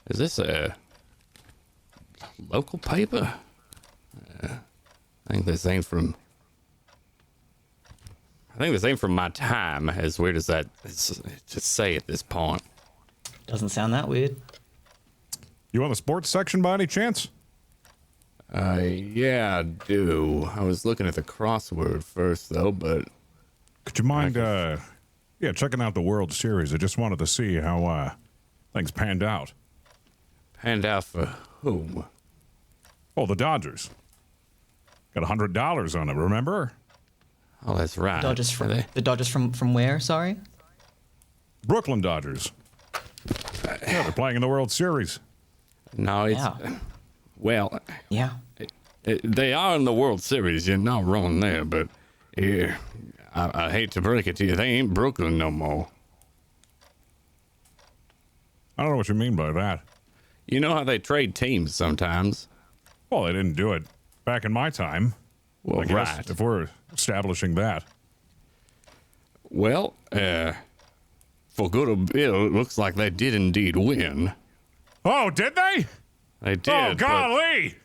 Is this a local paper? I think this ain't from my time, as weird as that is to say at this point. Doesn't sound that weird. You on the sports section by any chance? Yeah, I do. I was looking at the crossword first, though, but... Could you mind, checking out the World Series? I just wanted to see how, things panned out. Panned out for whom? Oh, the Dodgers. Got $100 on it, remember? Oh, that's right. The Dodgers from where, sorry? Brooklyn Dodgers. Yeah, they're playing in the World Series. No, it's... Yeah. Well... Yeah. They are in the World Series. You're not wrong there, but... Here, I hate to break it to you. They ain't Brooklyn no more. I don't know what you mean by that. You know how they trade teams sometimes? Well, they didn't do it back in my time. Well, I guess, right. if we're establishing that. Well, for good or ill, it looks like they did indeed win. Oh, did they? They did. Oh, golly!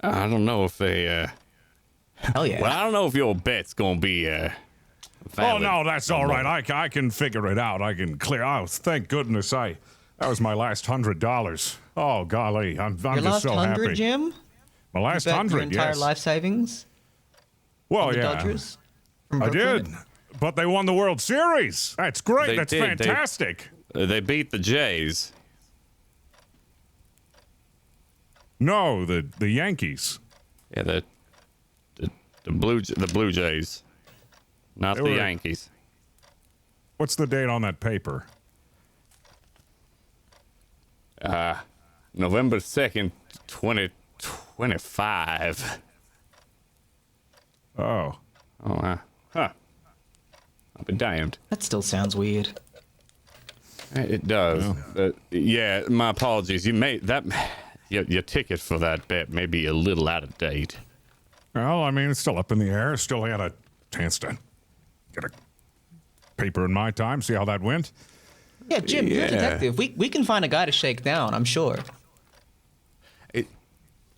I don't know if they, Hell yeah. Well, I don't know if your bet's gonna be, Oh, valid. no, that's all right. I can figure it out. I can clear. Oh, thank goodness that was my last $100. Oh, golly. I'm Your just last so 100, happy. Jim? My last You bet 100, your entire yes. life savings? Well, The yeah. Dodgers? From I Brooklyn? did. But they won the World Series. That's great. They That's did. fantastic. They beat the Jays. No, the Yankees. Yeah, the Blue Jays, not They the were- Yankees. What's the date on that paper? November 2nd, 2025. Oh. Oh, huh. I'll be damned. That still sounds weird. It does. Yeah, my apologies. You made that. Your ticket for that bet may be a little out of date. Well, I mean, it's still up in the air. Still had a chance to get a paper in my time, see how that went. Yeah, Jim, you're a Yeah. detective. We can find a guy to shake down, I'm sure.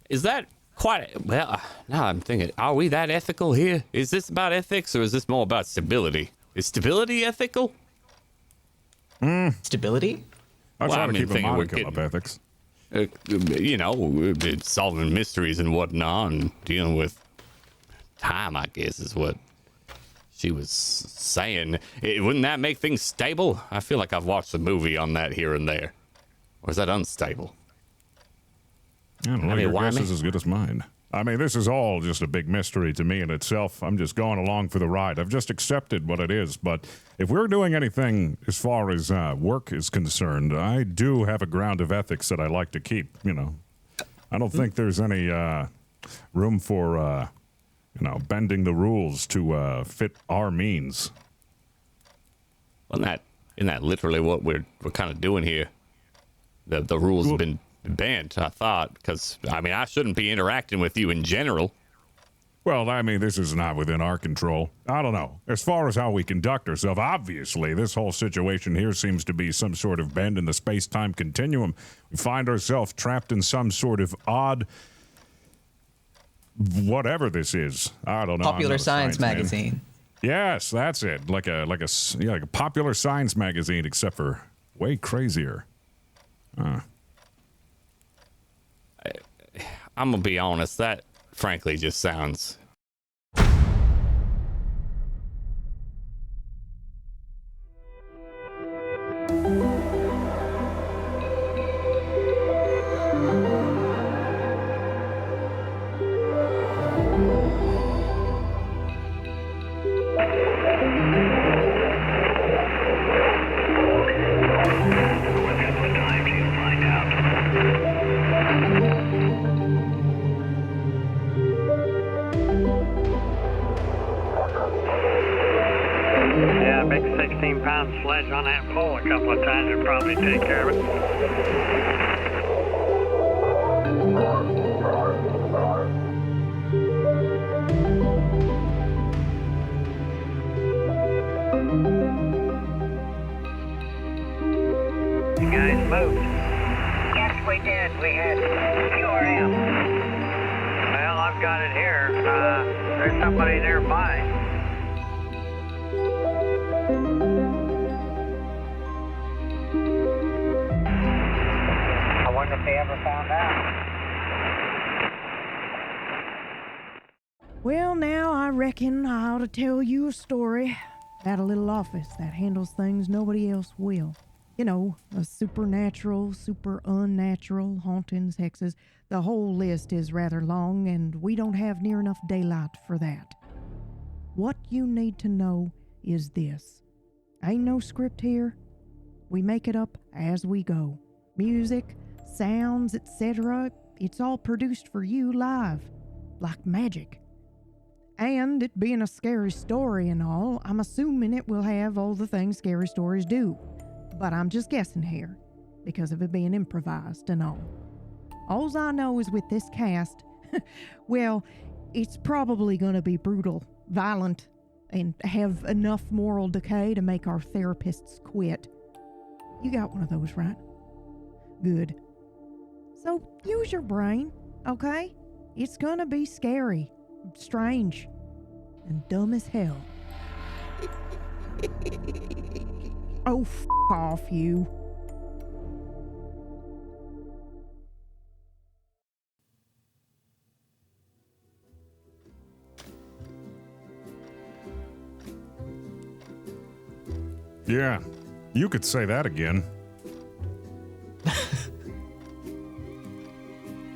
Is that quite... Well, now I'm thinking, are we that ethical here? Is this about ethics, or is this more about stability? Is stability ethical? Stability? I Well, try I to mean, keep a thinking we're modicum of ethics. You know, solving mysteries and whatnot, and dealing with time, I guess, is what she was saying. Wouldn't that make things stable? I feel like I've watched a movie on that here and there. Or is that unstable? I don't know. I mean, Your why guess me? is as good as mine. I mean, this is all just a big mystery to me in itself. I'm just going along for the ride. I've just accepted what it is. But if we're doing anything as far as work is concerned, I do have a ground of ethics that I like to keep. You know, I don't think there's any room for bending the rules to fit our means. Well, isn't that literally what we're kind of doing here? The rules have been bent, I thought, because, I mean, I shouldn't be interacting with you in general. Well, I mean, this is not within our control. I don't know. As far as how we conduct ourselves, obviously, this whole situation here seems to be some sort of bend in the space-time continuum. We find ourselves trapped in some sort of odd... whatever this is. I don't know. Popular Science man. magazine. Yes, that's it. Like a popular science magazine, except for way crazier. I'm gonna be honest, that frankly just sounds... Yeah, a big 16-pound sledge on that pole a couple of times would probably take care of it. You guys move. Yes, we did. We had URM. Well, I've got it here. There's somebody nearby. I wonder if they ever found out. Well, now I reckon I ought to tell you a story about a little office that handles things nobody else will. You know, a supernatural, super unnatural, hauntings, hexes. The whole list is rather long, and we don't have near enough daylight for that. What you need to know is this. Ain't no script here. We make it up as we go. Music, sounds, etc. It's all produced for you live, like magic. And it being a scary story and all, I'm assuming it will have all the things scary stories do. But I'm just guessing here, because of it being improvised and all. Alls I know is with this cast, well, it's probably gonna be brutal, violent, and have enough moral decay to make our therapists quit. You got one of those, right? Good. So use your brain, okay? It's gonna be scary, strange, and dumb as hell. Oh, f*** off, you. Yeah, you could say that again.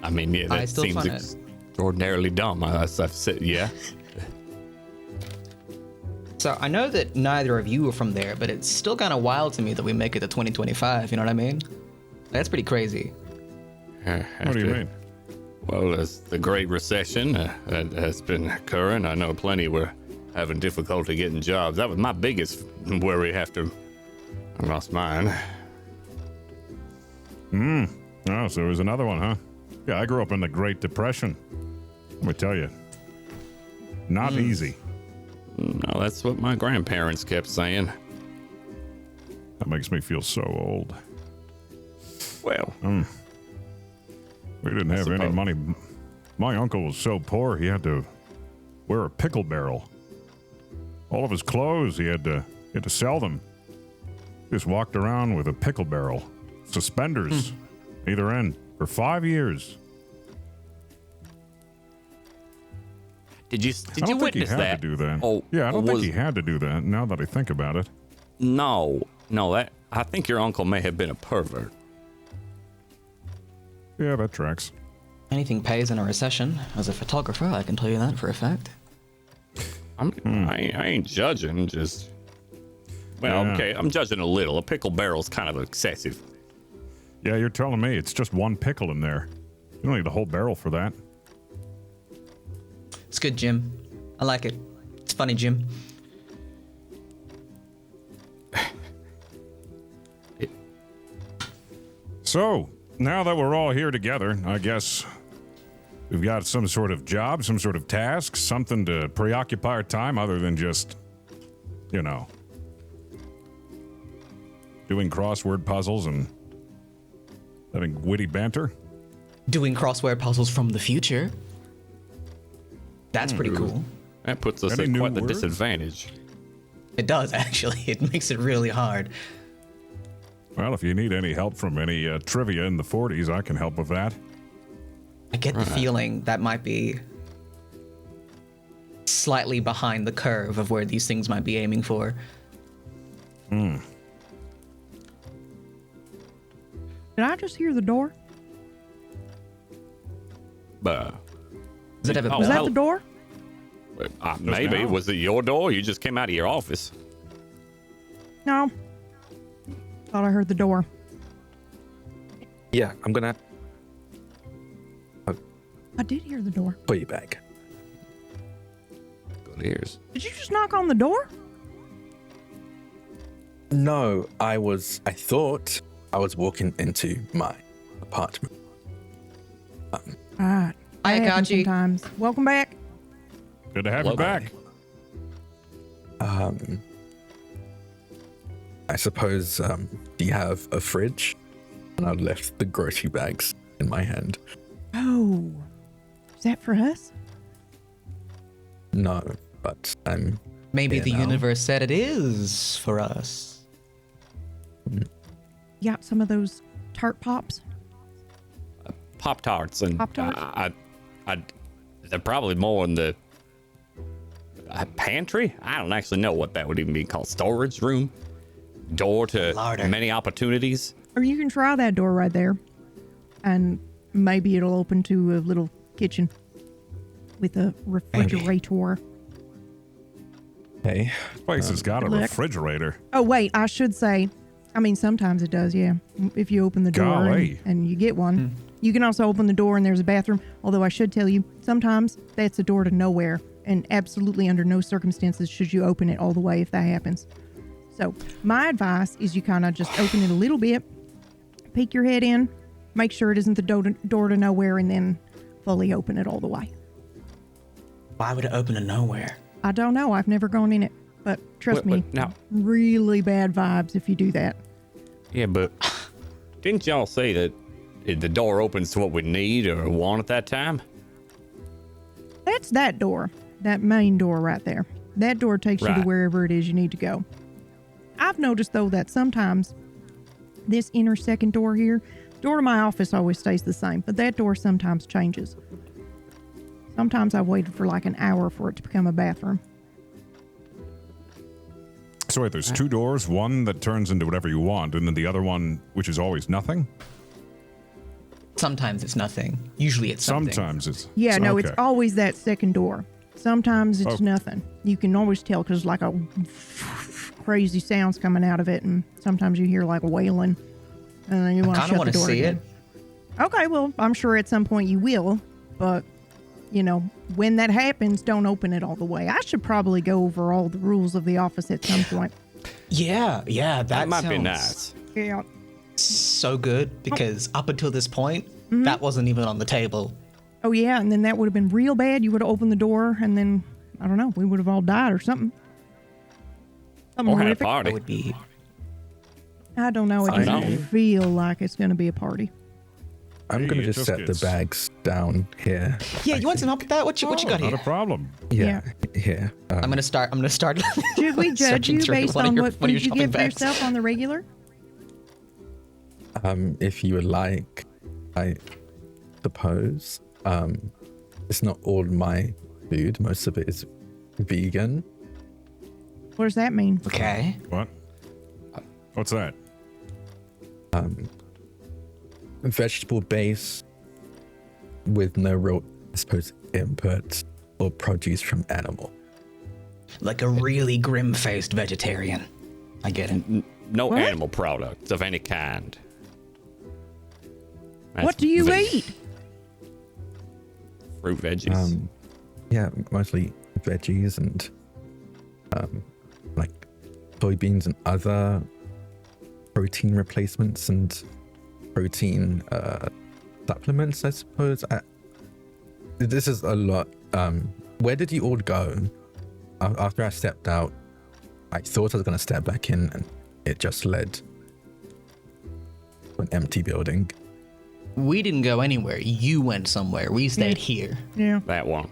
I mean, yeah, I that still seems find it. extraordinarily dumb. I've said, yeah. So I know that neither of you are from there, but it's still kind of wild to me that we make it to 2025. You know what I mean? That's pretty crazy. What do you mean? Well, as the Great Recession that has been occurring, I know plenty were having difficulty getting jobs. That was my biggest worry after I lost mine. Oh, so there was another one, huh? Yeah, I grew up in the Great Depression. Let me tell you, not easy. No, that's what my grandparents kept saying. That makes me feel so old. Well, We didn't have any suppose. money. My uncle was so poor he had to wear a pickle barrel. All of his clothes, he had to sell them. Just walked around with a pickle barrel, suspenders, either end, for 5 years. did you I don't think witness he had that? to do that. Oh, yeah, I don't think was- he had to do that. Now that I think about it, No, that I think your uncle may have been a pervert. yeah, that tracks. Anything pays in a recession. As a photographer, I can tell you that for a fact. I ain't judging, just. Well, Yeah. okay, I'm judging a little. A pickle barrel's kind of excessive. Yeah, you're telling me it's just one pickle in there. You don't need a whole barrel for that. It's good, Jim. I like it. It's funny, Jim. So, now that we're all here together, I guess we've got some sort of job, some sort of task, something to preoccupy our time other than just, you know, doing crossword puzzles and having witty banter. Doing crossword puzzles from the future. That's pretty cool. That puts us Any at new quite the words? disadvantage. It does, actually. It makes it really hard. Well, if you need any help from any trivia in the 40s, I can help with that. I get the feeling that might be slightly behind the curve of where these things might be aiming for. Did I just hear the door? But Does it have a Oh, Was bell? that the door? maybe. now. Was it your door? You just came out of your office. No. Thought I heard the door. Yeah, I'm gonna I did hear the door. put you back. Good ears. Did you just knock on the door? No, I thought I was walking into my apartment. Alright. Hi, That happens Catsi. sometimes. Welcome back. Good to have you Hello. back. I suppose, do you have a fridge? And I left the grocery bags in my hand. Oh, is that for us? No, but I'm Maybe here the now. universe said it is for us. You got some of those tart pops? Pop-Tarts and Pop-Tarts? they're probably more in the pantry. I don't actually know what that would even be called. Storage room, door to Larder. many opportunities. Or you can try that door right there, and maybe it'll open to a little kitchen with a refrigerator. Hey, This place has got a Look. refrigerator. Oh, wait, I should say, I mean, sometimes it does, yeah. If you open the door Golly. and you get one. You can also open the door and there's a bathroom, although I should tell you, sometimes that's a door to nowhere, and absolutely under no circumstances should you open it all the way if that happens. So my advice is you kind of just open it a little bit, peek your head in, make sure it isn't the door to nowhere, and then fully open it all the way. Why would it open to nowhere? I don't know. I've never gone in it, but trust me, now, really bad vibes if you do that. yeah, but didn't y'all say that the door opens to what we need or want at that time? That's that door, that main door right there. That door takes you to Right. wherever it is you need to go. I've noticed, though, that sometimes this inner second door here, door to my office always stays the same, but that door sometimes changes. Sometimes I've waited for like an hour for it to become a bathroom. So wait, there's two doors, one that turns into whatever you want, and then the other one, which is always nothing? Sometimes it's nothing. Usually it's something. Sometimes it's... Yeah, no, it's okay. always that second door. Sometimes it's Oh. nothing. You can always tell because like a crazy sounds coming out of it, and sometimes you hear like wailing, and then you want to Kind of shut want the to door see again. it. Okay, well, I'm sure at some point you will, but, you know, when that happens, don't open it all the way. I should probably go over all the rules of the office at some point. Yeah, That might be sounds nice. Yeah. So good because up until this point, that wasn't even on the table. Oh, yeah, and then that would have been real bad. You would have opened the door, and then, I don't know, we would have all died or something. Something Or had a horrific. That party. would be. I don't know. It I doesn't know. feel like it's going to be a party. I'm Hey, gonna it just just set the gets- bags down here. Yeah, you want some help with that? What you got Not here? a problem. Yeah, here. I'm gonna start. Should we judge searching you through based one of on your- what one of your food you shopping get for bags. yourself on the regular? If you would like, I suppose. It's not all my food. Most of it is vegan. What does that mean? Okay. What? What's that? Vegetable base with no real, I suppose, input or produce from animal. Like a really grim-faced vegetarian. I get it. No What? animal products of any kind. That's What do you veg- eat? Fruit, veggies. Yeah, mostly veggies and like soybeans and other protein replacements and protein supplements, I suppose. This is a lot. Where did you all go? After I stepped out, I thought I was going to step back in, and it just led to an empty building. We didn't go anywhere. You went somewhere. We stayed here. Yeah. That one.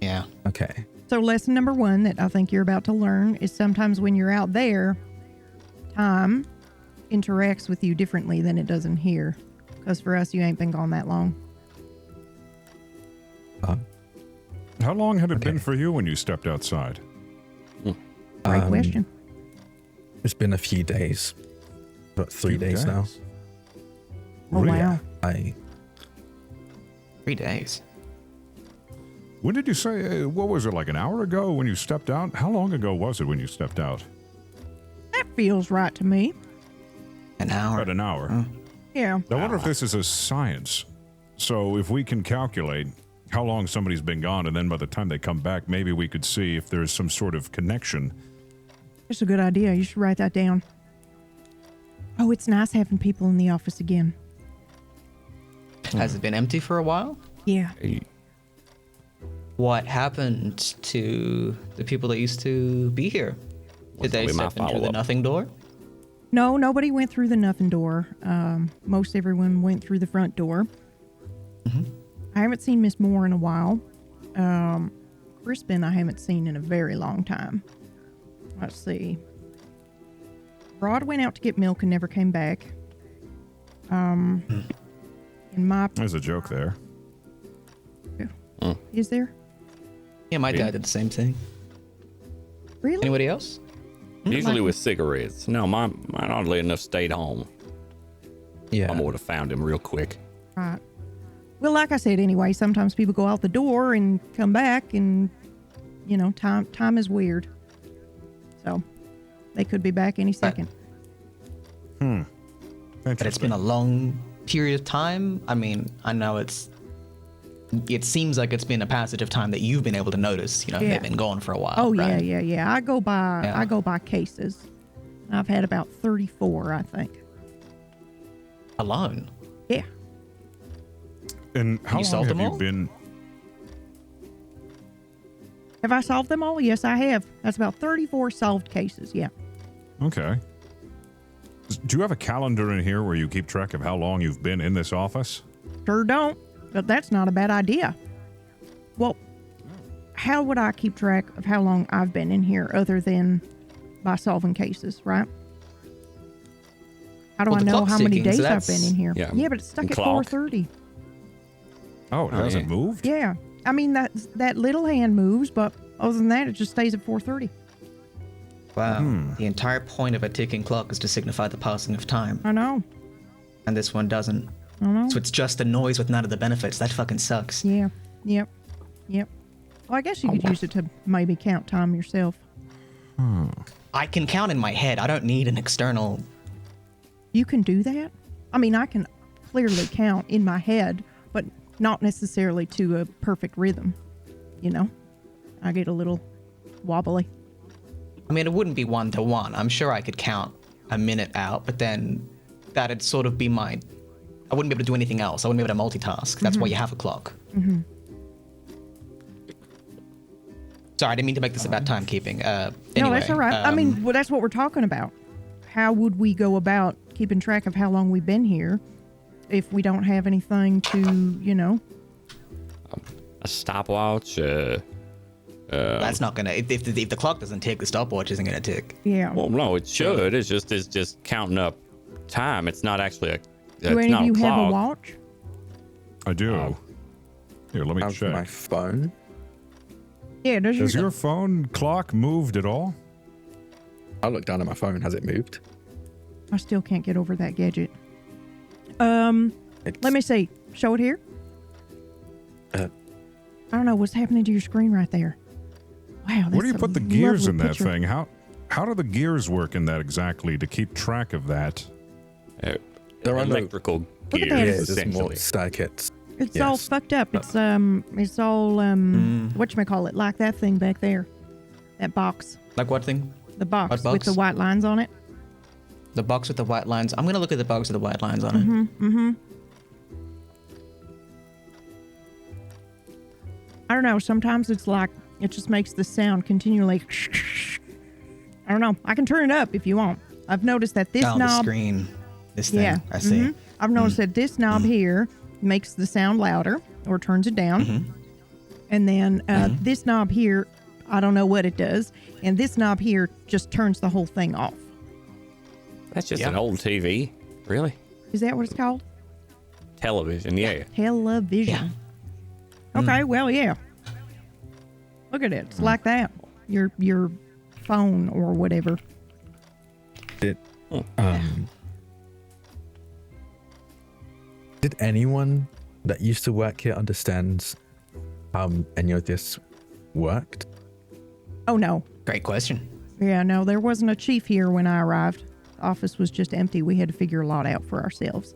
Yeah. Okay. So lesson number 1 that I think you're about to learn is sometimes when you're out there, time interacts with you differently than it does in here. Because for us, you ain't been gone that long. How long had it been for you when you stepped outside? Great question. It's been a few days, about 3 days now. Oh, Really? wow. 3 days. When did you say, what was it, like an hour ago when you stepped out? How long ago was it when you stepped out? That feels right to me. An hour. About an hour. Yeah. I wonder if this is a science. So if we can calculate how long somebody's been gone, and then by the time they come back, maybe we could see if there's some sort of connection. It's a good idea. You should write that down. Oh, it's nice having people in the office again. Has it been empty for a while? Yeah. What happened to the people that used to be here? Did they We might step into follow the up. nothing door? No, nobody went through the nothing door. Most everyone went through the front door. I haven't seen Miss Moore in a while. Crispin I haven't seen in a very long time. Let's see. Rod went out to get milk and never came back. In my... There's a joke there. Is there? Yeah, my dad did the same thing. Really? Anybody else? Usually with cigarettes. No, mine oddly enough stayed home. Yeah. I would have found him real quick. Right. Well, like I said, anyway, sometimes people go out the door and come back, and you know, time is weird. So they could be back any second. But it's been a long period of time. I mean, I know it seems like it's been a passage of time that you've been able to notice. You know, Yeah. they've been gone for a while. Oh right? yeah. I go by cases. I've had about 34, I think. Alone. Yeah. And how long solved have them you all? been? Have I solved them all? Yes, I have. That's about 34 solved cases. Yeah. Okay. Do you have a calendar in here where you keep track of how long you've been in this office? Sure don't, but that's not a bad idea. Well, how would I keep track of how long I've been in here other than by solving cases, right? How do Well, I the know clock's how many ticking, so days I've been that's- in here? yeah. But it's stuck at Clock. 4:30. Oh, it hasn't yeah. moved? Yeah. I mean, that little hand moves, but other than that, it just stays at 4:30. Wow. The entire point of a ticking clock is to signify the passing of time, I know. and this one doesn't. I know. So it's just a noise with none of the benefits. That fucking sucks. Yeah. Yep. Well, I guess you could use it to maybe count time yourself. I can count in my head. I don't need an external. You can do that? I mean, I can clearly count in my head, but not necessarily to a perfect rhythm. You know? I get a little wobbly. I mean, it wouldn't be 1 to 1. I'm sure I could count a minute out, but then that'd sort of be my. I wouldn't be able to do anything else. I wouldn't be able to multitask. That's why you have a clock. Sorry, I didn't mean to make this about timekeeping. Anyway, No, that's all right. I mean, well, that's what we're talking about. How would we go about keeping track of how long we've been here if we don't have anything to, you know? A stopwatch. that's not gonna. If the clock doesn't tick, the stopwatch isn't gonna tick. Yeah. Well, no, it should. It's just counting up time. It's not actually a. Do it's any not of you a have a clock. watch? I do. Here, let me Have check. my phone. Yeah, does Has your phone clock moved at all? I looked down at my phone. Has it moved? I still can't get over that gadget. Let me see. Show it here. I don't know what's happening to your screen right there. Wow. Where do you that's put a the gears lovely in that picture. thing? How do the gears work in that exactly to keep track of that? There are no- Electrical Look at gears, that. Yeah, it's just more essentially. circuits. It's all Yes. fucked up. It's all whatchamacallit, like that thing back there. That box. Like what thing? The box, What box? with the white lines on it. The box with the white lines. I'm gonna look at the box with the white lines on it. I don't know. Sometimes it's like it just makes the sound continually. I don't know. I can turn it up if you want. I've noticed that this Down the knob. screen. This thing. Yeah. I see. I've noticed that this knob here makes the sound louder or turns it down. And then this knob here, I don't know what it does. And this knob here just turns the whole thing off. That's just Yeah. an old TV. Really? Is that what it's called? Television, yeah. Television. Okay, well, yeah. Look at it. It's like that. Your phone or whatever. Did anyone that used to work here understand how any of this worked? Oh, no. Great question. Yeah, no, there wasn't a chief here when I arrived. The office was just empty. We had to figure a lot out for ourselves.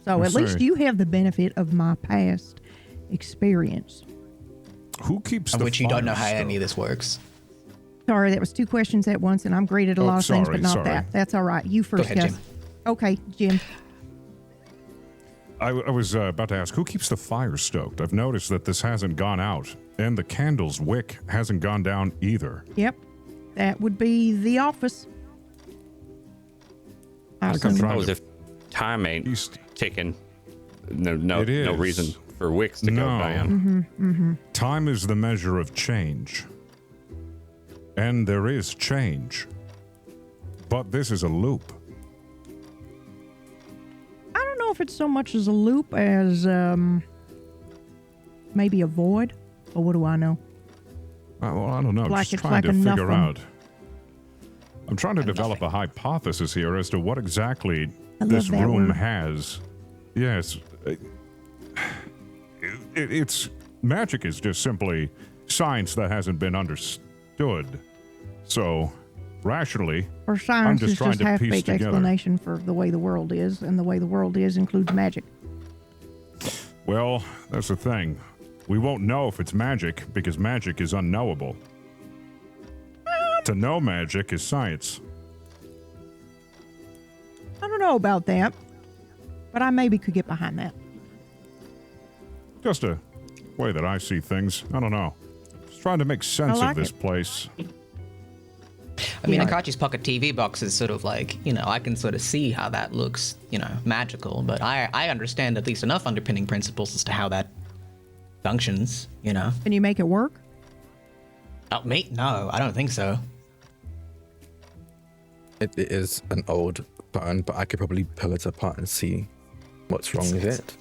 So at least see. you have the benefit of my past experience. Who keeps Of the which you don't know how fire any of stove? this works. Sorry, that was 2 questions at once, and I'm great at a Oh, lot of things, sorry, but not sorry. that. That's all right. You first, ahead, Gus. Jim. Okay, Jim. I was about to ask, who keeps the fire stoked? I've noticed that this hasn't gone out, and the candle's wick hasn't gone down either. Yep. That would be the office. I think I'm assume. trying Suppose to. if time ain't He's- ticking, no It is. reason for wicks to go No. down. Time is the measure of change. And there is change. But this is a loop. I don't know if it's so much as a loop as maybe a void, or what do I know? Well, I don't know. I'm Like just it's trying like to a figure nothing. out. I'm trying to develop a hypothesis here as to what exactly I love this that room word. has. Yes. It's magic is just simply science that hasn't been understood. So, rationally, Or science just is trying just to piece half-baked together. explanation for the way the world is, and the way the world is includes magic. well, that's the thing. We won't know if it's magic because magic is unknowable. To know magic is science. I don't know about that, but I maybe could get behind that. Just a way that I see things. I don't know. Just trying to make sense like of this it. place. I mean, Yeah. Akachi's pocket TV box is sort of like, I can sort of see how that looks, magical, but I understand at least enough underpinning principles as to how that functions, Can you make it work? Oh, mate, no, I don't think so. It is an old button, but I could probably pull it apart and see what's wrong with it.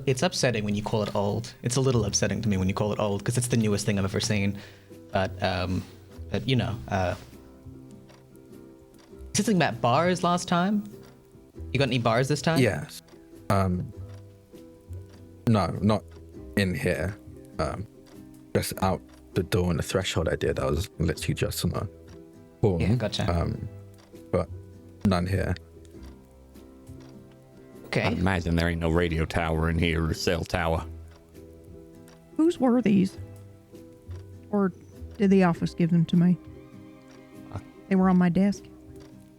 It's upsetting when you call it old. It's a little upsetting to me when you call it old because it's the newest thing I've ever seen. But something about bars last time. You got any bars this time? Yes. No, not in here. Just out the door and the threshold I did. I was literally just on a horn. Yeah, gotcha. But none here. I Okay. imagine there ain't no radio tower in here or cell tower. Whose were these? Or did the office give them to me? They were on my desk.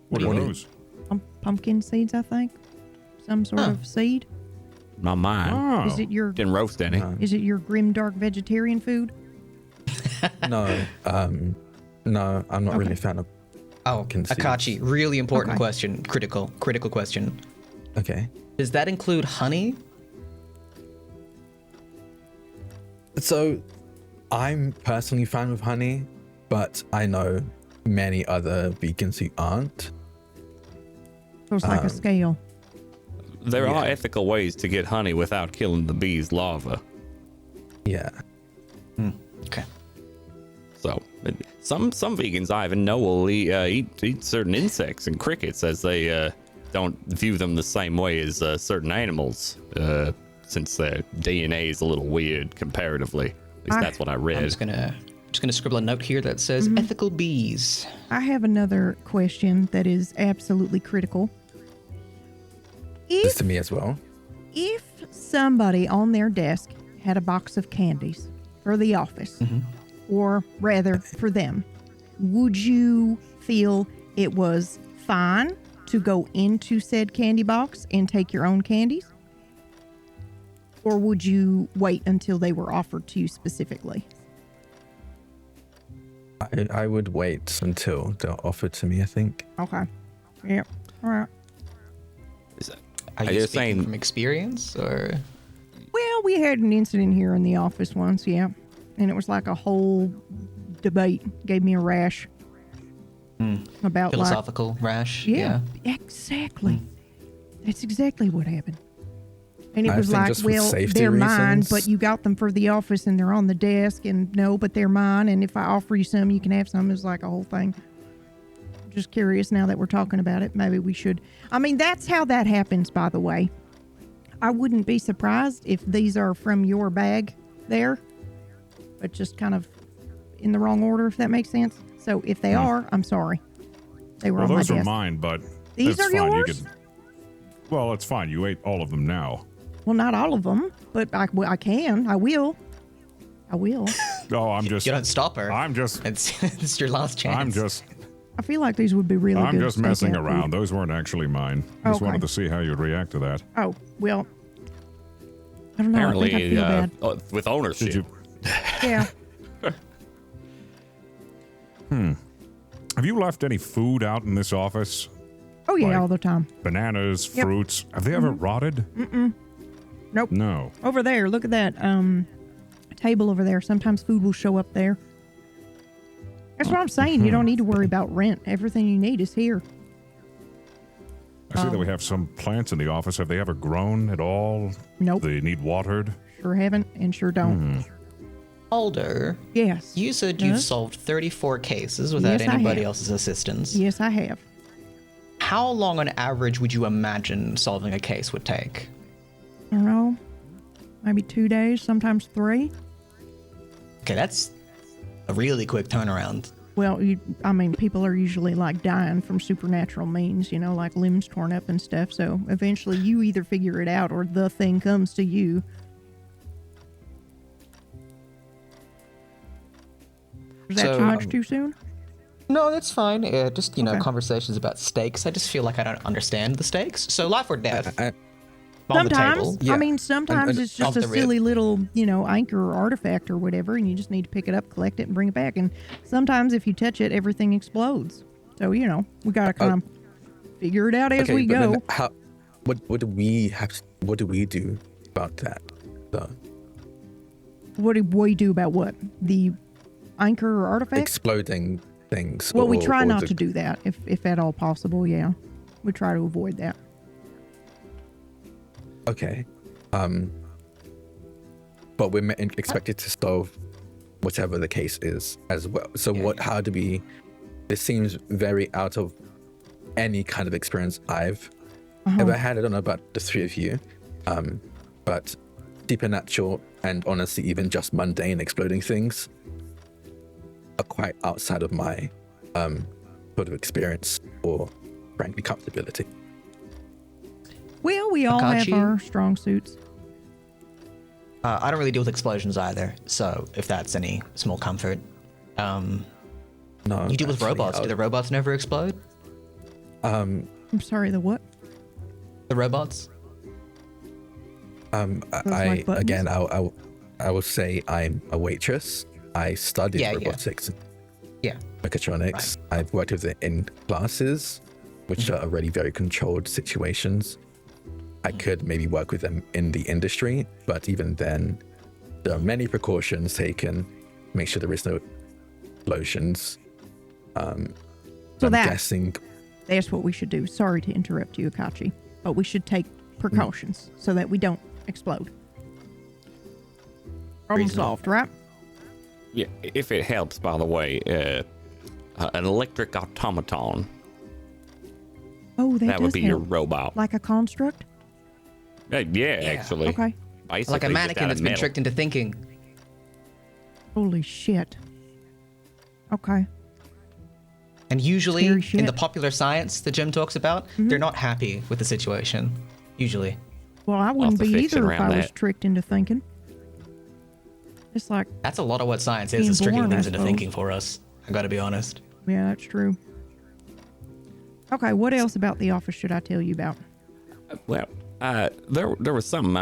What are do you mean? those? Pumpkin seeds, I think. Some sort of seed. Not mine. Oh, Is it your Didn't roast any. grim dark vegetarian food? No, no, I'm not really a fan of. Oh, Pumpkin seeds. Akachi, really important Okay. question. Critical question. Okay. Does that include honey? So, I'm personally a fan of honey, but I know many other vegans who aren't. So it's like a scale. There are Yeah. ethical ways to get honey without killing the bee's larva. Yeah. Okay. So some vegans I even know will eat certain insects and crickets as they don't view them the same way as certain animals, since their DNA is a little weird comparatively. At least that's what I read. I'm just gonna scribble a note here that says ethical bees. I have another question that is absolutely critical. This If to me as well. if somebody on their desk had a box of candies for the office, or rather for them, would you feel it was fine to go into said candy box and take your own candies? Or would you wait until they were offered to you specifically? I would wait until they're offered to me, I think. Okay. Yep. All right. Are Are you you speaking saying- from experience or? Well, we had an incident here in the office once, yeah. And it was like a whole debate. Gave me a rash. About Philosophical rash. yeah, exactly. That's exactly what happened. And it I was think like, just for well, safety they're mine, reasons. but you got them for the office and they're on the desk, and no, but they're mine. And if I offer you some, you can have some. It was like a whole thing. Just curious now that we're talking about it. Maybe we should. I mean, that's how that happens, by the way. I wouldn't be surprised if these are from your bag there, but just kind of in the wrong order, if that makes sense. So if they are, I'm sorry. They were well, on my those are desk. mine, but These it's are fine. yours? You could, well, it's fine. You ate all of them now. Well, not all of them, but I can. I will. I will. Oh, I'm just. You don't stop her. I'm just. It's your last chance. I'm just. I feel like these would be really good. I'm just messing stakeout around. food. Those weren't actually mine. Just Okay. wanted to see how you'd react to that. Oh, well. I don't know. I think I Apparently, feel bad. with ownership. Did you? Yeah. Have you left any food out in this office? Oh, yeah, Like all the time. bananas, Yep. fruits. Have they ever rotted? Nope. No. Over there, look at that table over there. Sometimes food will show up there. That's what I'm saying. You don't need to worry about rent. Everything you need is here. I see that we have some plants in the office. Have they ever grown at all? Nope. They need watered. Sure haven't and sure don't. Alder, Yes. you said you've Huh? solved 34 cases without Yes, I anybody have. else's assistance. Yes, I have. How long on average would you imagine solving a case would take? I don't know. Maybe 2 days, sometimes 3. Okay, that's a really quick turnaround. Well, people are usually like dying from supernatural means, like limbs torn up and stuff. So eventually you either figure it out or the thing comes to you. Is that So, too much too soon? No, that's fine. Just, Okay. conversations about stakes. I just feel like I don't understand the stakes. So life or death on the Sometimes. table. Yeah. Sometimes it's just Off a the rip. silly little, anchor or artifact or whatever, and you just need to pick it up, collect it, and bring it back. And sometimes if you touch it, everything explodes. So, we got to kind of figure it out as we but go. then how? What do we have? What do we do about that? What do we do about what? The anchor or artifact? Exploding things. Well, we or- try or not the- to do that, if at all possible, yeah. We try to avoid that. Okay. But we're expected to solve whatever the case is as well. So how do we, this seems very out of any kind of experience I've ever had. I don't know about the three of you. But supernatural and honestly, even just mundane exploding things are quite outside of my sort of experience or frankly comfortability. Well, we all have Akachi? our strong suits. I don't really deal with explosions either, so if that's any small comfort. No, You deal with actually, robots. Do the robots never explode? I'm sorry, the what? The robots? like buttons? Again, I will say I'm a waitress. I studied Yeah, yeah. robotics and Yeah. mechatronics. I've worked with it in classes, which are already very controlled situations. I could maybe work with them in the industry, but even then, there are many precautions taken. Make sure there is no explosions. So I'm that- guessing. That's what we should do. Sorry to interrupt you, Akachi, but we should take precautions so that we don't explode. Problem Reasonable. solved, right? Yeah, if it helps, by the way, an electric automaton. Oh, that That would does be help. your robot. Like a construct? Yeah, actually. Okay. Basically, Like a just mannequin out that's of been metal. tricked into thinking. Holy shit. Okay. And usually, Scary in shit. the popular science that Jim talks about, they're not happy with the situation. Usually. Well, I wouldn't the be fiction either if around I was that. tricked into thinking. It's like, That's a lot of what science Being is tricking born, I things into suppose. thinking for us. I gotta be honest. yeah, that's true. Okay, what else about the office should I tell you about? Well, there was something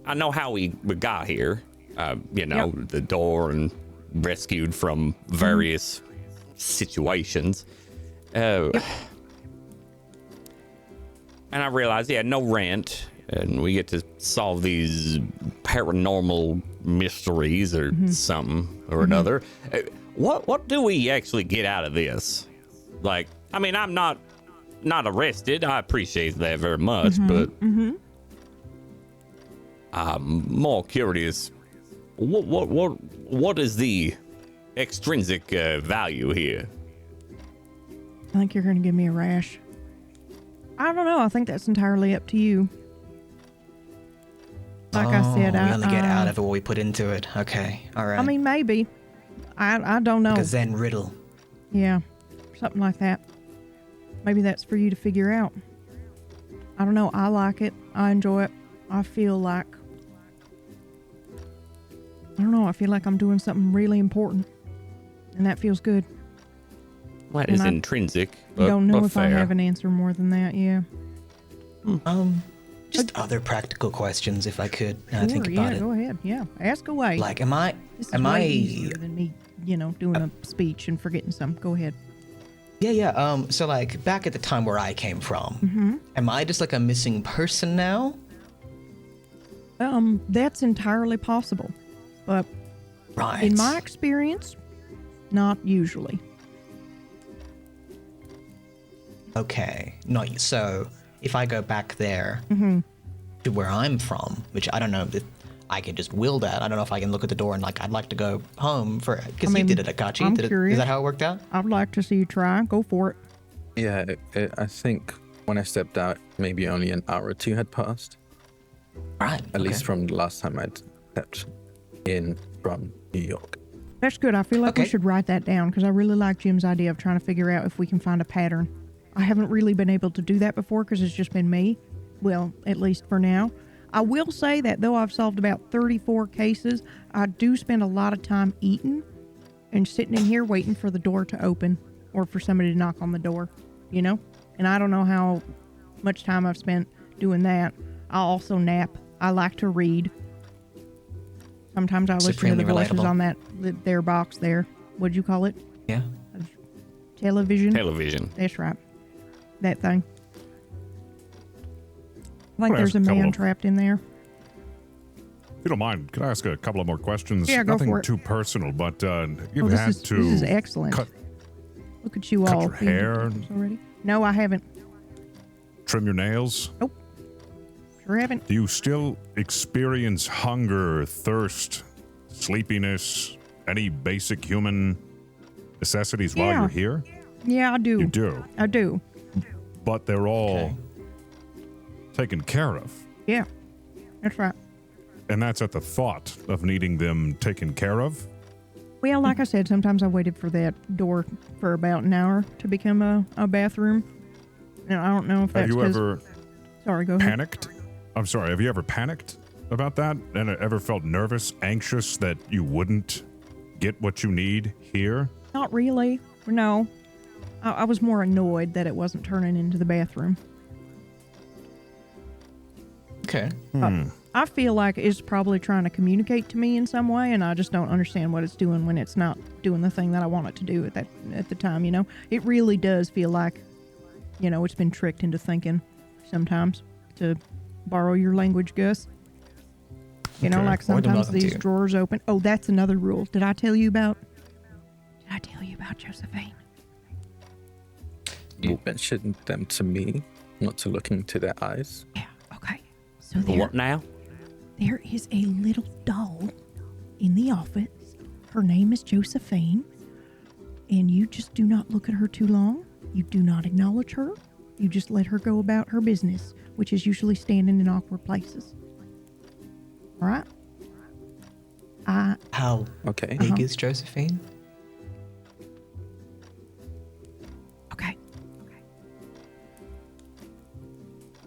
I know how we got here. The door and rescued from various situations. And I realized, no rent, and we get to solve these paranormal mysteries or something or another. What do we actually get out of this? Like, I mean, I'm not arrested. I appreciate that very much, but I'm more curious. What is the extrinsic value here? I think you're going to give me a rash. I don't know. I think that's entirely up to you. Like I said, we only get out of it what we put into it. Okay, all right. I mean, maybe. I don't know. like a Zen riddle. Yeah, something like that. Maybe that's for you to figure out. I don't know. I like it. I enjoy it. I feel like, I don't know. I feel like I'm doing something really important, and that feels good. That And is I intrinsic. I don't know but if I fair. have an answer more than that. Yeah. Just other practical questions, if I could. Now I think Sure, about yeah, it. go ahead. Yeah, ask away. Like, am this is I way easier than me, doing a speech and forgetting some. Go ahead. Yeah. So like back at the time where I came from, am I just like a missing person now? That's entirely possible, but Right. in my experience, not usually. Okay. Not so. If I go back there to where I'm from, which I don't know if I can just will that. I don't know if I can look at the door and like I'd like to go home for because you did it at Catsi. I'm Is curious. that how it worked out? I'd like to see you try. Go for it. Yeah, I think when I stepped out, maybe only an hour or two had passed. Right. At least from the last time I'd stepped in from New York. That's good. I feel like we Okay. should write that down because I really like Jim's idea of trying to figure out if we can find a pattern. I haven't really been able to do that before because it's just been me. Well, at least for now. I will say that though I've solved about 34 cases, I do spend a lot of time eating and sitting in here waiting for the door to open or for somebody to knock on the door, you know? And I don't know how much time I've spent doing that. I also nap. I like to read. Sometimes I listen to Supremely the voices relatable. on their box there. What'd you call it? Yeah. Television? Television. That's right. That thing. I think Well, there's a that's a man couple of- trapped in there. If you don't mind, could I ask a couple of more questions? Yeah, go Nothing for it. too personal, but you've Oh, this had is, to this is excellent. cut, Look at you cut all. your being hair? detectives already. No, I haven't. trim your nails. Sure haven't. Do you still experience hunger, thirst, sleepiness, any basic human necessities while Yeah. you're here? Yeah, I do. You do, I do. but they're all Okay. taken care of. Yeah. That's right. And that's at the thought of needing them taken care of? Well, like I said, sometimes I waited for that door for about an hour to become a bathroom. And I don't know if Have that's you because... ever Sorry, go ahead. panicked? I'm sorry, have you ever panicked about that? And ever felt nervous, anxious that you wouldn't get what you need here? Not really. No. I was more annoyed that it wasn't turning into the bathroom. Okay. I feel like it's probably trying to communicate to me in some way, and I just don't understand what it's doing when it's not doing the thing that I want it to do at the time, you know? It really does feel like, you know, it's been tricked into thinking sometimes, to borrow your language, Gus. You know, Okay. like More than sometimes welcome these to. drawers open. Oh, that's another rule. Did I tell you about Josephine? You mentioned them to me, not to look into their eyes. Yeah, okay. So What now? there is a little doll in the office. Her name is Josephine. And you just do not look at her too long. You do not acknowledge her. You just let her go about her business, which is usually standing in awkward places. All right? How Okay. big is Josephine? Okay.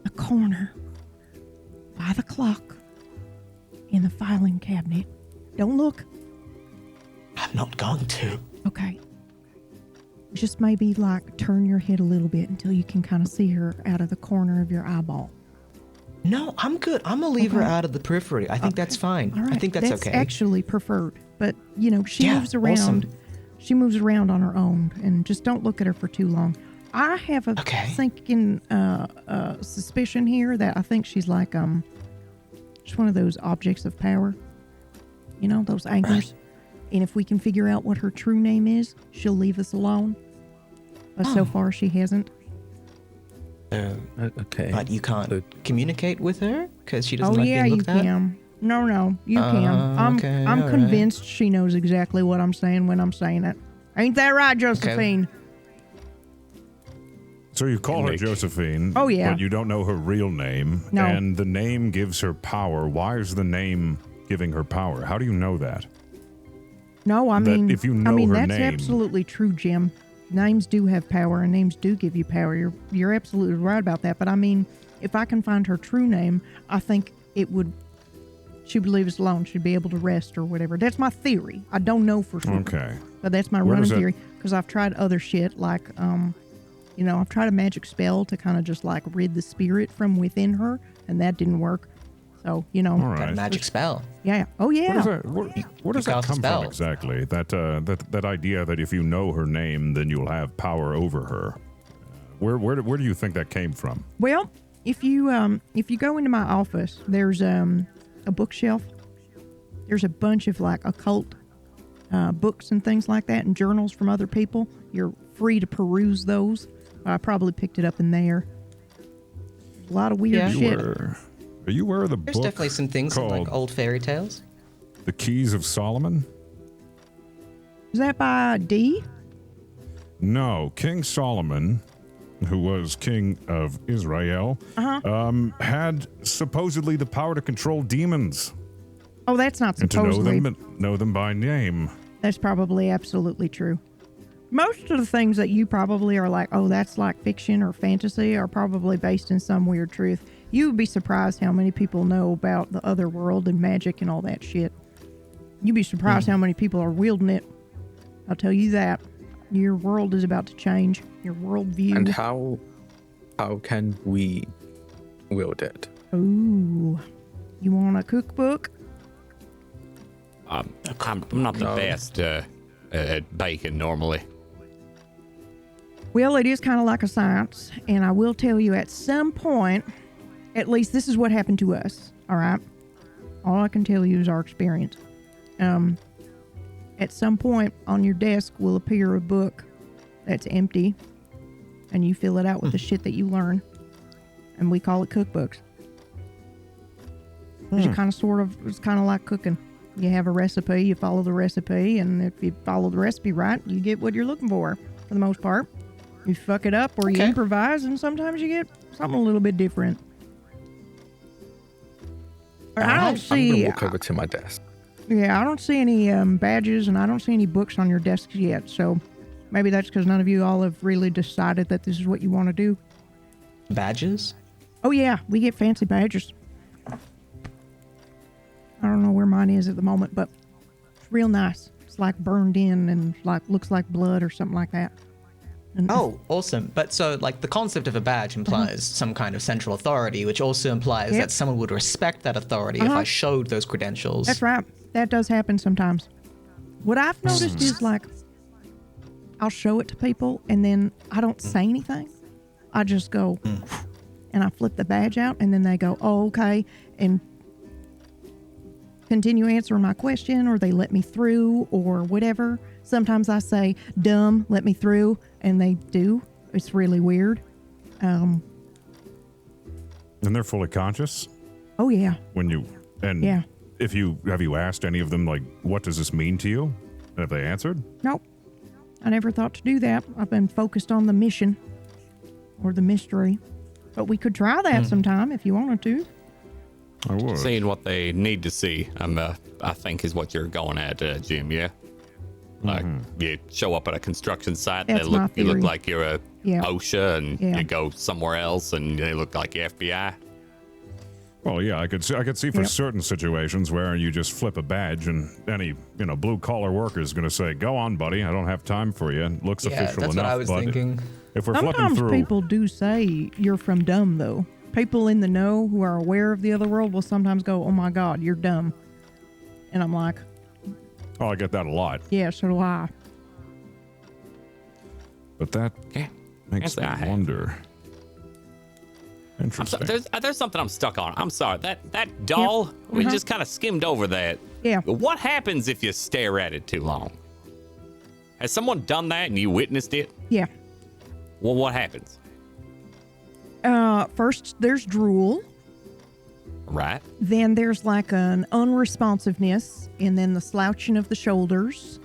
A corner by the clock in the filing cabinet. Don't look. I'm not going to. Okay. Just maybe like turn your head a little bit until you can kind of see her out of the corner of your eyeball. No, I'm good. I'm gonna leave her Okay. out of the periphery. I think that's fine. All right. I think that's okay. actually preferred. But, you know, she Yeah, moves around. awesome. She moves around on her own, and just don't look at her for too long. I have a Okay. thinking suspicion here that I think she's like just one of those objects of power. You know, those anchors. Right. And if we can figure out what her true name is, she'll leave us alone. But so far she hasn't. Okay. But you can't So- communicate with her because she doesn't Oh like yeah, being you looked at. can. No, you can. okay, I'm all right. convinced she knows exactly what I'm saying when I'm saying it. Ain't that right, Josephine? So you call her Nick. Josephine, Oh, yeah. but you don't know her real name, No. and the name gives her power. Why is the name giving her power? How do you know that? No, I That mean, if you know her that's name- absolutely true, Jim. Names do have power, and names do give you power. You're absolutely right about that. But I mean, if I can find her true name, I think she would leave us alone. She'd be able to rest or whatever. That's my theory. I don't know for sure. Okay. But that's my Where running does that- theory because I've tried other shit like, you know, I've tried a magic spell to kind of just like rid the spirit from within her, and that didn't work. So, you know. All Got a right. magic spell. Yeah. Oh, yeah. Where does that cast a come spell. from exactly? That idea that if you know her name, then you'll have power over her. Where do you think that came from? Well, if you go into my office, there's a bookshelf. There's a bunch of like occult books and things like that, and journals from other people. You're free to peruse those. I probably picked it up in there. A lot of weird shit. Are you aware of the There's book definitely some things in called like old fairy tales. The Keys of Solomon? Is that by D? No, King Solomon, who was king of Israel, had supposedly the power to control demons Oh, that's not and to supposedly. know them by name. That's probably absolutely true. Most of the things that you probably are like, oh, that's like fiction or fantasy, are probably based in some weird truth. You would be surprised how many people know about the other world and magic and all that shit. You'd be surprised how many people are wielding it. I'll tell you that. Your world is about to change. Your worldview. And how can we wield it? Ooh. You want a cookbook? I'm not the best at baking normally. Well, it is kind of like a science, and I will tell you at some point, at least this is what happened to us, all right? All I can tell you is our experience. At some point on your desk will appear a book that's empty, and you fill it out with the shit that you learn, and we call it cookbooks. It's it's kind of like cooking. You have a recipe, you follow the recipe, and if you follow the recipe right, you get what you're looking for the most part. You fuck it up or you improvise, and sometimes you get something a little bit different. I don't see. I'm gonna walk over to my desk. Yeah, I don't see any badges, and I don't see any books on your desks yet. So maybe that's because none of you all have really decided that this is what you want to do. Badges? Oh yeah, we get fancy badges. I don't know where mine is at the moment, but it's real nice. It's like burned in and like looks like blood or something like that. And Oh, awesome. But so, like, the concept of a badge implies some kind of central authority, which also implies Yep. that someone would respect that authority if I showed those credentials. That's right. That does happen sometimes. What I've noticed is like, I'll show it to people and then I don't say anything. I just go, and I flip the badge out, and then they go, oh, okay, and continue answering my question, or they let me through, or whatever. Sometimes I say, "D.U.M, let me through," and they do. It's really weird. And they're fully conscious Oh yeah, when you and yeah. have you asked any of them, like, what does this mean to you? Have they answered? Nope. I never thought to do that. I've been focused on the mission or the mystery. But we could try that sometime if you wanted to. I would. Seeing what they need to see, I think is what you're going at, Jim. Yeah. Like you show up at a construction site, That's you my look theory. like you're a Yeah. OSHA, and Yeah. you go somewhere else, and they look like the FBI. Well, yeah, I could see for Yep. certain situations where you just flip a badge and any blue collar worker is going to say, "Go on, buddy, I don't have time for you." It looks Yeah, official that's enough. what I was but thinking. if we're flipping Sometimes through, people do say you're from dumb, though. People in the know who are aware of the other world will sometimes go, "Oh my God, you're dumb," and I'm like, I get that a lot, "Yeah, so do I." but that Yeah. makes me Yes, I have. wonder. I'm so, Interesting. there's something I'm stuck on. I'm sorry. That doll, we just kind of skimmed over that. Yeah. But what happens if you stare at it too long? Has someone done that and you witnessed it? Yeah. Well, what happens? First there's drool. Right? Then there's like an unresponsiveness, and then the slouching of the shoulders,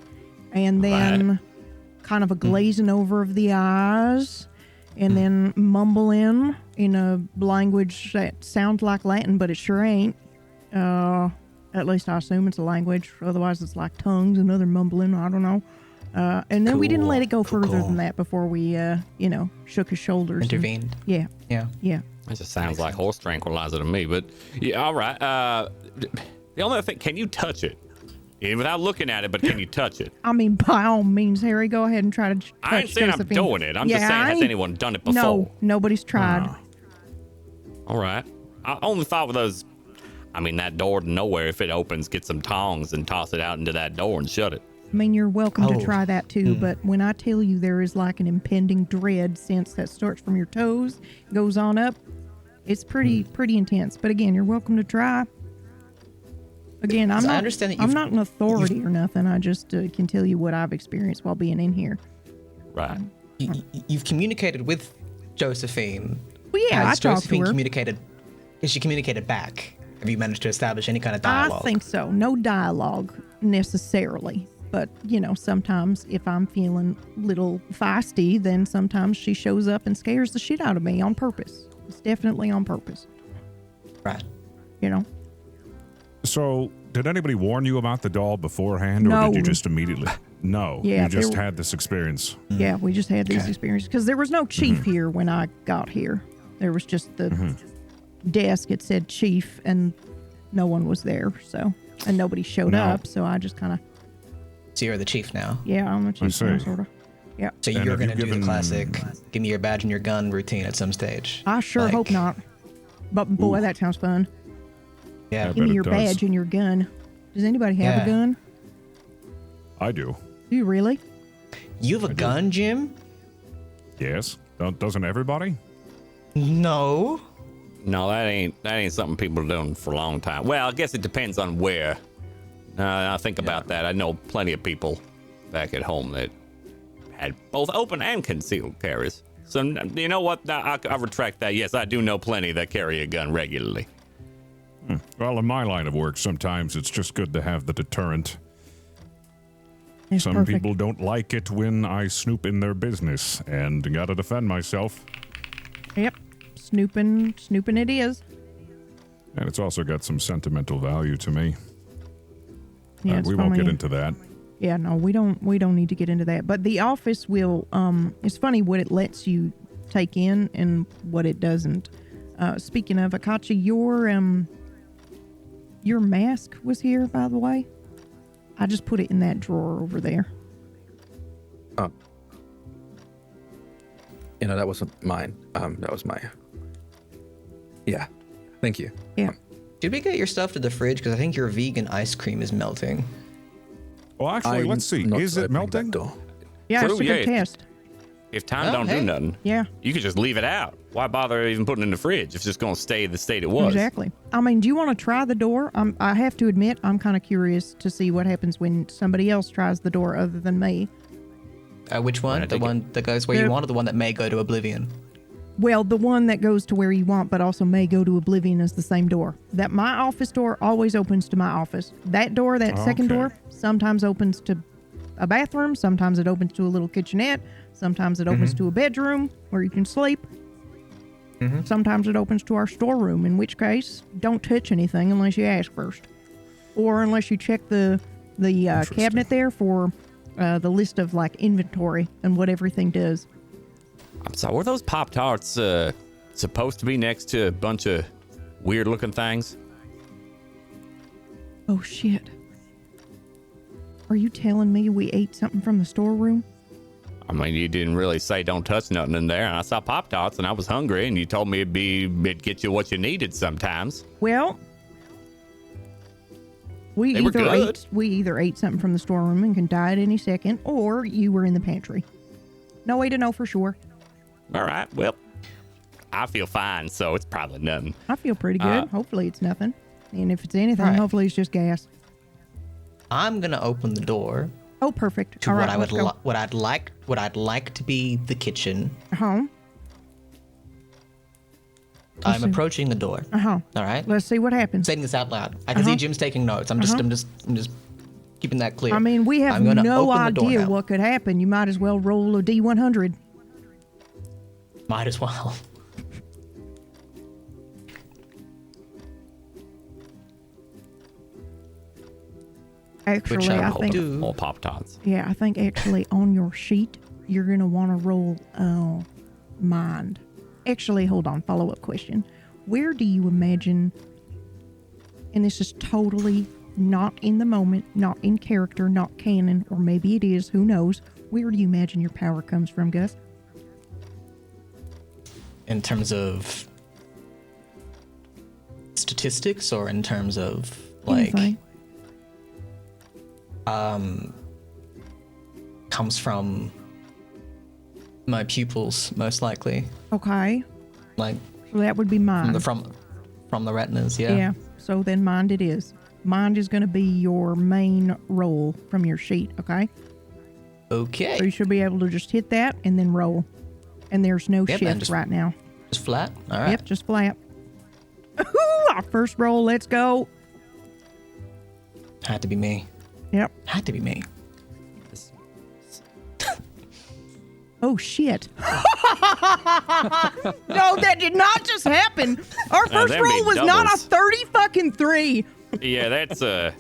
and then kind of a glazing over of the eyes, and then mumbling in a language that sounds like Latin, but it sure ain't. At least I assume it's a language. Otherwise, it's like tongues and other mumbling. I don't know. And then we didn't let it go further than that before we, shook his shoulders. and- Intervened. yeah. Yeah. Yeah. That just sounds like horse tranquilizer to me. But yeah, all right. The only other thing, can you touch it? Yeah, without looking at it, but can you touch it? I mean, by all means, Harry, go ahead and try to touch I ain't saying I'm Josephine. doing it. I'm just Yeah, saying, I has ain't- anyone done it before? No, nobody's tried. All right. I only thought with those. I mean, that door to nowhere, if it opens, get some tongs and toss it out into that door and shut it. I mean, you're welcome Oh. to try that too, but when I tell you there is like an impending dread sense that starts from your toes, goes on up, it's pretty intense. But again, you're welcome to try. Again, I'm So I not, understand that I'm you've- not an authority or nothing. I just can tell you what I've experienced while being in here. Right. You've communicated with Josephine. Well, yeah, Has I talked to Josephine her. communicated? Has she communicated back? Have you managed to establish any kind of dialogue? I think so. No dialogue necessarily. But, you know, sometimes if I'm feeling a little feisty, then sometimes she shows up and scares the shit out of me on purpose. It's definitely on purpose, Right. you know? So, did anybody warn you about the doll beforehand, or No. did you just immediately? No, Yeah, you just there- had this experience. Yeah, we just had these experiences because there was no chief here when I got here. There was just the desk. It said chief, and no one was there. So, and nobody showed No. up. So I just kind of, So you're the chief now. yeah, I'm the chief now, see. sort of. Yeah, So And you're have you going to do given- the classic give me your badge and your gun routine at some stage. I sure hope Like, not. But boy, that sounds fun. Yeah. I Give me bet your it does. badge and your gun. Does anybody have Yeah. a gun? I do. Do you really? You have a gun, Jim? Yes. Doesn't everybody? No. No, that ain't something people are doing for a long time. Well, I guess it depends on where. I think about that. I know plenty of people back at home that had both open and concealed carries. So you know what? I retract that. Yes, I do know plenty that carry a gun regularly. Well, in my line of work, sometimes it's just good to have the deterrent. That's Some perfect. people don't like it when I snoop in their business, and gotta defend myself. Yep. Snooping it is. And it's also got some sentimental value to me. Yeah, it's we won't probably- get into that. Yeah, no, we don't need to get into that. But the office will it's funny what it lets you take in and what it doesn't. Speaking of Akachi, your mask was here, by the way. I just put it in that drawer over there. Oh. You know, that wasn't mine. That was my. Yeah. Thank you. Yeah. Did we get your stuff to the fridge? Because I think your vegan ice cream is melting. Well, actually, I'm let's see. not Is it opening that melting? door. Yeah, True, it's a yeah. good test. If time Well, don't hey. do nothing, Yeah. you could just leave it out. Why bother even putting it in the fridge if it's just going to stay the state it was? Exactly. I mean, do you want to try the door? I have to admit, I'm kind of curious to see what happens when somebody else tries the door other than me. Which one? I The think one that goes where you The- want, or the one that may go to oblivion? Well, the one that goes to where you want, but also may go to oblivion is the same door. That my office door always opens to my office. That door, that second Okay. door, sometimes opens to a bathroom. Sometimes it opens to a little kitchenette. Sometimes it opens to a bedroom where you can sleep. Sometimes it opens to our storeroom, in which case, don't touch anything unless you ask first. Or unless you check the cabinet there for the list of like inventory and what everything does. I'm sorry, were those Pop-Tarts supposed to be next to a bunch of weird-looking things? Oh shit. Are you telling me we ate something from the storeroom? I mean, you didn't really say don't touch nothing in there, and I saw Pop-Tarts, and I was hungry, and you told me it'd get you what you needed sometimes. Well, we They were either good. either ate something from the storeroom and can die at any second, or you were in the pantry. No way to know for sure. All right, well, I feel fine, so it's probably nothing. I feel pretty good. Hopefully it's nothing. And if it's anything, Right. hopefully it's just gas. I'm gonna open the door Oh, perfect. to All what right, I would let's go. what I'd like to be the kitchen. Uh-huh. I'm see. approaching the door. Uh-huh. All right. Let's see what happens. Saying this out loud. I can see Jim's taking notes. I'm just keeping that clear. I mean, we have I'm gonna no open the door idea now. what could happen. You might as well roll a D100. Might as well. Actually, I I hope think to. More Pop-Tarts. Yeah, I think actually on your sheet, you're going to want to roll mind. Actually, hold on, follow-up question. Where do you imagine, and this is totally not in the moment, not in character, not canon, or maybe it is, who knows, where do you imagine your power comes from, Gus? In terms of statistics or in terms of like Anything. comes from my pupils most likely. Okay. Like So that would be mine. from the retinas, yeah. Yeah. So then mind it is. Mind is going to be your main roll from your sheet, okay? Okay. So you should be able to just hit that and then roll. And there's no Yep, and shift just- right now. Just flat. All right. Yep, just flat. Our first roll, let's go. Had to be me. Yep. Had to be me. Oh, shit. No, that did not just happen. Our first them roll be was not a doubles. 30 fucking 3. Yeah, that's So,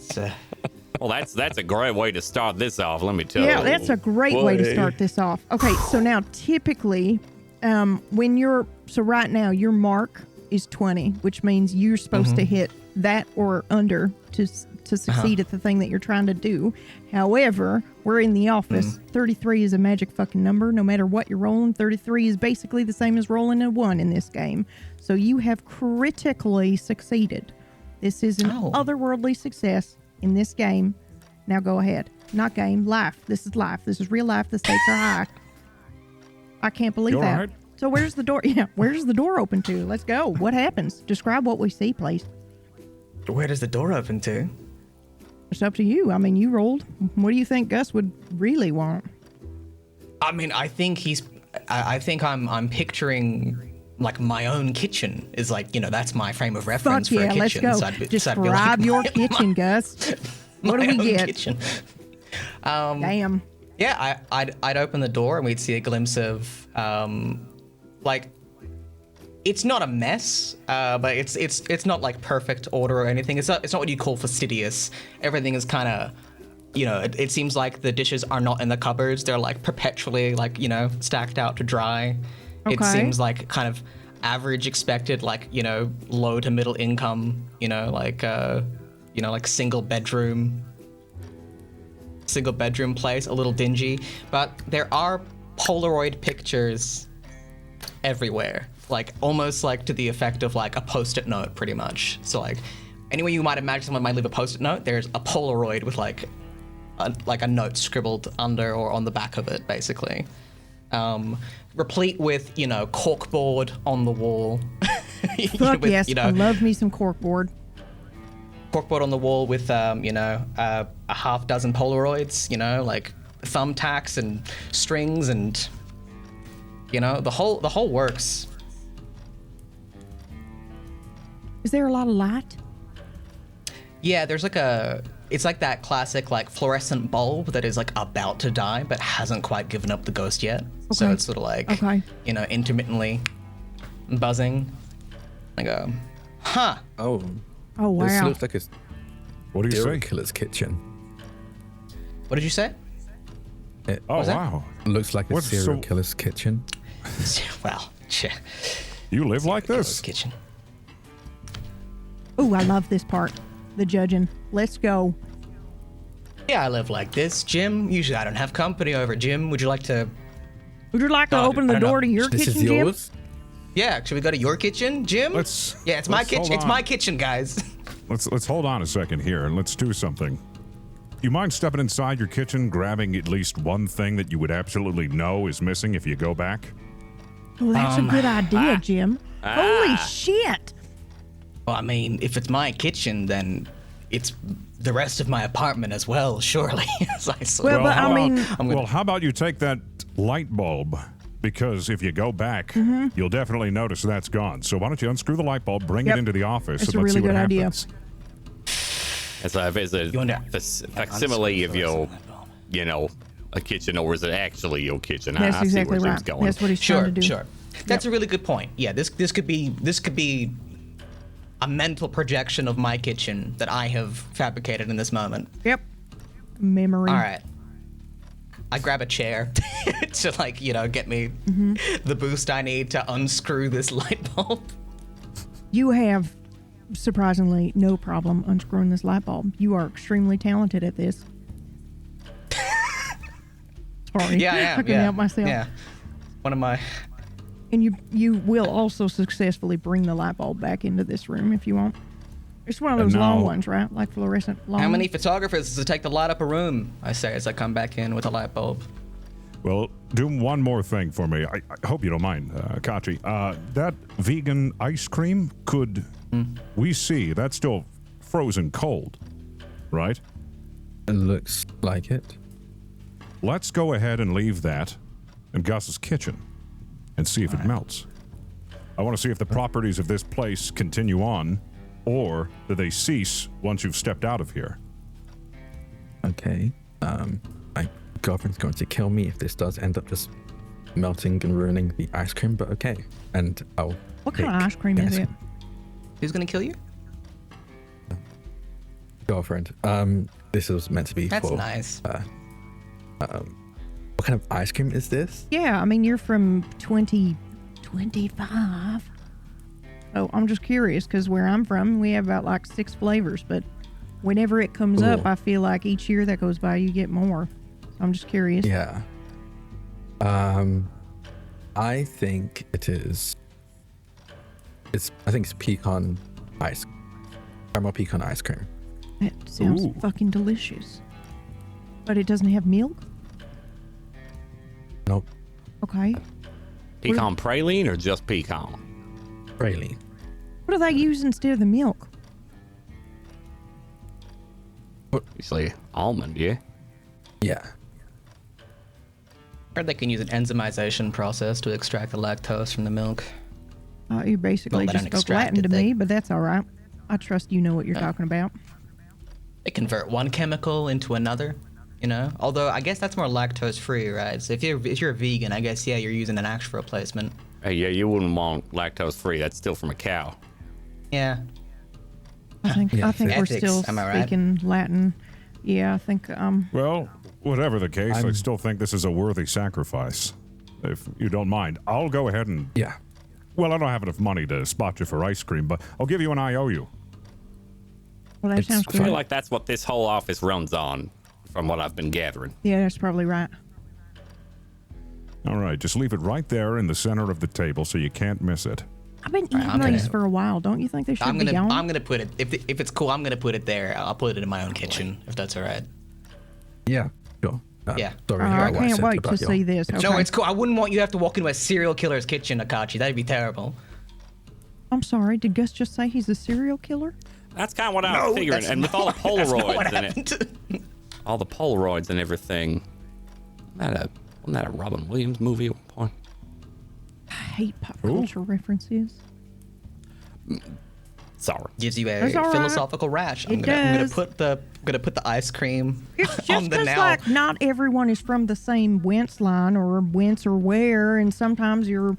well, that's a great way to start this off. Let me tell you. Yeah, that's a great way to Boy. start this off. Okay, so now typically, so right now your mark is 20, which means you're supposed to hit that or under to succeed at the thing that you're trying to do. However, we're in the office. 33 is a magic fucking number. No matter what you're rolling, 33 is basically the same as rolling a 1 in this game. So you have critically succeeded. This is an otherworldly success in this game. Now go ahead. Not game, life. This is life. This is real life. The stakes are high. I can't believe You that. all right? So where's the door? Yeah, where's the door open to? Let's go. What happens? Describe what we see, please. where does the door open to? It's up to you. I mean, you rolled. What do you think Gus would really want? I mean, I think I'm picturing like my own kitchen is like, that's my frame of reference Fuck for yeah, a let's kitchen. go. So I'd be Describe like, your kitchen, Gus. What do my we own get? Kitchen. Damn. Yeah, I'd open the door and we'd see a glimpse of like it's not a mess, but it's not like perfect order or anything. It's not what you call fastidious. Everything is kind of, it seems like the dishes are not in the cupboards. They're like perpetually like, stacked out to dry. It Okay. seems like kind of average expected, like, low to middle income, like single bedroom place, a little dingy, but there are Polaroid pictures everywhere, like almost like to the effect of like a post-it note pretty much. So like anywhere you might imagine someone might leave a post-it note, there's a Polaroid with like a note scribbled under or on the back of it, basically. Replete with, corkboard on the wall. Fuck with, yes. I love me some corkboard. Corkboard on the wall with, a half dozen Polaroids, like thumbtacks and strings and, the whole works. Is there a lot of light? Yeah, there's like it's like that classic like fluorescent bulb that is like about to die but hasn't quite given up the ghost yet. So Okay. it's sort of like, Okay. intermittently buzzing. I go, huh. Oh, Oh, this wow. looks like a What do you serial say? killer's kitchen. What did you say? Oh, that? wow. Looks like a What's serial so- killer's kitchen. Well, You live like Ghost this? kitchen. Oh, I love this part. The judging. Let's go. Yeah, I live like this. Jim, usually I don't have company over. Jim, would you like to... Would you like to No, open I the don't door know. to your This kitchen, is Jim? yours? Yeah, should we go to your kitchen, Jim? Let's- Yeah, it's my let's hold kitchen. It's on. my kitchen, guys. Let's hold on a second here and let's do something. You mind stepping inside your kitchen, grabbing at least one thing that you would absolutely know is missing if you go back? Well, that's a good idea, Jim. Holy shit. Well, I mean, if it's my kitchen, then it's the rest of my apartment as well, surely. As I sort Well, of- but I how mean- about, well, how about you take that light bulb? Because if you go back, you'll definitely notice that's gone. So why don't you unscrew the light bulb, bring Yep. it into the office, That's and a let's really see what good idea. happens. As a wonder- facsimile of your, a kitchen, or is it actually your kitchen? That's I see exactly where right. Jim's going. That's what he's trying Sure, to do. sure. That's a really good point. Yeah, this could be a mental projection of my kitchen that I have fabricated in this moment. Yep. Memory. All right. I grab a chair to get me the boost I need to unscrew this light bulb. You have, surprisingly, no problem unscrewing this light bulb. You are extremely talented at this. Sorry. Yeah, I am. I couldn't help myself. Yeah. One of my And you will also successfully bring the light bulb back into this room if you want. It's one of those long ones, right? Like fluorescent long. How many photographers does it take to light up a room? I say as I come back in with a light bulb. Well, do one more thing for me. I hope you don't mind, Catsi. That vegan ice cream, could we see? That's still frozen cold, right? It looks like it. Let's go ahead and leave that in Gus's kitchen and see if it melts. I want to see if the properties of this place continue on, or do they cease once you've stepped out of here? Okay. My girlfriend's going to kill me if this does end up just melting and ruining the ice cream, but okay. And I'll What kind of ice cream is it? Who's gonna kill you? Girlfriend. This was meant to be That's for... nice. What kind of ice cream is this? Yeah, I mean, you're from 2025. So I'm just curious because where I'm from, we have about like 6 flavors, but whenever it comes up, I feel like each year that goes by, you get more. So I'm just curious. Yeah. I think it is. I think it's pecan ice. Caramel pecan ice cream. It sounds fucking delicious. But it doesn't have milk? Nope. Okay. Pecan praline or just pecan? Praline. What do they use instead of the milk? Usually almond, yeah? Yeah. Heard they can use an enzymization process to extract the lactose from the milk. You basically Well, they just don't spoke extract Latin it, to they- me, but that's all right. I trust you know what you're talking about. They convert one chemical into another, you know? Although I guess that's more lactose free, right? So if you're a vegan, I guess yeah, you're using an actual replacement. Hey, yeah, you wouldn't want lactose free. That's still from a cow. Yeah. I think Yeah, we're ethics, still am I right? speaking Latin. Yeah, I think Well, whatever the case, I still think this is a worthy sacrifice. If you don't mind, I'll go ahead and... Yeah. Well, I don't have enough money to spot you for ice cream, but I'll give you an IOU. well, that sounds I good. feel like that's what this whole office runs on, from what I've been gathering. Yeah, that's probably right. All right, just leave it right there in the center of the table so you can't miss it. I've been eating I'm gonna- these for a while. Don't you think they should be gone? I'm gonna put it if it's cool. I'm gonna put it there. I'll put it in my own kitchen if that's all right. Yeah. Sure. Yeah. Sorry, I what can't said wait about to your- see this. Okay. No, it's cool. I wouldn't want you to have to walk into a serial killer's kitchen, Akachi. That'd be terrible. I'm sorry. Did Gus just say he's a serial killer? That's kind of what I was figuring. that's And with all the That's not what Polaroids in it, happened. all the Polaroids and everything. Wasn't that a Robin Williams movie at one point? I hate pop culture references. Sorry. Gives you a That's all right. philosophical rash. I'm It gonna does. put the ice cream It's on just the because, now. like, not everyone is from the same Wentz line or Wentz or where, and sometimes your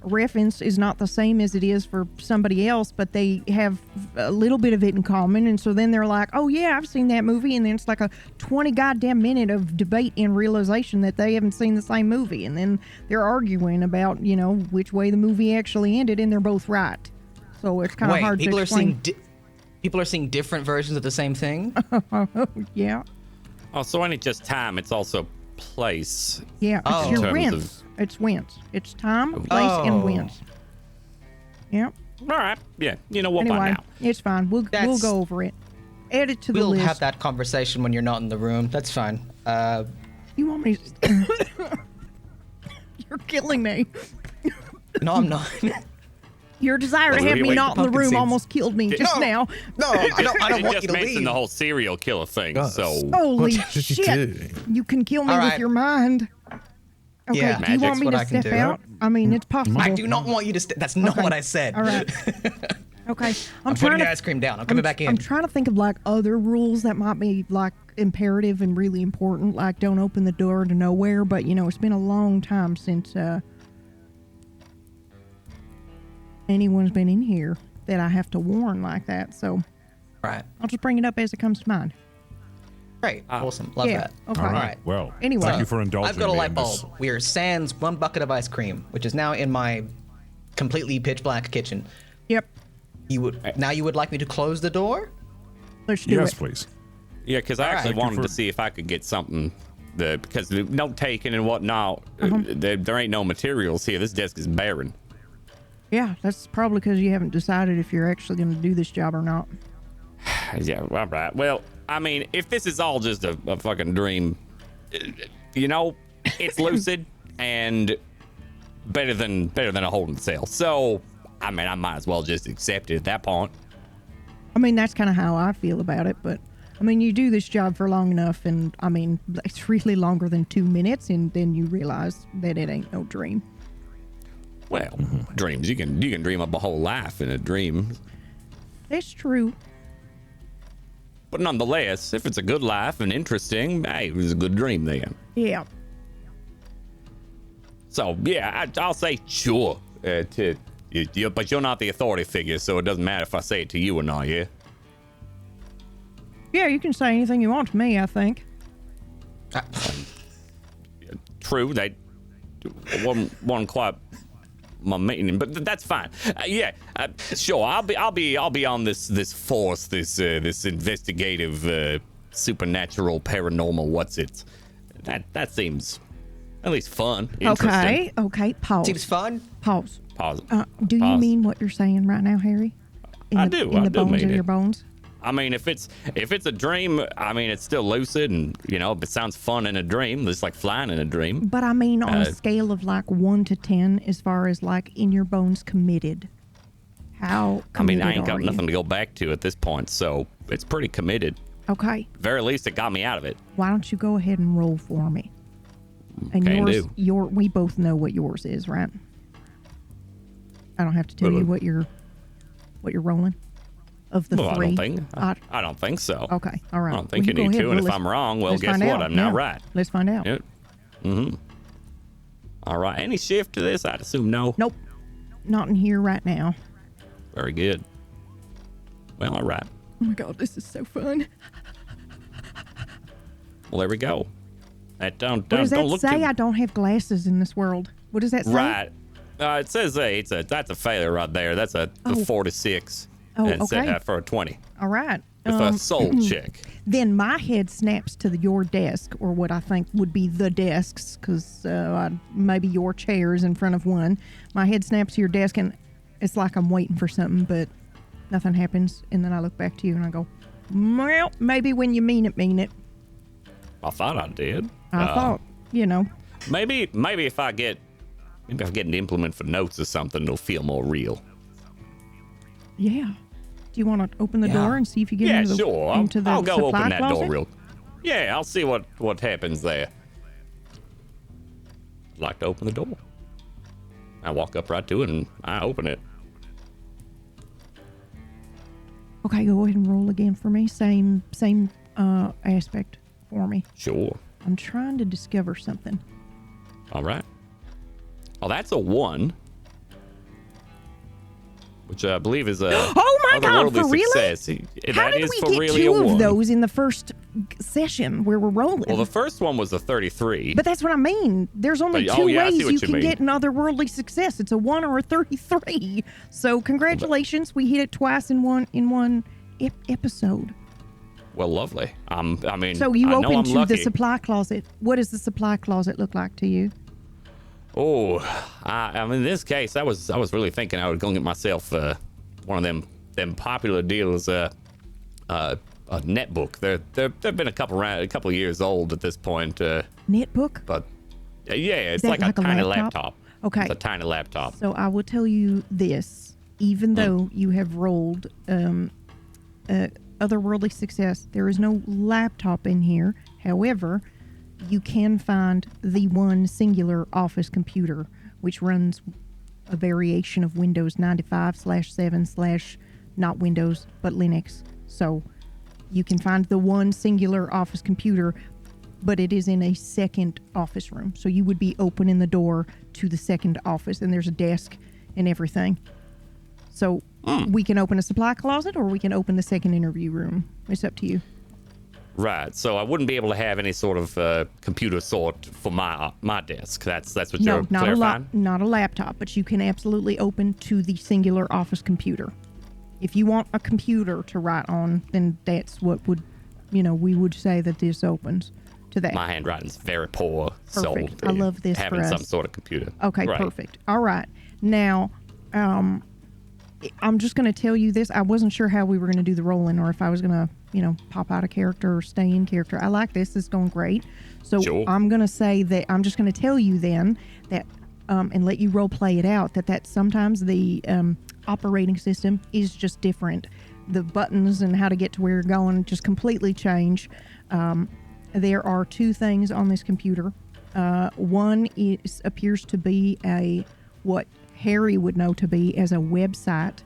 reference is not the same as it is for somebody else, but they have a little bit of it in common, and so then they're like, oh yeah, I've seen that movie, and then it's like a 20 goddamn minute of debate and realization that they haven't seen the same movie, and then they're arguing about, you know, which way the movie actually ended, and they're both right. So it's kind of Wait, hard people to are seeing explain. people are seeing different versions of the same thing. Yeah. Oh, so ain't it just time? It's also place. Yeah, Oh. it's In your terms rents. of- It's wins. It's time, place, Oh. and wins. Yep. All right. Yeah. You know what? By Anyway, now. it's fine. We'll That's- go over it. Add it to the We'll list. have that conversation when you're not in the room. That's fine. You want me to... You're killing me. No, I'm not. Your desire to Well, have you me wait, not in the pumpkin room seeds. almost killed me just now. No, I don't It want just you to mentioned leave. the whole serial killer thing. Gus. So Holy What did you shit. do? You can kill me All with right. your mind. Okay, Yeah. do you want Magic's me what to I can step do. out? I mean, it's possible. I do not want you to. That's not Okay. what I said. All right. Okay. I'm putting the ice cream down. I'm coming back in. I'm trying to think of like other rules that might be like imperative and really important, like don't open the door to nowhere. But you know, it's been a long time since anyone's been in here that I have to warn like that. So Right. I'll just bring it up as it comes to mind. Great. Awesome. Love Yeah. that. Okay. All right. right. Well, Anyway. thank you for indulging I've got a me light in this. bulb. We are sans one bucket of ice cream, which is now in my completely pitch black kitchen. Yep. You would like me to close the door? Let's do Yes, it. please. yeah, because I All right. actually Thank you wanted to for- see if I could get something because the note taking and whatnot, there ain't no materials here. This desk is barren. Yeah, that's probably because you haven't decided if you're actually going to do this job or not. Yeah, all right. Well, I mean, if this is all just a fucking dream, you know, it's lucid and better than a holding cell. So, I mean, I might as well just accept it at that point. I mean, that's kind of how I feel about it, but I mean, you do this job for long enough, and I mean, it's really longer than 2 minutes, and then you realize that it ain't no dream. Well, dreams, you can dream up a whole life in a dream. That's true. But nonetheless, if it's a good life and interesting, hey, it was a good dream then. Yeah. So, yeah, I'll say sure. But you're not the authority figure, so it doesn't matter if I say it to you or not, yeah? Yeah, you can say anything you want to me, I think. True, they wasn't quite my meaning, but that's fine. Sure. I'll be on this force, this investigative, supernatural, paranormal. What's it? That seems at least fun. Interesting. Okay. Pause. Seems fun. Pause. Do you Pause. mean what you're saying right now, Harry? I do. In I the do bones mean of your it. bones. I mean, if it's a dream, I mean, it's still lucid, and you know, it sounds fun in a dream. It's like flying in a dream. But I mean, on a scale of like 1 to 10, as far as like in your bones committed, how committed I ain't got are you? nothing to go back to at this point, so it's pretty committed. Okay. Very least, it got me out of it. Why don't you go ahead and roll for me? And Can yours, we both know what yours is, right? I don't have to tell you what you're rolling. Of the Well, three. I don't think so. Okay, all right. I don't think Well, you go need ahead. to, Well, and if I'm wrong, well, let's guess find what? out. I'm not Yeah. right. Let's find out. Yep. All right. Any shift to this? I'd assume no. Nope. Not in here right now. Very good. Well, all right. Oh my god, this is so fun. Well, there we go. That don't What does that look say? too... I don't have glasses in this world. What does that say? Right. It says that's a failure right there. That's a 4 to 6. Oh, And it's, okay. For a 20. All right. With a soul check. Then my head snaps to your desk, or what I think would be the desks, because maybe your chair is in front of one. My head snaps to your desk, and it's like I'm waiting for something, but nothing happens. And then I look back to you, and I go, well, maybe when you mean it. I thought I did. I thought, you know. Maybe if I get an implement for notes or something, it'll feel more real. Yeah. Do you want to open the Yeah. door and see if you get Yeah, into the, sure. into the I'll go supply open that closet? door real. Yeah, I'll see what happens there. I'd like to open the door. I walk up right to it and I open it. Okay, go ahead and roll again for me. Same aspect for me. Sure. I'm trying to discover something. All right. Oh, that's a 1. Which I believe is a Oh my god, otherworldly for really? success. How That did is we for get really two a 1. of those in the first session where we're rolling? Well, the first one was a 33. But that's what I mean. There's only But- two yeah, I see ways what you you can mean. get an otherworldly success. It's a 1 or a 33. So congratulations, we hit it twice in one episode. Well, lovely. I mean, So you I know open I'm to lucky. the supply closet. What does the supply closet look like to you? Oh, I mean, in this case, I was really thinking I would go and get myself one of them popular deals, a netbook. They've been a couple of years old at this point. Netbook? But yeah, it's that like a like a tiny laptop? laptop. Okay. It's a tiny laptop. So I will tell you this, even though you have rolled otherworldly success, there is no laptop in here. However, you can find the one singular office computer, which runs a variation of Windows 95/7/ not Windows, but Linux. So you can find the one singular office computer, but it is in a second office room. So you would be opening the door to the second office, and there's a desk and everything. So we can open a supply closet, or we can open the second interview room. It's up to you. Right. So I wouldn't be able to have any sort of computer sort for my desk. That's what you're No, clarifying? not a laptop, but you can absolutely open to the singular office computer. If you want a computer to write on, then that's what would, we would say that this opens to that. My handwriting's very poor. Perfect. So I love this having for some us. sort of computer. Okay, Right. perfect. All right. Now, I'm just going to tell you this. I wasn't sure how we were going to do the rolling or if I was going to, pop out of character or stay in character. I like this. It's going great. So Sure. I'm going to say that I'm just going to tell you then that, and let you role play it out, that sometimes the operating system is just different. The buttons and how to get to where you're going just completely change. There are two things on this computer. One appears to be what Harry would know to be as a website.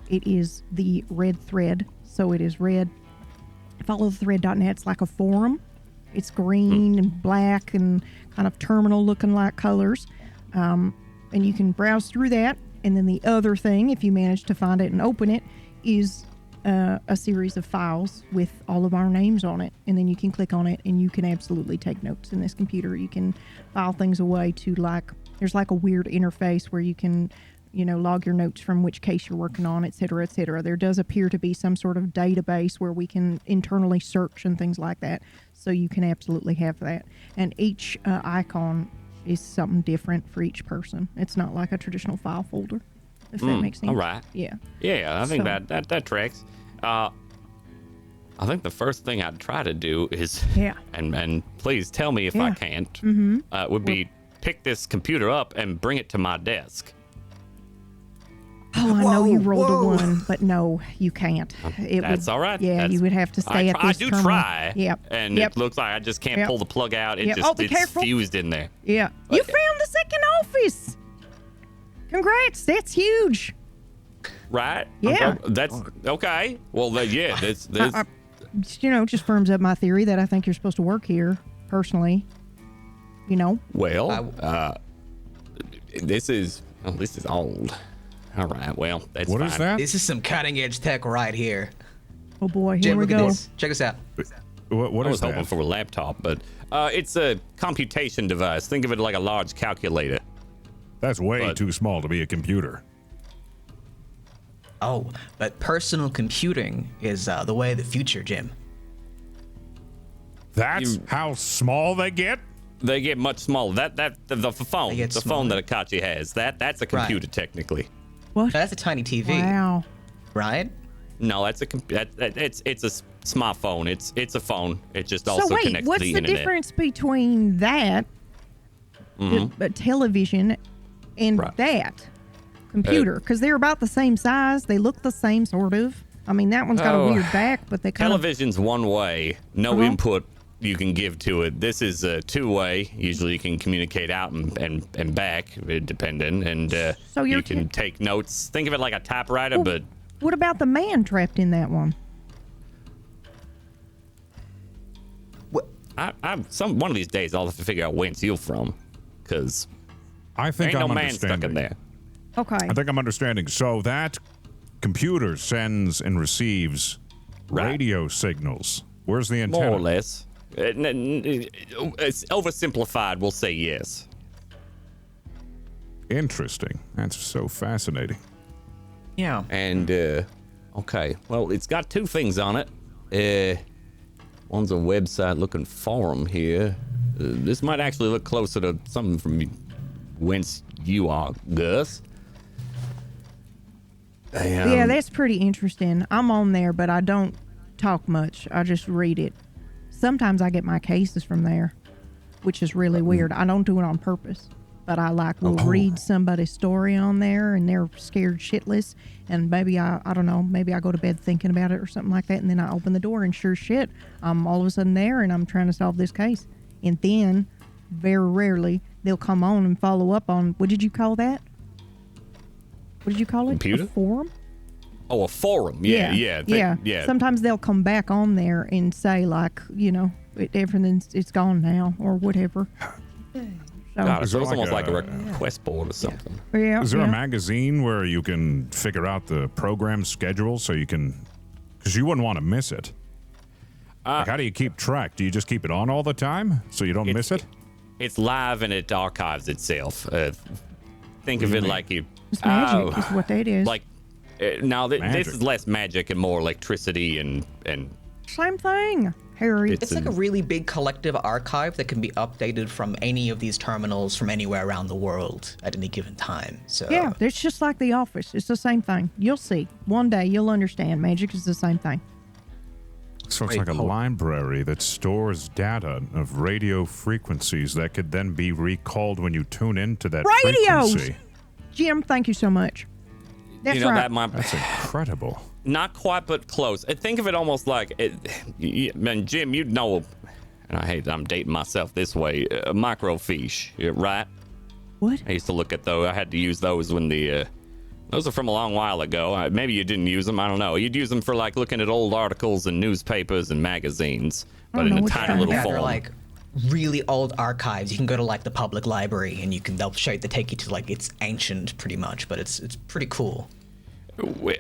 It is the red thread. So it is red. FollowTheThread.net. It's like a forum. It's green and black and kind of terminal looking like colors. And you can browse through that. And then the other thing, if you manage to find it and open it, is a series of files with all of our names on it. And then you can click on it and you can absolutely take notes in this computer. You can file things away to there's like a weird interface where you can, log your notes from which case you're working on, et cetera, et cetera. There does appear to be some sort of database where we can internally search and things like that. So you can absolutely have that. And each icon is something different for each person. It's not like a traditional file folder, if that makes sense. All right. Yeah. Yeah, I think So- that tracks. I think the first thing I'd try to do is, Yeah. and please tell me if I Yeah. can't, would be pick this computer up and bring it to my desk. Oh, I know you rolled Whoa. a 1, but no, you can't. That's all right. Yeah, That's- you would have to stay at I this do terminal. try. Yep. And Yep. it looks like I just can't Yep. pull the plug out. It Yep. just Oh, be it's careful. fused in there. Yeah. You found the second office. Congrats. That's huge. Right? Yeah. That's okay. Well, that's Just firms up my theory that I think you're supposed to work here, personally. well, this is old. All right. Well, that's What fine. is that? This is some cutting edge tech right here. Oh, boy. Here Jim, we look at go. this. Check this out. What I is was hoping that? for a laptop, but it's a computation device. Think of it like a large calculator. That's way But- too small to be a computer. Oh, but personal computing is the way of the future, Jim. That's how small they get? They get much smaller. The phone, They get the phone smaller. that Catsi has, that's a computer technically. What? That's a tiny TV, Wow. right? No, that's it's a smartphone. It's a phone. It just also So wait, connects what's to the the internet. difference between that, the television, and Right. that computer? Because they're about the same size. They look the same, sort of. I mean, that one's got a weird back, but they kind of... Television's one way, no input you can give to it. This is a two-way. Usually you can communicate out and back, depending, and So you're you can take notes. Think of it like a typewriter, but What about the man trapped in that one? one of these days I'll have to figure out where it's you from, because I think ain't no I'm man stuck in understanding. there. Okay. I think I'm understanding. So that computer sends and receives Right. radio signals. Where's the antenna? More or less. It's oversimplified. We'll say yes. Interesting. That's so fascinating. Yeah. And okay, well, it's got two things on it. One's a website-looking forum here. This might actually look closer to something from whence you are, Gus. Yeah, that's pretty interesting. I'm on there, but I don't talk much. I just read it. Sometimes I get my cases from there, which is really weird. I don't do it on purpose, but I will read somebody's story on there, and they're scared shitless. And maybe I don't know, maybe I go to bed thinking about it or something like that, and then I open the door, and sure shit, I'm all of a sudden there, and I'm trying to solve this case. And then, very rarely, they'll come on and follow up on, what did you call that? What did you call it? Computer? A forum? Oh, a forum. Yeah. Sometimes they'll come back on there and say, like, it's gone now or whatever. So, God, Is so there it's like almost like a a- request board or something. yeah, Is there yeah. a magazine where you can figure out the program schedule so you can, because you wouldn't want to miss it? Like, how do you keep track? Do you just keep it on all the time so you don't miss it? It's live and it archives itself. Think of it like you. It's magic is what that is. Like, now this Magic. is less magic and more electricity and Same thing. Harry. It's like a really big collective archive that can be updated from any of these terminals from anywhere around the world at any given time. So Yeah, it's just like The Office. It's the same thing. You'll see. One day you'll understand. Magic is the same thing. So it's like a library that stores data of radio frequencies that could then be recalled when you tune into that Radios! frequency. Jim, thank you so much. That's You know, right. That's incredible. Not quite, but close. Think of it almost like, and Jim, you'd know, and I hate I'm dating myself this way, microfiche, right? What? I used to look at those. I had to use those when those are from a long while ago. Maybe you didn't use them. I don't know. You'd use them for like looking at old articles in newspapers and magazines, but in a tiny little yeah, form. they're like really old archives. You can go to like the public library and they'll take you to like it's ancient pretty much, but it's pretty cool.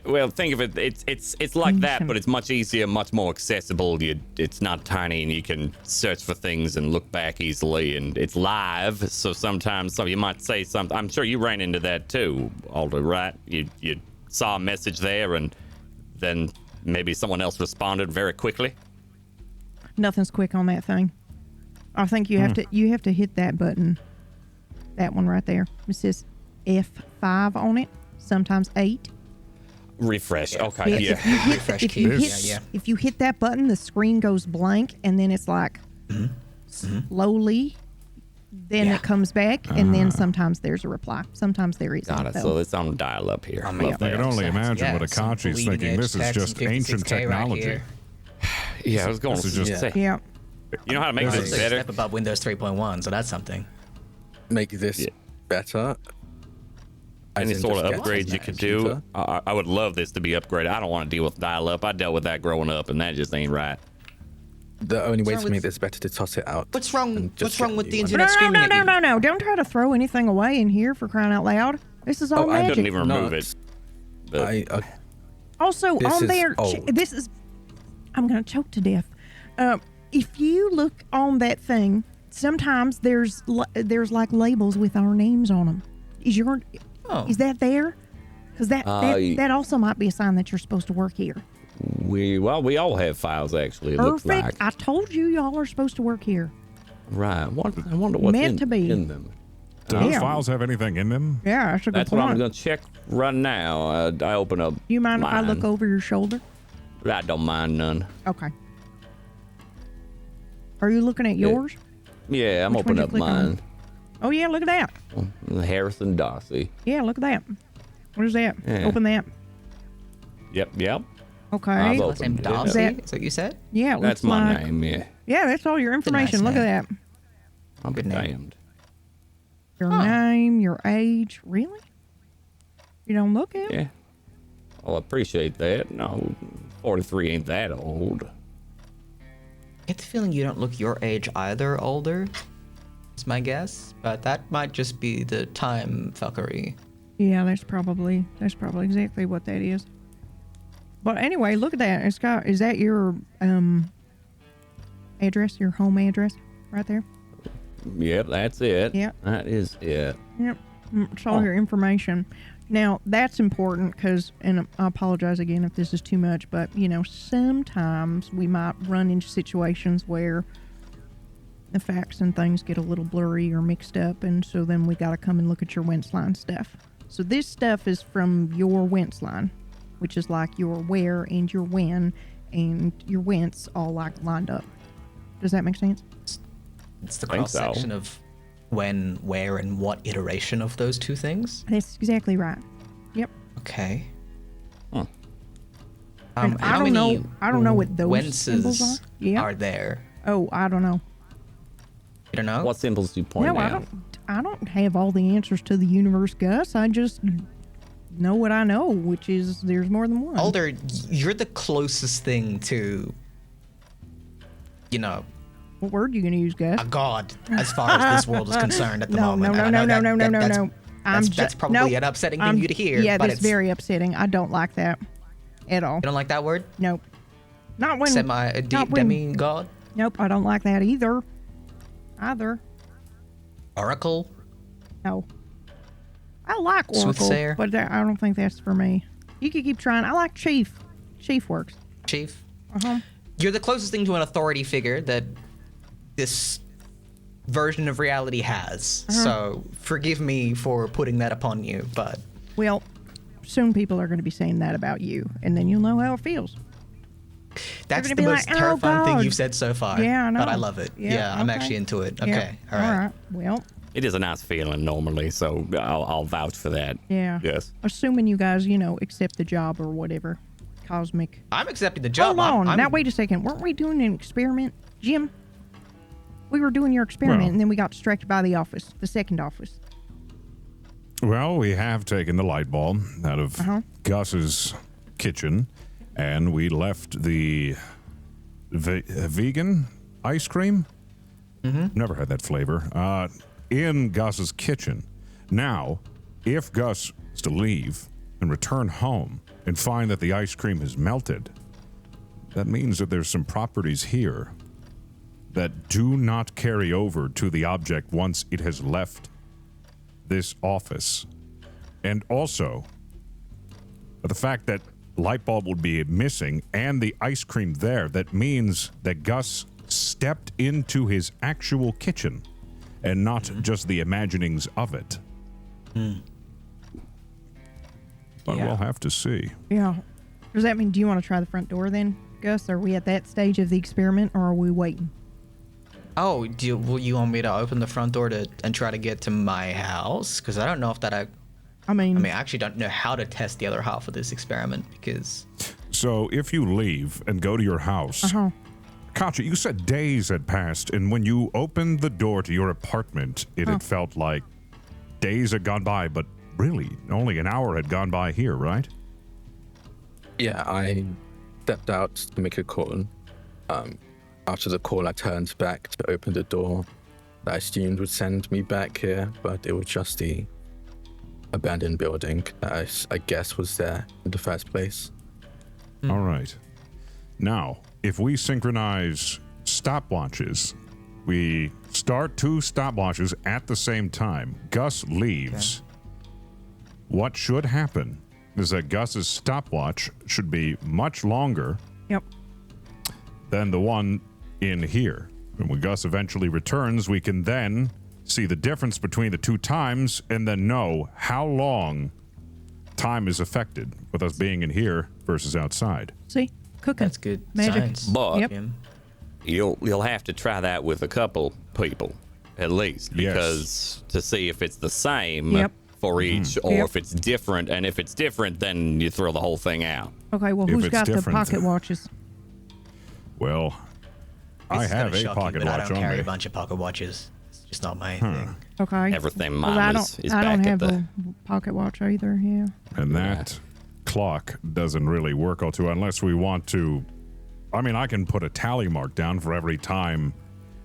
Well, think of it. It's like that, but it's much easier, much more accessible. It's not tiny, and you can search for things and look back easily. And it's live, so sometimes you might say something. I'm sure you ran into that too, Alder, right? You saw a message there, and then maybe someone else responded very quickly. Nothing's quick on that thing. I think you have to hit that button. That one right there. It says F5 on it. Sometimes 8. Refresh. Okay. Yeah. If you hit that button, the screen goes blank, and then it's like slowly. Then it comes back, and then sometimes there's a reply. Sometimes there isn't. Got it. Though. So it's on dial-up here. I can only imagine what Akachi's thinking. This is just ancient technology. Yeah, I was going to just say. Yeah. You know how to make this better? Step above Windows 3.1, so that's something. Make this better. Any sort of upgrades you could do. I would love this to be upgraded. I don't want to deal with dial-up. I dealt with that growing up, and that just ain't right. The only way to make this better to toss it out. What's wrong with the internet No, screaming at you? no. Don't try to throw anything away in here for crying out loud. This is all magic. I couldn't even remove it. But Also, on there, this is I'm going to choke to death. If you look on that thing, sometimes there's like labels with our names on them. Is that there? Because that also might be a sign that you're supposed to work here. We all have files, actually, it looks Perfect. like. I told you y'all are supposed to work here. Right. I wonder what's Meant to be. in them. Do those files have anything in them? Yeah, that's a good That's point. what I'm going to check right now. I open up You mind mine. if I look over your shoulder? I don't mind none. Okay. Are you looking at yours? Yeah, I'm Which one opening you up click on? mine. Oh, yeah, look at that. Harrison Darcy. Yeah, look at that. What is that? Yeah. Open that. Yep. Okay. I've Last name opened it. Darcy? That- Is that what you said? Yeah, it That's looks my like, name, yeah. Yeah, that's all your information. nice Look at that. I'm Good name. damned. Your name, your age. Really? You don't look it? Yeah. Well, I appreciate that. No, 43 ain't that old. I get the feeling you don't look your age either, older. Is my guess, but that might just be the time fuckery. Yeah, that's probably exactly what that is. But anyway, look at that. Is that your address, your home address right there? Yep, that's it. Yep. That is it. Yep. It's all your information. Now, that's important because, and I apologize again if this is too much, but, sometimes we might run into situations where the facts and things get a little blurry or mixed up, and so then we got to come and look at your Wentz line stuff. So this stuff is from your Wentz line, which is like your where and your when and your Wentz all like lined up. Does that make sense? It's the Think cross so. section of when, where, and what iteration of those two things. That's exactly right. Yep. Okay. Huh. And How I don't many know. I don't know what those symbols Wentzes are. Yeah. are there? Oh, I don't know. You don't know? What symbols do you point No, out? I don't have all the answers to the universe, Gus. I just know what I know, which is there's more than one. Alder, you're the closest thing to, What word are you going to use, Gus? a god as far as this world is concerned at the No, moment. no, And I no, know no, no, no, that's- no. That's probably nope. an upsetting thing for you to hear. Yeah, but that's very upsetting. I don't like that at all. You don't like that word? Nope. Not when. not when- Demigod? Nope, I don't like that either. Oracle? No. I like Oracle, Soothsayer? but I don't think that's for me. You can keep trying. I like Chief. Chief works. Chief? Uh-huh. You're the closest thing to an authority figure that this version of reality has. So forgive me for putting that upon you, but... Well, soon people are going to be saying that about you, and then you'll know how it feels. That's gonna the be most like, "Oh, terrifying thing God." you've said so far. Yeah, I know. But I love it. Yeah, I'm okay. actually into it. Yeah, Okay, all right. Well, It is a nice feeling normally, so I'll vouch for that. yeah. Yes. Assuming you guys, accept the job or whatever. Cosmic. I'm accepting the job. Hold on. I'm- Now, wait a second. Weren't we doing an experiment, Jim? We were doing your experiment, Well- and then we got distracted by the office, the second office. Well, we have taken the light bulb out of Gus's kitchen, and we left the vegan ice cream. Never had that flavor. In Gus's kitchen. Now, if Gus is to leave and return home and find that the ice cream has melted, that means that there's some properties here that do not carry over to the object once it has left this office. And also, the fact that light bulb would be missing and the ice cream there, that means that Gus stepped into his actual kitchen and not just the imaginings of it. But Yeah. we'll have to see. Yeah. Does that mean, do you want to try the front door then, Gus? Are we at that stage of the experiment, or are we waiting? Oh, will you want me to open the front door and try to get to my house? Because I don't know if that I mean, I actually don't know how to test the other half of this experiment because... So if you leave and go to your house, Katja, you said days had passed, and when you opened the door to your apartment, it had felt like days had gone by, but really, only an hour had gone by here, right? Yeah, I stepped out to make a call. After the call, I turned back to open the door that I assumed would send me back here, but it was just the abandoned building that I guess was there in the first place. All right. Now, if we synchronize stopwatches, we start 2 stopwatches at the same time. Gus leaves. What should happen is that Gus's stopwatch should be much longer yep. than the one in here. And when Gus eventually returns, we can then see the difference between the 2 times and then know how long time is affected with us being in here versus outside. See? Cooking. That's good Magic. science. But Yep. Jim. you'll have to try that with a couple people at least, Yes. because to see if it's the same Yep. for each or Yep. if it's different, and if it's different, then you throw the whole thing out. Okay, well, If who's it's got the different, pocket watches? Well, I This is have gonna a shock you, pocket but I watch don't on carry me. a bunch of pocket watches. It's just not my thing. Okay. Everything 'Cause mine I is I don't back have at the... a pocket watch either, yeah. And that clock doesn't really work out too unless we want to. I mean, I can put a tally mark down for every time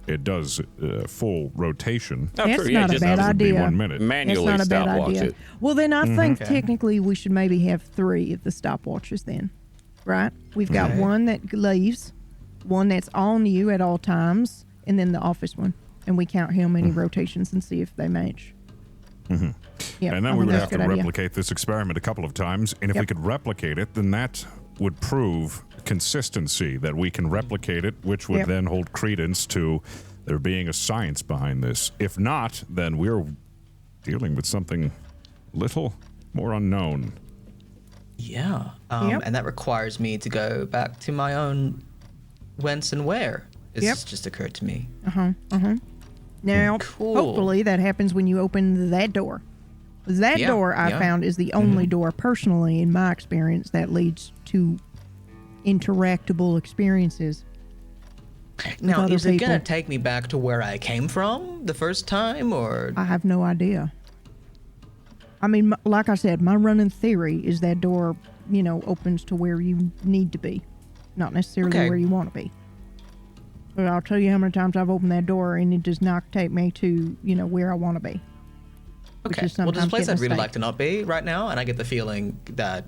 it does full rotation. Oh, That's true, yeah, not a just bad That would be idea. 1 minute. manually That's not a bad stopwatch idea. it. Well, then I think Okay. technically we should maybe have 3 of the stopwatches then, right? We've got Okay. one that leaves, one that's on you at all times, and then the office one. And we count how many rotations and see if they match. Yeah, And then we would have to replicate this experiment a couple of times. And if we Yep. could replicate it, then that would prove consistency that we can replicate it, which would Yep. then hold credence to there being a science behind this. If not, then we're dealing with something little more unknown. Yeah. Yep. And that requires me to go back to my own whence and where. This Yep. just occurred to me. Now, Cool. hopefully that happens when you open that door. That Yeah, door I yeah. found is the only door, personally, in my experience, that leads to interactable experiences. Now, other is it going people. to take me back to where I came from the first time, or... I have no idea. I mean, like I said, my running theory is that door, opens to where you need to be, not necessarily Okay. where you want to be. But I'll tell you how many times I've opened that door and it does not take me to, where I want to be. Which Okay. is Well, this sometimes place getting I'd really a like to not be right now, and I get the feeling that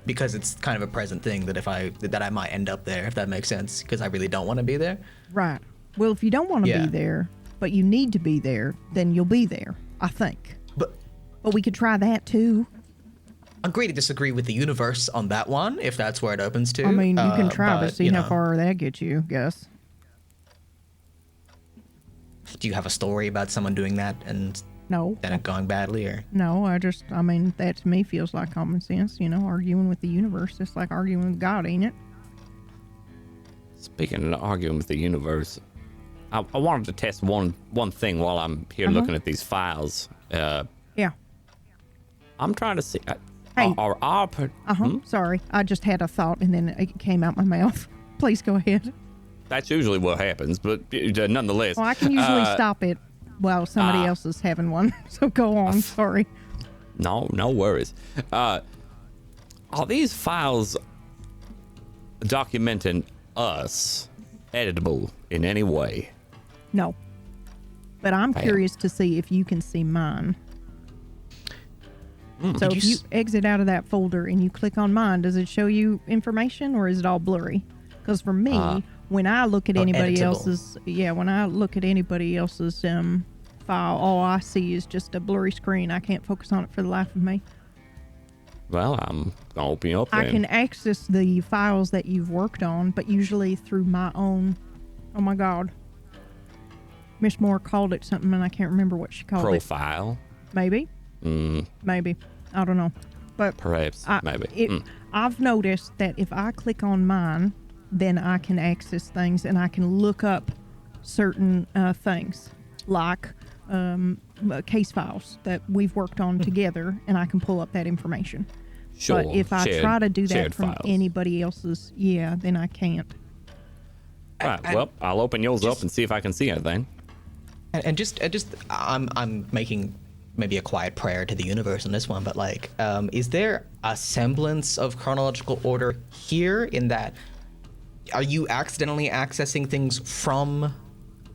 because it's kind of a present thing that I might end up there, if that makes sense, because I really don't want to be there. Right. Well, if you don't want to Yeah. be there, but you need to be there, then you'll be there, I think. But But we could try that too. agree to disagree with the universe on that one, if that's where it opens to. I mean, you can try to but, see you how know, far that gets you, I guess. Do you have a story about someone doing that and No. then it going badly, or? No, I mean, that to me feels like common sense, you know, arguing with the universe. It's like arguing with God, ain't it? Speaking of arguing with the universe, I wanted to test one thing while I'm here looking at these files. Yeah. I'm trying to see. Hey. Sorry, I just had a thought and then it came out my mouth. Please go ahead. That's usually what happens, but nonetheless. Well, I can usually stop it while somebody else is having one. So go on. Sorry. No worries. Are these files documenting us editable in any way? No. But I'm Bam. curious to see if you can see mine. So if you exit out of that folder and you click on mine, does it show you information or is it all blurry? Because for me, when I look at anybody else's, when I look at anybody else's file, all I see is just a blurry screen. I can't focus on it for the life of me. Well, I'm gonna open you up. I then. can access the files that you've worked on, but usually through my own. Oh my God. Miss Moore called it something, and I can't remember what she called profile. it. Maybe. Maybe. I don't know. But Perhaps. Maybe. I've noticed that if I click on mine, then I can access things and I can look up certain things like case files that we've worked on together, and I can pull up that information. Sure. But if I try to do that shared from files. anybody else's, then I can't. All right. Well, I'll open yours up and see if I can see anything. And just I'm making maybe a quiet prayer to the universe on this one, but like, is there a semblance of chronological order here in that? Are you accidentally accessing things from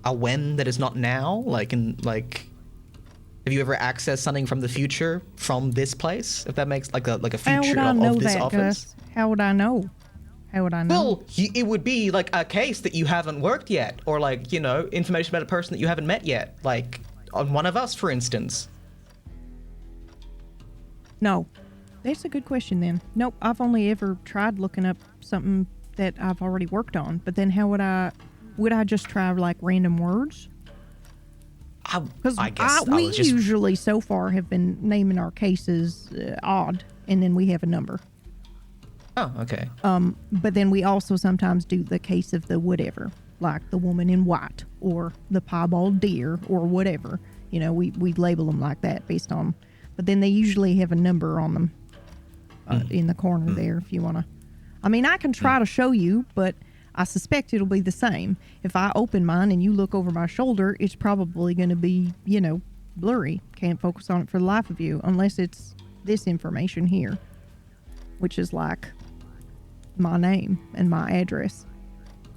a when that is not now? Like, have you ever accessed something from the future from this place? If that makes like a future of this office? Gus? How would I know? How would I know? Well, it would be like a case that you haven't worked yet, or like, you know, information about a person that you haven't met yet, like on one of us, for instance. No. That's a good question then. Nope, I've only ever tried looking up something that I've already worked on, but then how would I just try like random words? Because we usually so far have been naming our cases odd, and then we have a number. Oh, okay. But then we also sometimes do the case of the whatever, like the woman in white or the piebald deer or whatever. You know, we label them like that based on, but then they usually have a number on them in the corner there if you want to. I mean, I can try to show you, but I suspect it'll be the same. If I open mine and you look over my shoulder, it's probably going to be, you know, blurry. Can't focus on it for the life of you unless it's this information here, which is like my name and my address.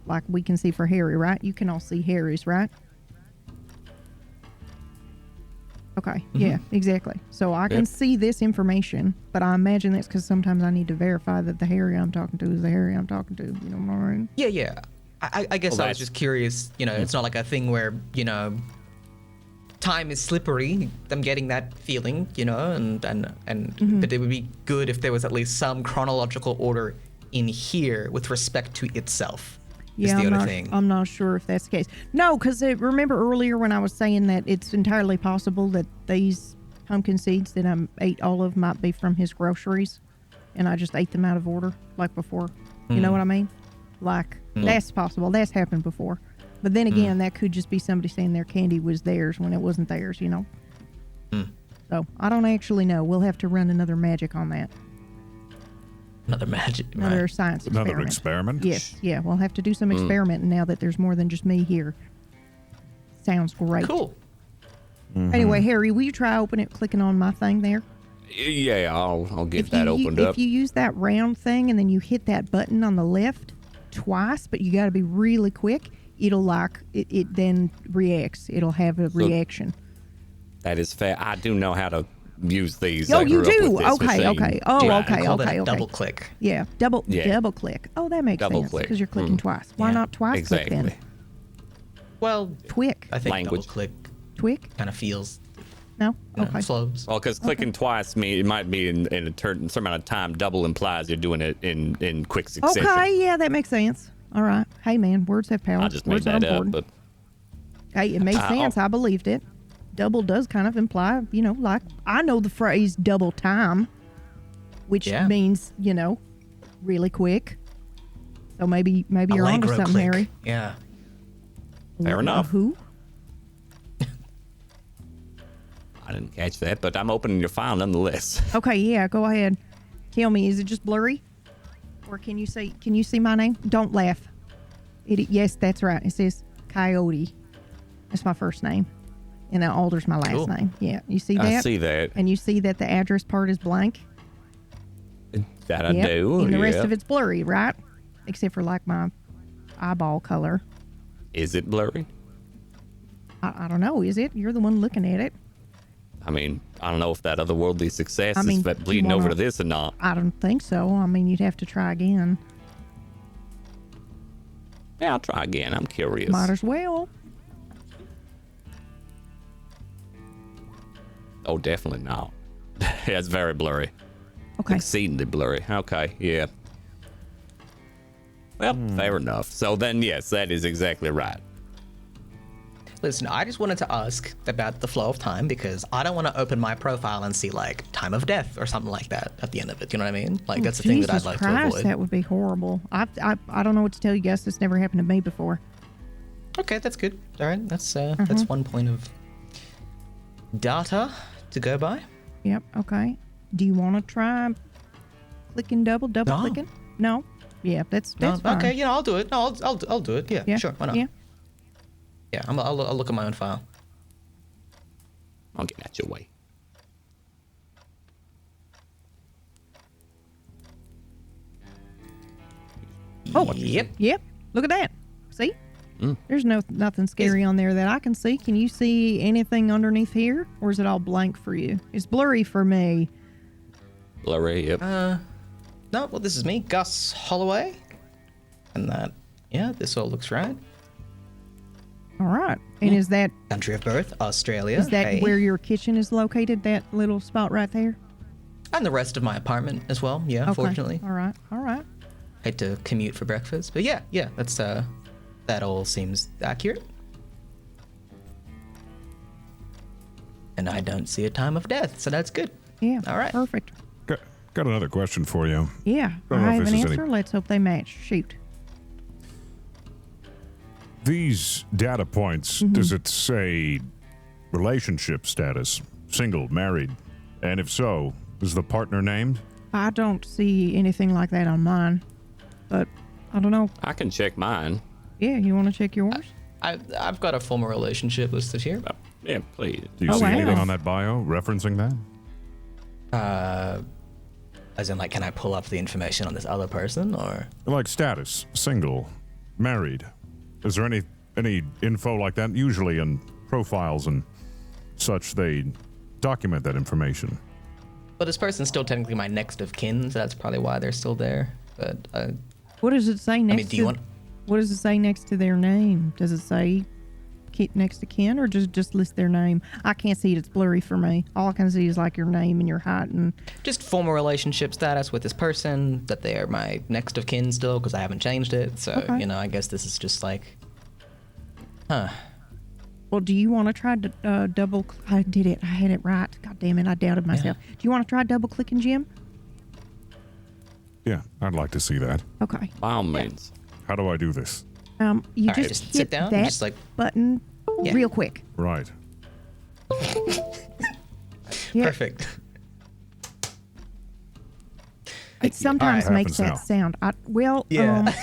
Like we can see for Harry, right? You can all see Harry's, right? Okay, yeah, exactly. So I can see this information, but I imagine that's because sometimes I need to verify that the Harry I'm talking to is the Harry I'm talking to. You know what I mean? Yeah. I guess I was just curious. You know, it's not like a thing where, you know, time is slippery. I'm getting that feeling, you know, and but it would be good if there was at least some chronological order in here with respect to itself. Yeah, I'm not sure if that's the case. No, because remember earlier when I was saying that it's entirely possible that these pumpkin seeds that I ate all of might be from his groceries, and I just ate them out of order like before. You know what I mean? Like that's possible. That's happened before. But then again, that could just be somebody saying their candy was theirs when it wasn't theirs. You know. So I don't actually know. We'll have to run another magic on that. Another science experiment. Another experiment? Yes, yeah. We'll have to do some experimenting now that there's more than just me here. Sounds great. Cool. Anyway, Harry, will you try clicking on my thing there? Yeah, I'll get that opened up. If you use that round thing and then you hit that button on the left twice, but you got to be really quick, it'll like, it then reacts. It'll have a reaction. That is fair. I do know how to use these. Oh, you do? Okay. Oh, okay. Double click. Yeah, double click. Oh, that makes sense because you're clicking twice. Why not twice click then? Well, Twick. I think Language. double click Twick kind of feels No? You know, Okay. slows. Well, because clicking twice it might be in a certain amount of time. Double implies you're doing it in quick succession. Okay, yeah, that makes sense. All right. Hey, man, words have power. I just made Words are that up, important. but Hey, it made sense. I believed it. Double does kind of imply, like I know the phrase double time, which means, really quick. So maybe you're onto Allegro something, click. Harry. Yeah. fair enough. Who? I didn't catch that, but I'm opening your file nonetheless. Okay, yeah, go ahead. Tell me, is it just blurry? Or can you see my name? Don't laugh. Yes, that's right. It says Coyote. That's my first name. And then Alder's my last name. Yeah, you see that? I see that. And you see that the address part is blank? That I Yep. do. And the rest yeah. of it's blurry, right? Except for like my eyeball color. Is it blurry? I don't know. Is it? You're the one looking at it. I mean, I don't know if that otherworldly success I mean, is do you bleeding over wanna- to this or not. I don't think so. I mean, you'd have to try again. Yeah, I'll try again. I'm curious. Might as well. Oh, definitely not. Yeah, it's very blurry. Okay. Exceedingly blurry. Okay, yeah. Well, fair enough. So then, yes, that is exactly right. Listen, I just wanted to ask about the flow of time because I don't want to open my profile and see like time of death or something like that at the end of it. You know what I mean? Like that's the thing that I'd Jesus like Christ, to avoid. that would be horrible. I don't know what to tell you guys. This never happened to me before. Okay, that's good. All right, that's one point of data to go by. Yep. Okay. Do you want to try clicking double No. clicking? No. Yeah, that's No, fine. okay, I'll do it. No, I'll do it. Yeah, Yeah. sure. Why not? Yeah. Yeah, I'll look at my own file. I'll get at your way. Oh. Yep. Yep. Look at that. See? Mm. There's nothing scary on there that I can see. Can you see anything underneath here, or is it all blank for you? It's blurry for me. Blurry, yep. No, well, this is me, Gus Holloway. And that, yeah, this all looks right. All right. And is that Country of birth, Australia. Hey. where your kitchen is located? That little spot right there? And the rest of my apartment as well, yeah, Okay. fortunately. All right. All right. Had to commute for breakfast. But yeah, that's, that all seems accurate. And I don't see a time of death, so that's good. Yeah. All right. Perfect. Got another question for you. Yeah. Don't know I if have this an is any- answer. Let's hope they match. Shoot. These data points, does it say relationship status, single, married? And if so, is the partner named? I don't see anything like that on mine, but I don't know. I can check mine. Yeah, you want to check yours? I've got a former relationship listed here. Yeah, please. Do you Oh, see wow. anything on that bio referencing that? As in, like, can I pull up the information on this other person, or? Like status, single, married. Is there any info like that? Usually in profiles and such, they document that information. But this person's still technically my next of kin, so that's probably why they're still there. But What does it say next do you want- What does it say next to their name? Does it say next to kin, or just list their name? I can't see it. It's blurry for me. All I can see is like your name and your height and just former relationship status with this person, that they are my next of kin still, because I haven't changed it. So, Okay. I guess this is just like, Well, do you want to try double? I did it. I had it right. God damn it! I doubted myself. Do you want to try double clicking, Jim? Yeah, I'd like to see that. Okay. By all means. How do I do this? You All right, just just hit sit down and that just, like- button Yeah. real quick. Right. Yeah. perfect. It sometimes Alright. makes that Happens now. sound. Yeah.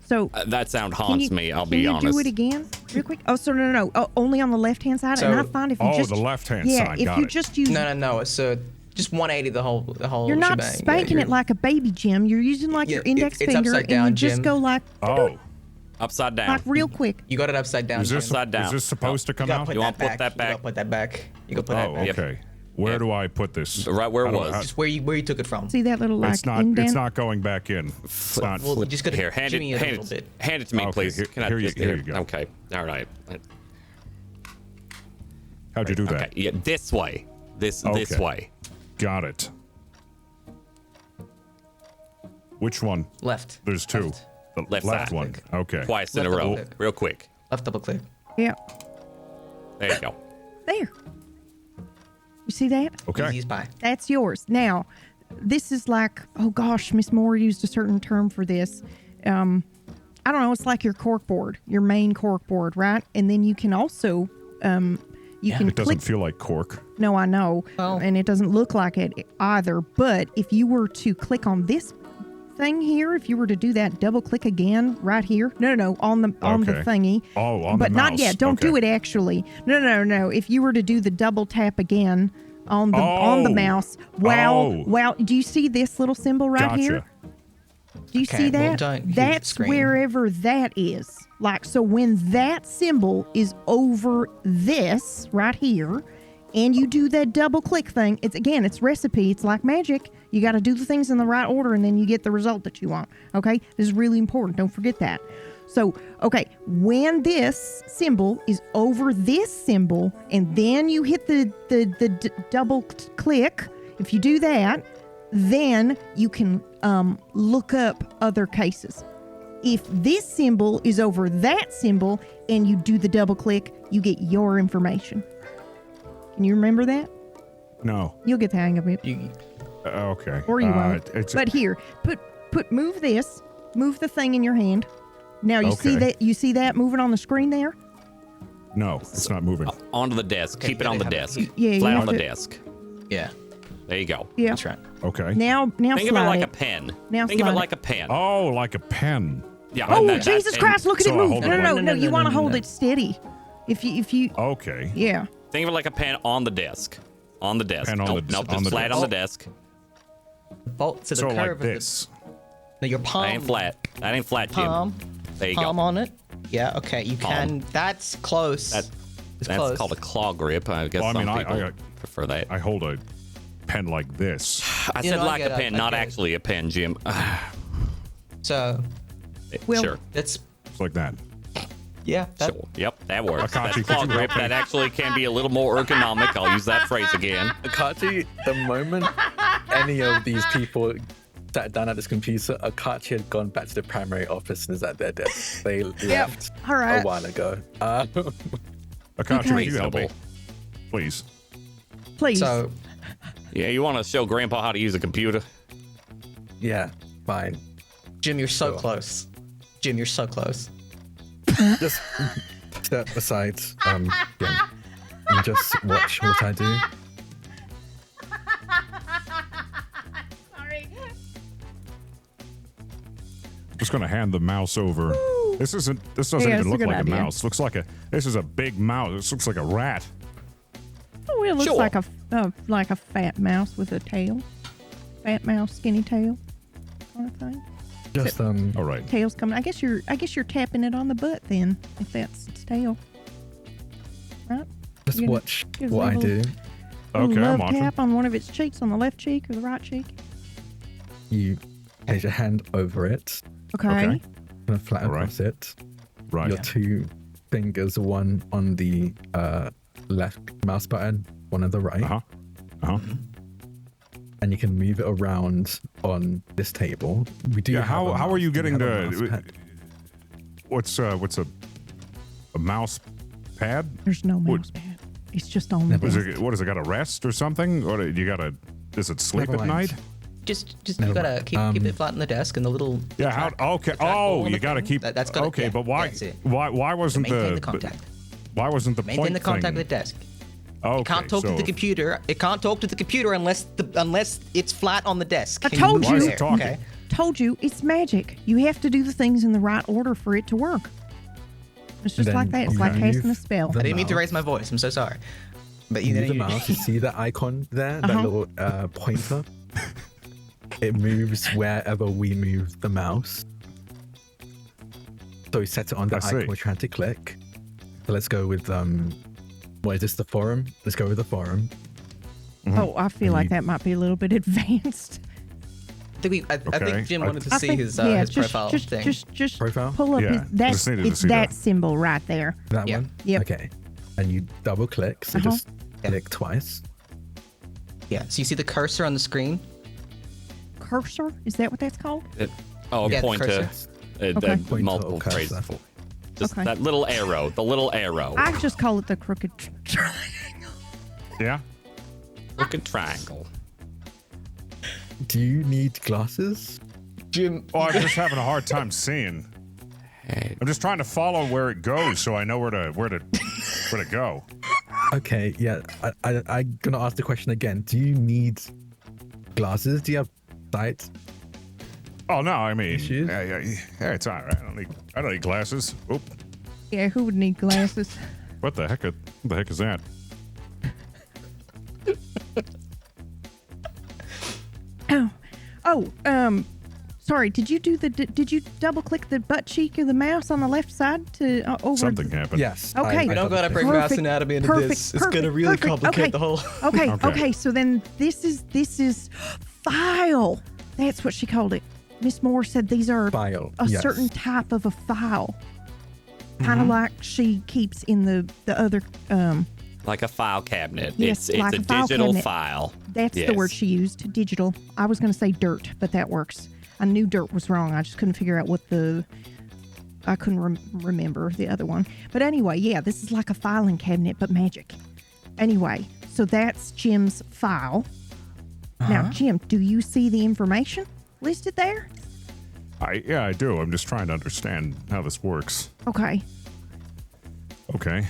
So That sound can haunts you, me, I'll can be you honest. do it again, real quick? Oh, so no. Oh, only on the left-hand side. So- and I find if you Oh, just the left-hand yeah, side, if got you it. just use No. So just 180 the whole. You're not shebang. spanking Yeah, it like a baby, Jim. You're using like Yeah, your index it's finger upside and down, you just Jim. go like Oh, Upside down. like real quick. You got it upside down. is this, Jim. Upside down. is this supposed to come gotta out? put You that wanna put back. that You back? gotta put that back. You gotta put Oh, that back. okay. Where do I put this? Right where it How do- was. how- Just where you took it from. See that little like It's not. indent? It's not going back in. It's not. Well, you just gotta Here, hand jimmy it, it a hand little bit. hand it to me, Okay, please. here- Can I here you- just here you go. Okay, all right. How'd you do that? Okay, yeah, this way. This Okay. way. Got it. Which one? Left. There's two. Left. The Left left side. one. Okay. Twice in a Left row. double click. Real quick. Left double click. Yeah. There you go. There. You see that? Okay. Easy as pie. That's yours. Now, this is like, oh gosh, Miss Moore used a certain term for this. I don't know. It's like your cork board, your main cork board, right? And then you can also, you can It doesn't click. feel like cork. No, I know. Oh. And it doesn't look like it either. But if you were to click on this thing here, if you were to do that, double click again right here. No, on the Okay. thingy. Oh, on but the not mouse. yet. Don't do Okay. it actually. No. If you were to do the double tap again on the Oh. mouse, wow, Oh. wow. Do you see this little symbol right Gotcha. here? Do you Okay, see well, that? don't use the That's screen. wherever that is. Like, so when that symbol is over this right here, and you do that double click thing, it's recipe. It's like magic. You got to do the things in the right order, and then you get the result that you want. Okay? This is really important. Don't forget that. So, okay, when this symbol is over this symbol, and then you hit the double click, if you do that, then you can look up other cases. If this symbol is over that symbol and you do the double click, you get your information. Can you remember that? No. You'll get the hang of it. Okay. Or you won't. It's, But here, move the thing in your hand. Now you see Okay. that, moving on the screen there? no, it's not moving. Onto the desk. Okay, Keep it yeah, on the they have desk. it. Yeah, you Flat have on the to- desk. Yeah, There you go. Yeah. that's right. Okay. Now Think of it slide like it. a pen. Now Think of it slide like it. a pen. Oh, like a pen. Yeah. Oh, and that- Jesus and Christ, look at so it I move. hold No, it- you want to no, hold no. it steady. If you, Okay. yeah. Think of it like a pen on the desk. On the desk. Pen on nope, the- nope, on just the flat desk. on the desk. Bolt to the So curve like of this. No, your palm. That ain't flat. That ain't flat, Jim. Palm. There you Palm go. on it. Yeah. Okay. You can. That's close. That- It's That's close. called a claw grip. I guess Well, I some mean, people I prefer that. I hold a pen like this. I You said know, I like get a it, pen, I not get it. actually a pen, Jim. So Well- Sure. that's It's like that. yeah. That, Sure. Yep, that works. Akachi, That's could claw you grip. help me? That actually can be a little more ergonomic. I'll use that phrase again. Akachi, the moment any of these people sat down at this computer, Akachi had gone back to the primary office and is at their desk. They left All right. a while ago. Akachi, would you help me? Reasonable. Please. Please. so Yeah, you want to show Grandpa how to use a computer? Yeah, fine. Jim, you're so Sure. close. Jim, you're so close. Just step aside, yeah, and just watch what I do. Just gonna hand the mouse over. This doesn't Yeah, even it's a look good like idea. a mouse. Looks like this is a big mouse. This looks like a rat. Oh, it looks Sure. like a fat mouse with a tail. Fat mouse, skinny tail, kind of thing. Just All right. Tail's coming. I guess you're tapping it on the butt then, if that's its tail. Right? just You're gonna watch give it a what I little- do. Okay, I'm love watching. tap on one of its cheeks, on the left cheek or the right cheek. You place your hand over it, Okay. Okay. kind of flat All right. across it. Right. Your two fingers, one on the left mouse button, one on the right, Uh huh. Uh huh. and you can move it around on this table. We do. Yeah. have How a are mouse. you Do getting have a mouse the? pad? What's a mouse pad? There's no Would- mouse pad. It's just on the Never Is desk. it, what is it? Got a rest or something? Or do you gotta? Does it sleep Never at mind. night? Just you Never gotta mind. keep it flat on the desk and the little. Yeah. How? track- Okay. the trackball Oh, on you the gotta thing, keep. that's gonna. Okay, yeah, but why? That's it. Why wasn't Maintain the the contact. why wasn't the Maintain point the contact thing? with the desk. Okay, It can't talk to so the computer. It can't talk to the computer unless it's flat on the desk. I Can told move you. Why is there? it talking? Okay. Told you, it's magic. You have to do the things in the right order for it to work. It's just Then like that. It's you like can casting a move spell. the I didn't mean to mouse. raise my voice. I'm so sorry. But Move the mouse. You see the icon there, that Uh-huh. little pointer. It moves wherever we move the mouse. So we set it on the I see. icon we're trying to click. So let's go with what is this? The forum. Let's go with the forum. Oh, I feel like that might be a little bit advanced. I Okay. think Jim wanted to I see think, his just, profile just, thing. Just Profile? pull up Yeah, his. just needed to It's see that that. symbol right there. That Yeah. one. Yep. Okay. and you double click. So just click twice. Yeah. So you see the cursor on the screen? Cursor? Is that what that's called? Yeah, Point to cursor. Okay. Point multiple to phrases. cursor. Just Okay. that little arrow. The little arrow. I just call it the crooked triangle. Yeah. Look at triangle. Do you need glasses? Jim. Oh, I'm just having a hard time seeing. Hey, I'm just trying to follow where it goes so I know where to go. Okay, yeah. I'm gonna ask the question again. Do you need glasses? Do you have sight? Oh no, I mean, Issues? yeah, it's all right. I don't need glasses. Oop. Yeah, who would need glasses? What the heck is that? Sorry. Did you double click the butt cheek of the mouse on the left side to over? Something happened. Yes. Okay. We don't gotta bring mouse anatomy into this. It's gonna really complicate the whole. Okay. Okay. Okay. So then this is file. That's what she called it. Miss Moore said these are File, a yes. certain type of a file, kind of like she keeps in the other. like a file cabinet. Yes, it's like a a file digital cabinet. file. That's Yes. the word she used. Digital. I was going to say dirt, but that works. I knew dirt was wrong. I just couldn't figure out what the. I couldn't remember the other one. But anyway, yeah, this is like a filing cabinet, but magic. Anyway, so that's Jim's file. Now, Jim, do you see the information listed there? I do. I'm just trying to understand how this works. Okay. Okay.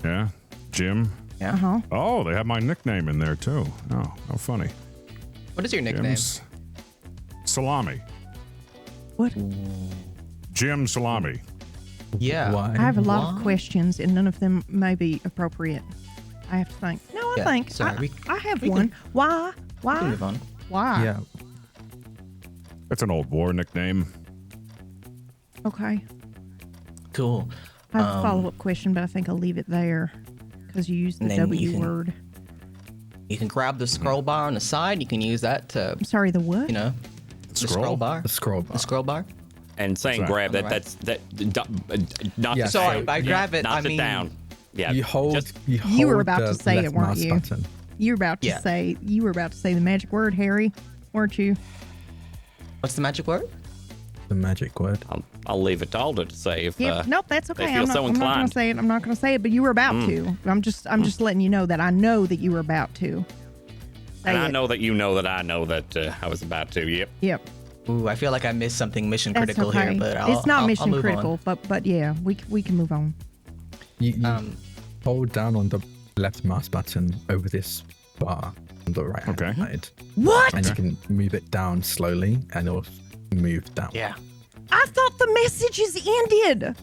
Yeah. Jim. Uh huh. Oh, they have my nickname in there too. Oh, how funny. What is your nickname? Jim's Salami. What? Jim Salami. Yeah. Why? I have a lot of Why? questions, and none of them may be appropriate. I have to think. No, I Yeah, think sorry, I have we one. can- Why? We can Why? move on. Why? Yeah. That's an old war nickname. Okay. Cool. I have a follow-up question, but I think I'll leave it there because you used the And then you W can- word. You can grab the scroll bar on the side. You can use that to, I'm sorry, the what? you know, the scroll bar. The scroll bar. The scroll bar. And saying What's that? grab that. On the That's knock Yeah, it Sorry, down. I grab it. Knock I it mean, down. Yeah. You hold. just- you hold You were about the to say it, left weren't mouse you? button. You were about to Yeah. say the magic word, Harry, weren't you? What's the magic word? The magic word. I'll leave it to Alder to say if. Yep. Nope, that's okay. feel I'm not, so I'm not gonna inclined. say it. I'm not gonna say it, but you were about to. I'm just letting you know that I know that you were about to. Say And I it. know that you know that I know that I was about to. Yep. Yep. Ooh, I feel like I missed something mission That's critical okay. here, but I'll, it's not I'll mission move critical, but yeah, we can move on. You On. hold down on the left mouse button over this bar on the right hand Okay. side, What? and you can move it down slowly, and it'll move down. Yeah. I thought the messages ended.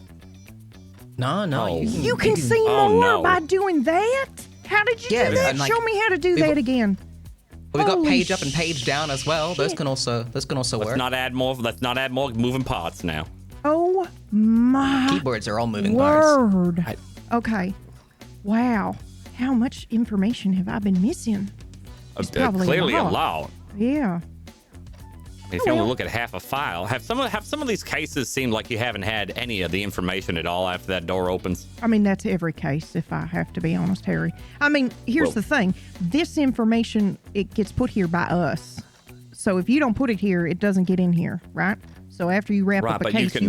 No, Oh. You can see Oh, more no. by doing that. How did you Yeah, do but that? I'm like- Show me how to do we've- that again. We got Holy page up and page down as well. Those shit. can also Let's work. not add more. Let's not add more moving parts now. Oh my Keyboards are all moving bars. word. I- Okay. Wow. How much information have I been missing? It's probably Clearly a a lot. lot. Yeah. If you only look at half a file, have some of these cases seem like you haven't had any of the information at all after that door opens? I mean, that's every case, if I have to be honest, Harry. I mean, here's Well- the thing. This information, it gets put here by us. So if you don't put it here, it doesn't get in here, right? So after you wrap Right, up a but you case, can-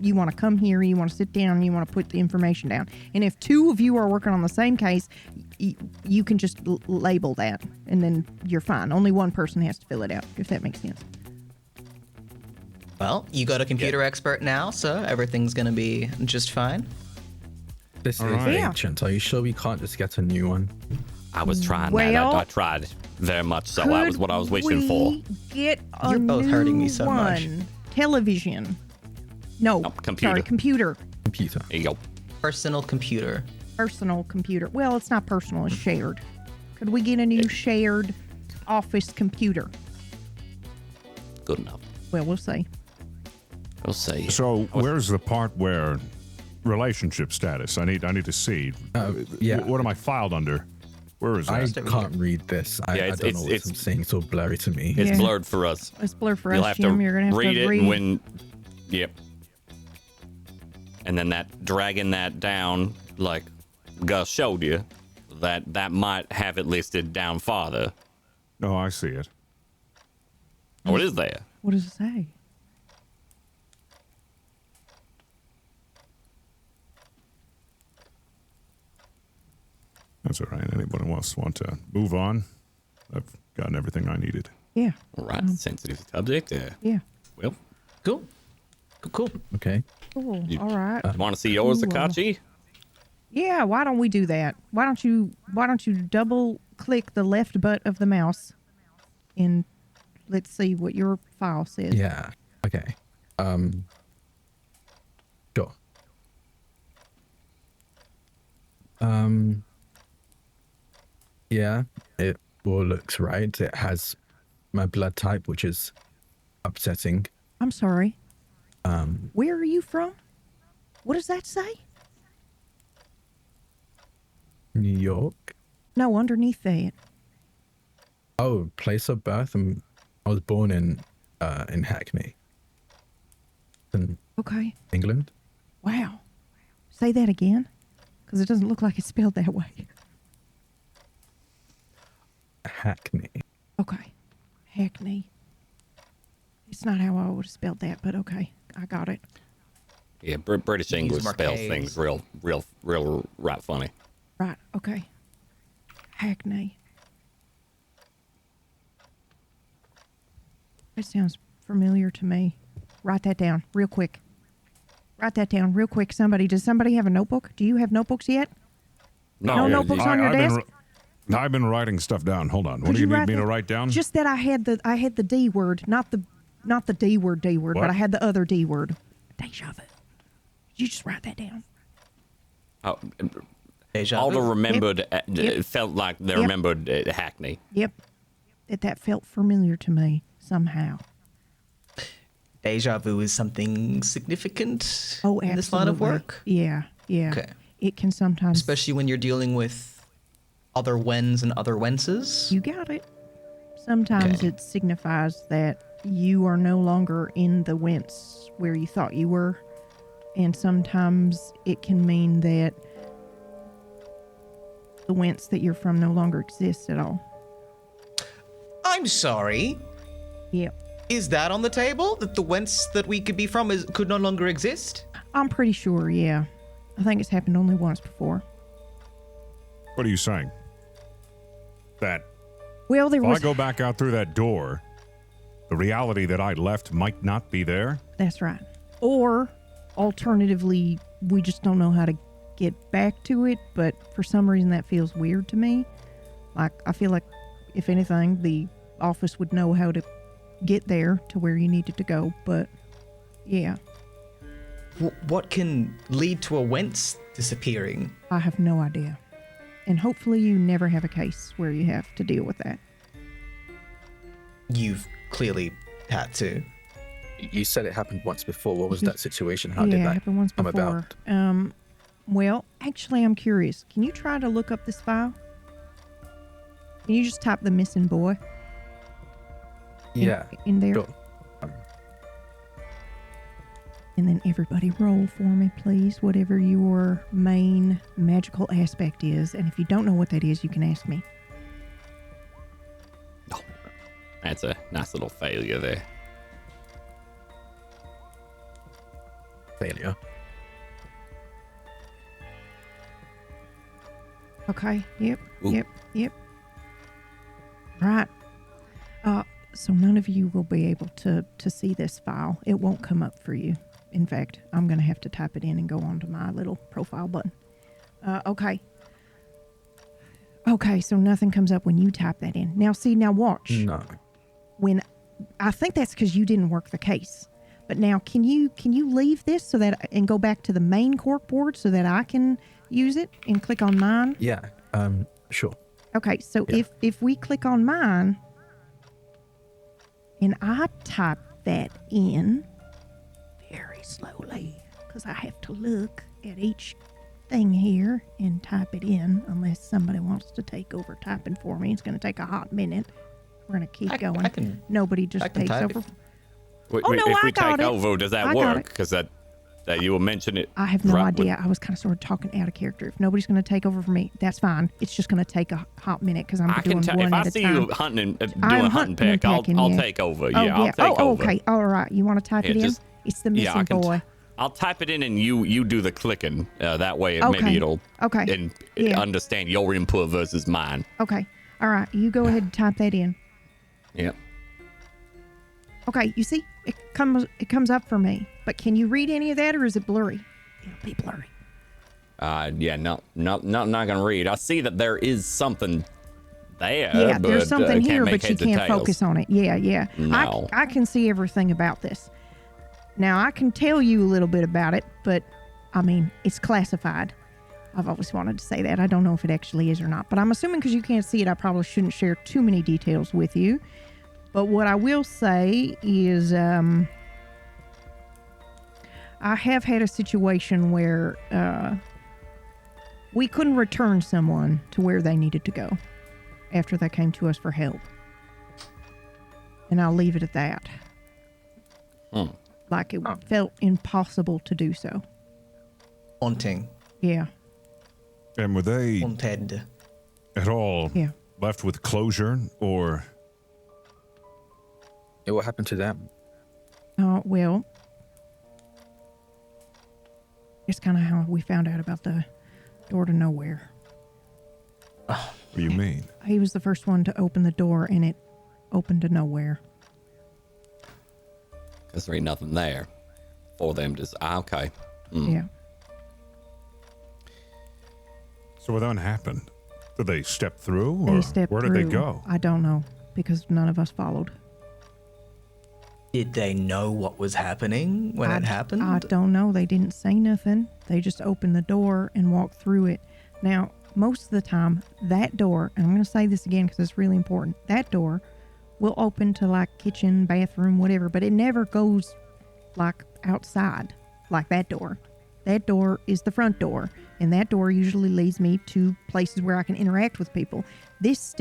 you want to come here, you want to sit down, you want to put the information down. And if two of you are working on the same case, you can just label that, and then you're fine. Only one person has to fill it out, if that makes sense. Well, you got a computer expert now, so everything's gonna be just fine. This is right. Yeah. ancient. Are you sure we can't just get a new one? I was trying that. Well- I tried very much so. That was what I was wishing for. Could we get a You're both new hurting me so much. one? Television. No, computer. Sorry, computer. Computer. There you go. Personal computer. Personal computer. Well, it's not personal, it's shared. Could we get a new shared office computer? Good enough. Well, we'll see. We'll see. So where's the part where relationship status? I need to see. Yeah. What am I filed under? Where is I that? can't read this. I Yeah, don't know what I'm saying. It's all blurry to me. It's Yeah. blurred for us. It's blur for You'll us, have Jim. to You're gonna have read to it read. and when. Yep. And then dragging that down like Gus showed you, that might have it listed down farther. No, I see it. What is there? What does it say? That's all right. Anybody else want to move on? I've gotten everything I needed. Yeah. All right, sensitive subject. Yeah. Well, Cool. Cool. Okay. Cool. You- All right. want to see yours, Ooh, Akachi? Yeah, why don't we do that? Why don't you double click the left butt of the mouse and let's see what your file says. Yeah. Okay. Sure. Yeah, it all looks right. It has my blood type, which is upsetting. I'm sorry. Where are you from? What does that say? New York. No, underneath that. Oh, place of birth. I was born in Hackney, in Okay. England. Wow. Say that again, because it doesn't look like it's spelled that way. Hackney. Okay. Hackney. It's not how I would have spelled that, but okay. I got it. Yeah, British English more spells Ks. things real right funny. Right. Okay. Hackney. That sounds familiar to me. Write that down real quick. Write that down real quick. Does somebody have a notebook? Do you have notebooks yet? No notebooks on your desk? I've been writing stuff down. Hold on. What Could do you need write me to that- write down? Just that I had the D word, not the D word, What? but I had the other D word. Deja vu. You just write that down. Oh, Deja all the vu. remembered Yep. it felt like they Yep. remembered Hackney. Yep. That felt familiar to me somehow. Deja vu is something significant Oh, absolutely. in this line of work, Yeah. Okay. It can sometimes. especially when you're dealing with other whens and other wences. You got it. Sometimes Okay. it signifies that you are no longer in the whence where you thought you were. And sometimes it can mean that the whence that you're from no longer exists at all. I'm sorry. Yep. Is that on the table? That the whence that we could be from could no longer exist? I'm pretty sure, yeah. I think it's happened only once before. What are you saying? That Well, there if was. I go back out through that door, the reality that I left might not be there? That's right. Or alternatively, we just don't know how to get back to it, but for some reason that feels weird to me. Like, I feel like, if anything, the office would know how to get there to where you needed to go, but yeah, What can lead to a whence disappearing? I have no idea. And hopefully you never have a case where you have to deal with that. You've clearly had to. You said it happened once before. What was that situation? How yeah, did it that happened once come before. about? Well, actually, I'm curious. Can you try to look up this file? Can you just type the missing boy Yeah. in there? Sure. And then everybody roll for me, please, whatever your main magical aspect is. And if you don't know what that is, you can ask me. Oh, that's a nice little failure there. Failure. Okay. Yep. Ooh. Yep. Right. So none of you will be able to see this file. It won't come up for you. In fact, I'm going to have to type it in and go onto my little profile button. Okay. Okay, so nothing comes up when you type that in. Now watch. No. When I think that's because you didn't work the case. But now can you leave this and go back to the main cork board so that I can use it and click on mine? Yeah. Sure. Okay, so Yeah. if we click on mine and I type that in very slowly, because I have to look at each thing here and type it in, unless somebody wants to take over typing for me. It's going to take a hot minute. We're going to keep going. Nobody I just can takes type over. Wait, Oh, no, if I we got take it. over, does that I got work? it. Because that that you will mention it. I have no right idea. I was kind of sort of talking out of character. If nobody's going to take over for me, that's fine. It's just going to take a hot minute because I'm doing one if at I a see time. you hunting, doing I'm a hunting hunting and pack, packing, I'll yeah. take over. Oh, Yeah, I'll take over. okay. All right. You want to type it in? It's the missing I can boy. I'll type it in and you do the clicking. That way, Okay. maybe it'll Okay. Yeah. understand your input versus mine. Okay. All right. You go ahead and type that in. Yep. Okay. You see, it comes up for me. But can you read any of that, or is it blurry? It'll be blurry. Yeah, not gonna read. I see that there is something there. Yeah, but, there's something can't here, make but you heads or can't tails. focus on it. Yeah. No. I can see everything about this. Now, I can tell you a little bit about it, but, I mean, it's classified. I've always wanted to say that. I don't know if it actually is or not. But I'm assuming because you can't see it, I probably shouldn't share too many details with you. But what I will say is I have had a situation where we couldn't return someone to where they needed to go after they came to us for help. And I'll leave it at that. Like it felt impossible to do so. Haunting. Yeah. And were they Haunted. at all Yeah. left with closure, or Yeah, what happened to them? Well, it's kind of how we found out about the door to nowhere. what do you mean? He was the first one to open the door, and it opened to nowhere. Because there ain't nothing there for them to. Okay. Yeah. So what then happened? Did they step through, or They stepped where did through. they go? I don't know, because none of us followed. Did they know what was happening when it happened? I don't know. They didn't say nothing. They just opened the door and walked through it. Now, most of the time, that door, and I'm going to say this again because it's really important, that door will open to like kitchen, bathroom, whatever, but it never goes like outside like that door. That door is the front door, and that door usually leads me to places where I can interact with people. This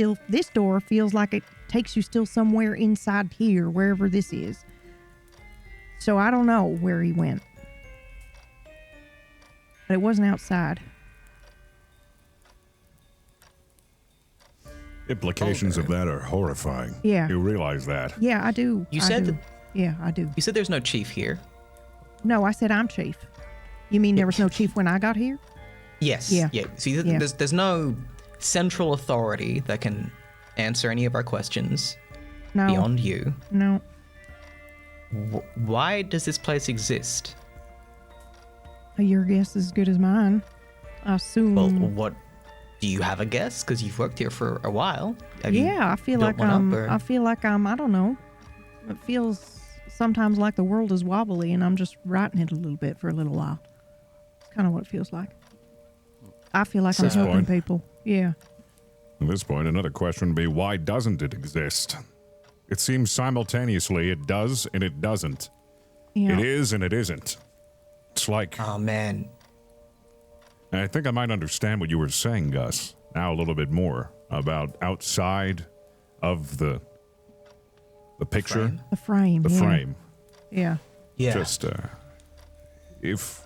door feels like it takes you still somewhere inside here, wherever this is. So I don't know where he went. But it wasn't outside. Implications of that are horrifying. Yeah. You realize that. Yeah, I do. You I said do. that- Yeah, I do. You said there's no chief here. No, I said I'm chief. You mean there was no chief when I got here? Yes. Yeah. Yeah. See, Yeah. there's no central authority that can answer any of our questions No. beyond you. No. Why does this place exist? Your guess is as good as mine. I assume. Well, what do you have a guess? Because you've worked here for a while. Have you yeah, I feel built like one up, or- I feel like I don't know. It feels sometimes like the world is wobbly and I'm just riding it a little bit for a little while. It's kind of what it feels like. I feel like I'm At this helping point. people. Yeah. At this point, another question would be, why doesn't it exist? It seems simultaneously it does and it doesn't. Yeah. It is and it isn't. It's like, Oh man, I think I might understand what you were saying, Gus, now a little bit more about outside of the picture, frame? The frame. the yeah. frame. Yeah. Yeah. Just, if,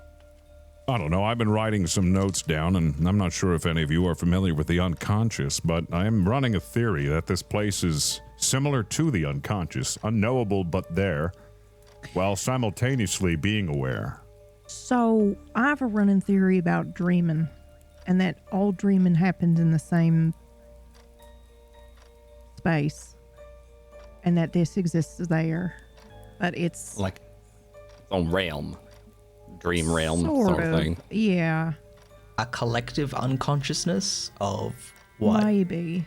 I don't know, I've been writing some notes down, and I'm not sure if any of you are familiar with the unconscious, but I am running a theory that this place is similar to the unconscious, unknowable but there, while simultaneously being aware. So I have a running theory about dreaming, and that all dreaming happens in the same space, and that this exists there, but it's Like its own realm, dream realm sort of thing. Yeah, A collective unconsciousness of what? maybe.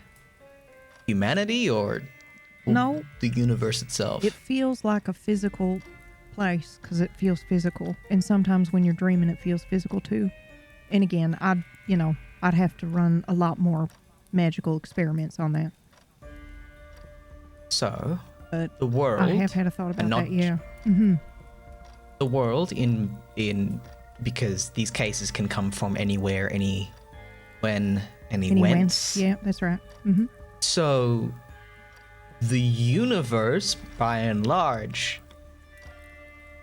Humanity or No, the universe itself? it feels like a physical place because it feels physical, and sometimes when you're dreaming, it feels physical too. And again, I'd have to run a lot more magical experiments on that. So, But the world. I have had a thought about and not that. Yeah. The world in because these cases can come from anywhere, any when, any Any whence. whence. Yeah, that's right. Mm-hmm. So, the universe, by and large,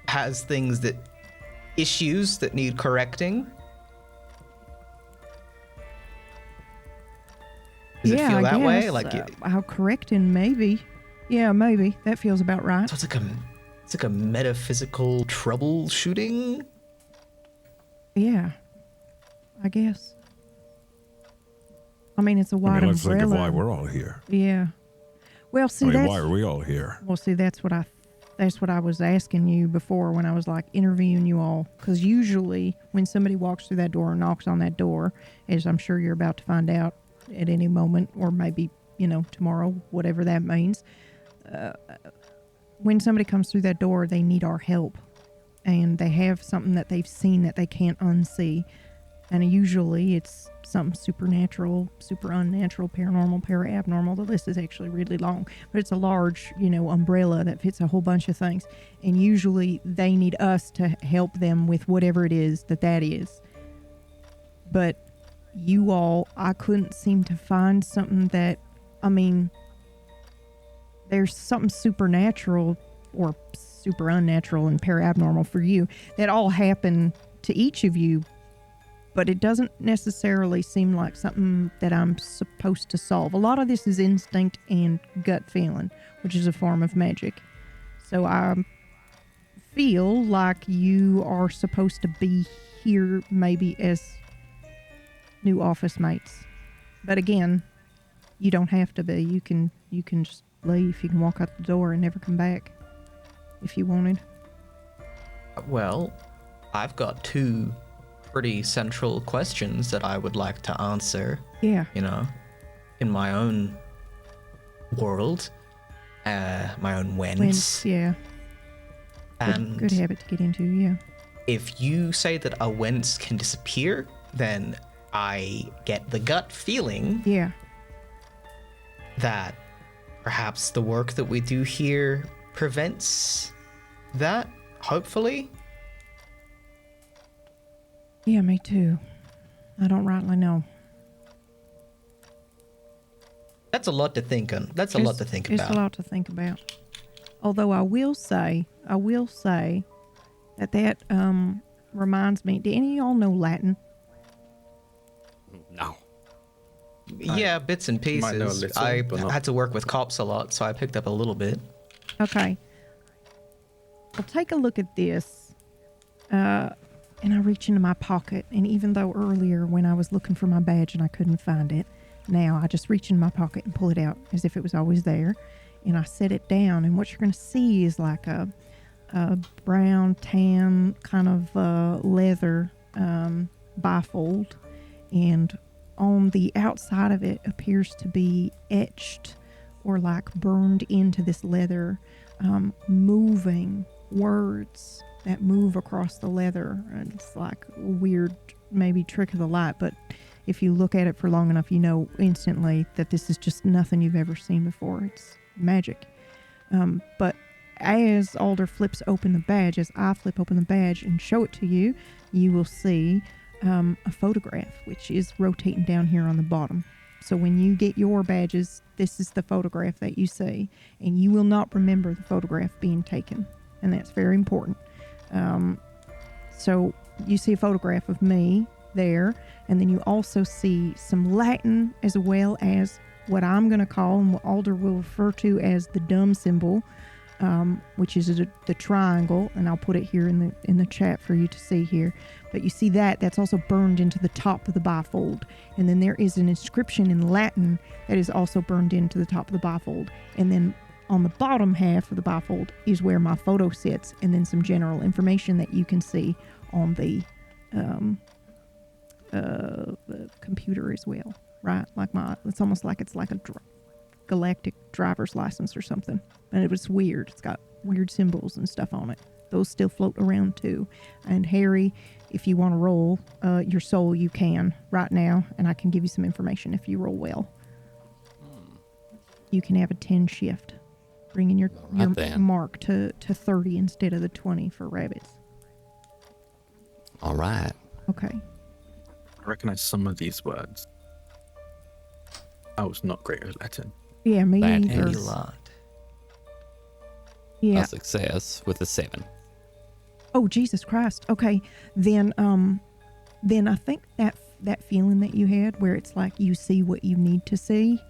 has things that issues that need correcting? Does it feel I that way? guess, Like, how correcting, maybe. Yeah, maybe. That feels about right. so it's like a metaphysical troubleshooting? Yeah, I guess. I mean, it's a I wide mean, let's umbrella. think of why we're all here. Yeah. Well, see, I mean, that's why are we all here? well, see, that's what I was asking you before when I was like interviewing you all. Because usually, when somebody walks through that door or knocks on that door, as I'm sure you're about to find out at any moment, or maybe tomorrow, whatever that means. When somebody comes through that door, they need our help, and they have something that they've seen that they can't unsee. And usually it's something supernatural, super unnatural, paranormal, para-abnormal. The list is actually really long, but it's a large, umbrella that fits a whole bunch of things. And usually they need us to help them with whatever it is that is. But you all, I couldn't seem to find something that, there's something supernatural or super unnatural and para-abnormal for you that all happened to each of you, but it doesn't necessarily seem like something that I'm supposed to solve. A lot of this is instinct and gut feeling, which is a form of magic. So I feel like you are supposed to be here maybe as new office mates. But again, you don't have to be. You can just leave. You can walk out the door and never come back if you wanted. Well, I've got two pretty central questions that I would like to answer, Yeah. in my own world, my own Whence, yeah. And Good habit to get into, yeah. if you say that a whence can disappear, then I get the gut feeling Yeah. that perhaps the work that we do here prevents that, hopefully. Yeah, me too. I don't rightly know. That's a lot to think on. That's a lot to think It's about. a lot to think about. Although I will say that reminds me. Do any of y'all know Latin? No. Yeah, bits and might know a pieces. little, I but not- had to work with cops a lot, so I picked up a little bit. Okay. Well, take a look at this. And I reach into my pocket, and even though earlier when I was looking for my badge and I couldn't find it, now I just reach in my pocket and pull it out as if it was always there, and I set it down, and what you're going to see is like a brown, tan kind of leather bifold, and on the outside of it appears to be etched or like burned into this leather, moving words that move across the leather. And it's like a weird, maybe trick of the light, but if you look at it for long enough, you know instantly that this is just nothing you've ever seen before. It's magic. But as Alder flips open the badge, as I flip open the badge and show it to you, you will see a photograph, which is rotating down here on the bottom. So when you get your badges, this is the photograph that you see, and you will not remember the photograph being taken, and that's very important. So you see a photograph of me there, and then you also see some Latin as well as what I'm going to call, and what Alder will refer to as the D.U.M symbol, which is the triangle, and I'll put it here in the chat for you to see here. But you see that's also burned into the top of the bifold, and then there is an inscription in Latin that is also burned into the top of the bifold, and then on the bottom half of the bifold is where my photo sits, and then some general information that you can see on the computer as well, right? Like it's almost like it's like a galactic driver's license or something, and it was weird. It's got weird symbols and stuff on it. Those still float around too. And Harry, if you want to roll your soul, you can right now, and I can give you some information if you roll well. You can have a 10 shift, bringing your mark to 30 instead of the 20 for rabbits. All right. Okay. I recognize some of these words. I was not great at Latin. Yeah, me That either. A lot. Yeah. A success with a 7. Oh, Jesus Christ. Okay. Then I think that feeling that you had where it's like you see what you need to see,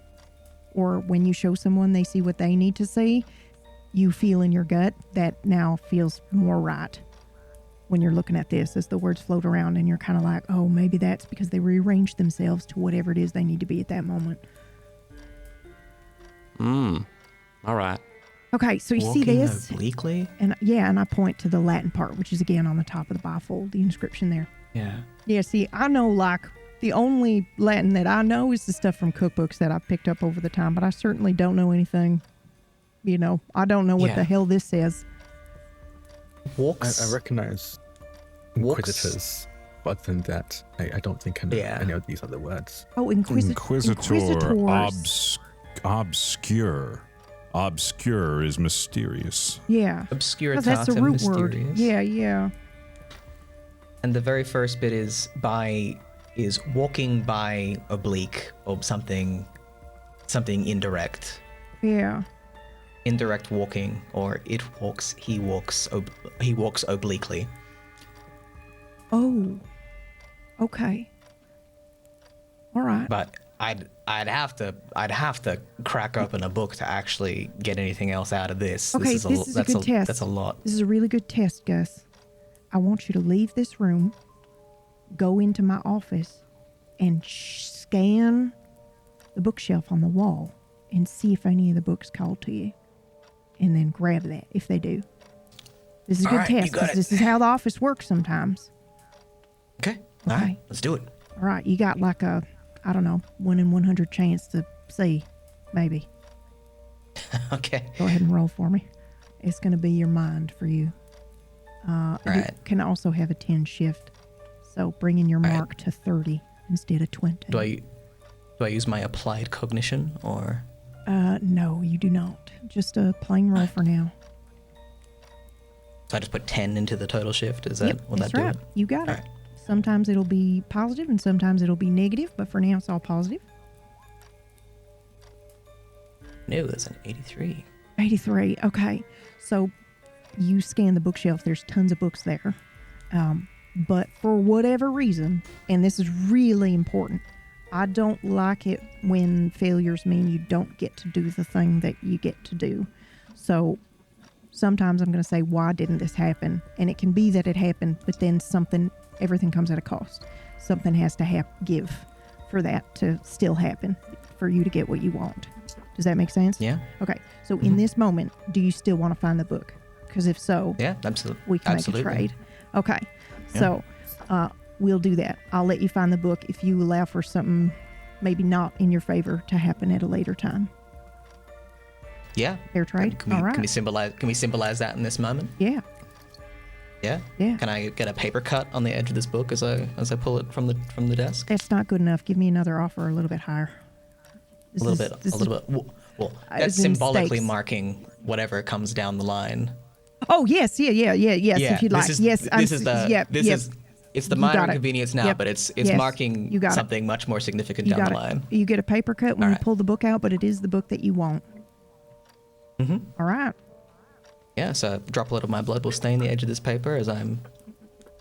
or when you show someone they see what they need to see, you feel in your gut that now feels more right when you're looking at this as the words float around, and you're kind of like, oh, maybe that's because they rearranged themselves to whatever it is they need to be at that moment. All right. Okay, so you Walking see this? obliquely? And I point to the Latin part, which is again on the top of the bifold, the inscription there. Yeah. Yeah, see, I know like the only Latin that I know is the stuff from cookbooks that I picked up over the time, but I certainly don't know anything, I don't know what the hell this says. Walks. I recognize Inquisitors, but other than that, I don't think I know any of these other words. Oh, Inquisitor, Inquisitors. obscure. Obscure is mysterious. Yeah. Obscuritas That's a and root mysterious. word. Yeah. And the very first bit is walking by oblique or something indirect. Yeah. Indirect walking, or he walks obliquely. Oh. Okay. All right. But I'd have to crack open a book to actually get anything else out of this. Okay, this is a good test. That's a lot. This is a really good test, Gus. I want you to leave this room, go into my office, and scan the bookshelf on the wall and see if any of the books call to you. And then grab that if they do. This is a good test because this is how the office works sometimes. Okay. All right. Let's do it. All right. You got like a, 1 in 100 chance to see, maybe. Okay. Go ahead and roll for me. It's going to be your mind for you. All right. It can also have a 10 shift. So bringing your mark to 30 instead of 20. Do I use my applied cognition or? No, you do not. Just a plain roll for now. So I just put 10 into the total shift? Will that do right. it? You got it. Right. Sometimes it'll be positive and sometimes it'll be negative, but for now it's all positive. No, that's an 83. 83. Okay. So you scan the bookshelf. There's tons of books there. But for whatever reason, and this is really important, I don't like it when failures mean you don't get to do the thing that you get to do. So sometimes I'm going to say, why didn't this happen? And it can be that it happened, but then everything comes at a cost. Something has to give for that to still happen, for you to get what you want. Does that make sense? Yeah. Okay. So in this moment, do you still want to find the book? Because if so, yeah, absolutely. We can make a trade. Okay. Yeah. So we'll do that. I'll let you find the book if you allow for something maybe not in your favor to happen at a later time. Yeah. Fair trade. All right. Can we symbolize that in this moment? Yeah. Yeah. Yeah. Can I get a paper cut on the edge of this book as I pull it from the desk? That's not good enough. Give me another offer a little bit higher. A little bit. Well, that's symbolically marking whatever comes down the line. Oh yes, yes. If you'd like, It's the minor inconvenience now, but it's marking something much more significant down the line. You get a paper cut when you pull the book out, but it is the book that you want. Mm-hmm. All right. Yeah, so a droplet of my blood will stain the edge of this paper as I'm.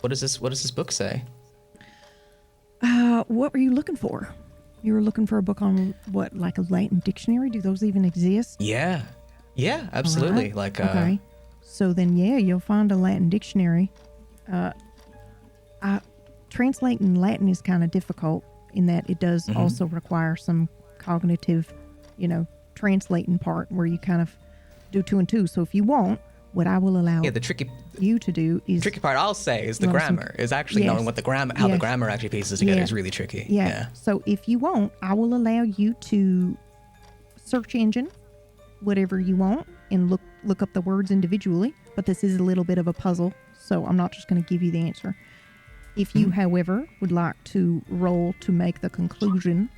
What does this book say? What were you looking for? You were looking for a book on what, like a Latin dictionary? Do those even exist? Yeah, absolutely. Right. Okay. So then, you'll find a Latin dictionary. Translating Latin is kind of difficult in that it does also require some cognitive, translating part where you kind of do 2 and 2. So if you want, what I will allow you to do is... Tricky part, I'll say, is the grammar. Is actually knowing what the grammar, how the grammar actually pieces together is really tricky. Yeah. So if you want, I will allow you to search engine whatever you want and look up the words individually. But this is a little bit of a puzzle, so I'm not just going to give you the answer. If you, however, would like to roll to make the conclusion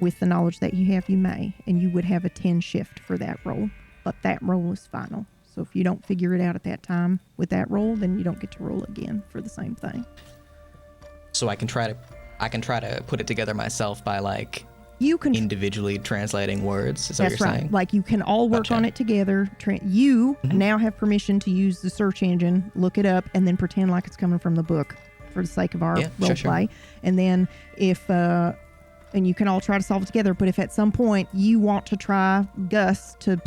with the knowledge that you have, you may. And you would have a 10 shift for that roll. But that roll is final. So if you don't figure it out at that time with that roll, then you don't get to roll again for the same thing. So I can try to put it together myself by You can individually translating words. Is that what That's you're right. saying? Like you can all work Gotcha. on it together. You now have permission to use the search engine, look it up, and then pretend like it's coming from the book for the sake of our Yeah, role sure. play. And then if and you can all try to solve it together. But if at some point you want to try Gus to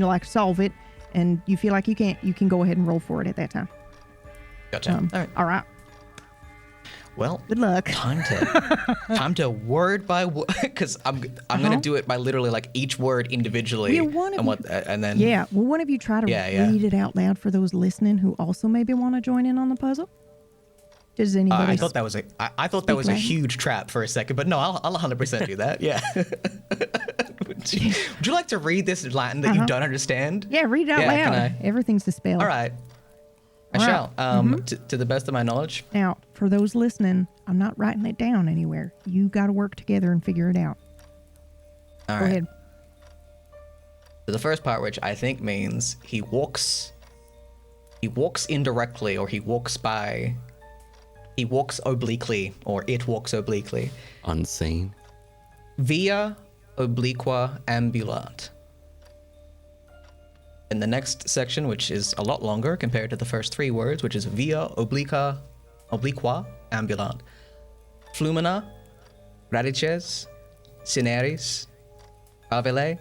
like solve it, and you feel like you can't, you can go ahead and roll for it at that time. Gotcha. All right. All right. Well, Good luck. time to word by word, because I'm gonna do it by literally like each word individually. Yeah, one of and you- what and then Yeah. Well, one of you try to Yeah. read it out loud for those listening who also maybe want to join in on the puzzle. Does anybody? I thought that was I thought that was a Latin? huge trap for a second, but no, I'll 100% do that. Yeah. Would you like to read this in Latin that you don't understand? Yeah, read it out Yeah, can loud. I? Everything's a spell. All right. I All right. shall. To the best of my knowledge. Now, for those listening, I'm not writing it down anywhere. You got to work together and figure it out. All Go right. ahead. So the first part, which I think means he walks indirectly, or he walks obliquely, or it walks obliquely, Unseen. via obliqua ambulant. In the next section, which is a lot longer compared to the first three words, which is via obliqua ambulant, flumina, radices, cineris, avele,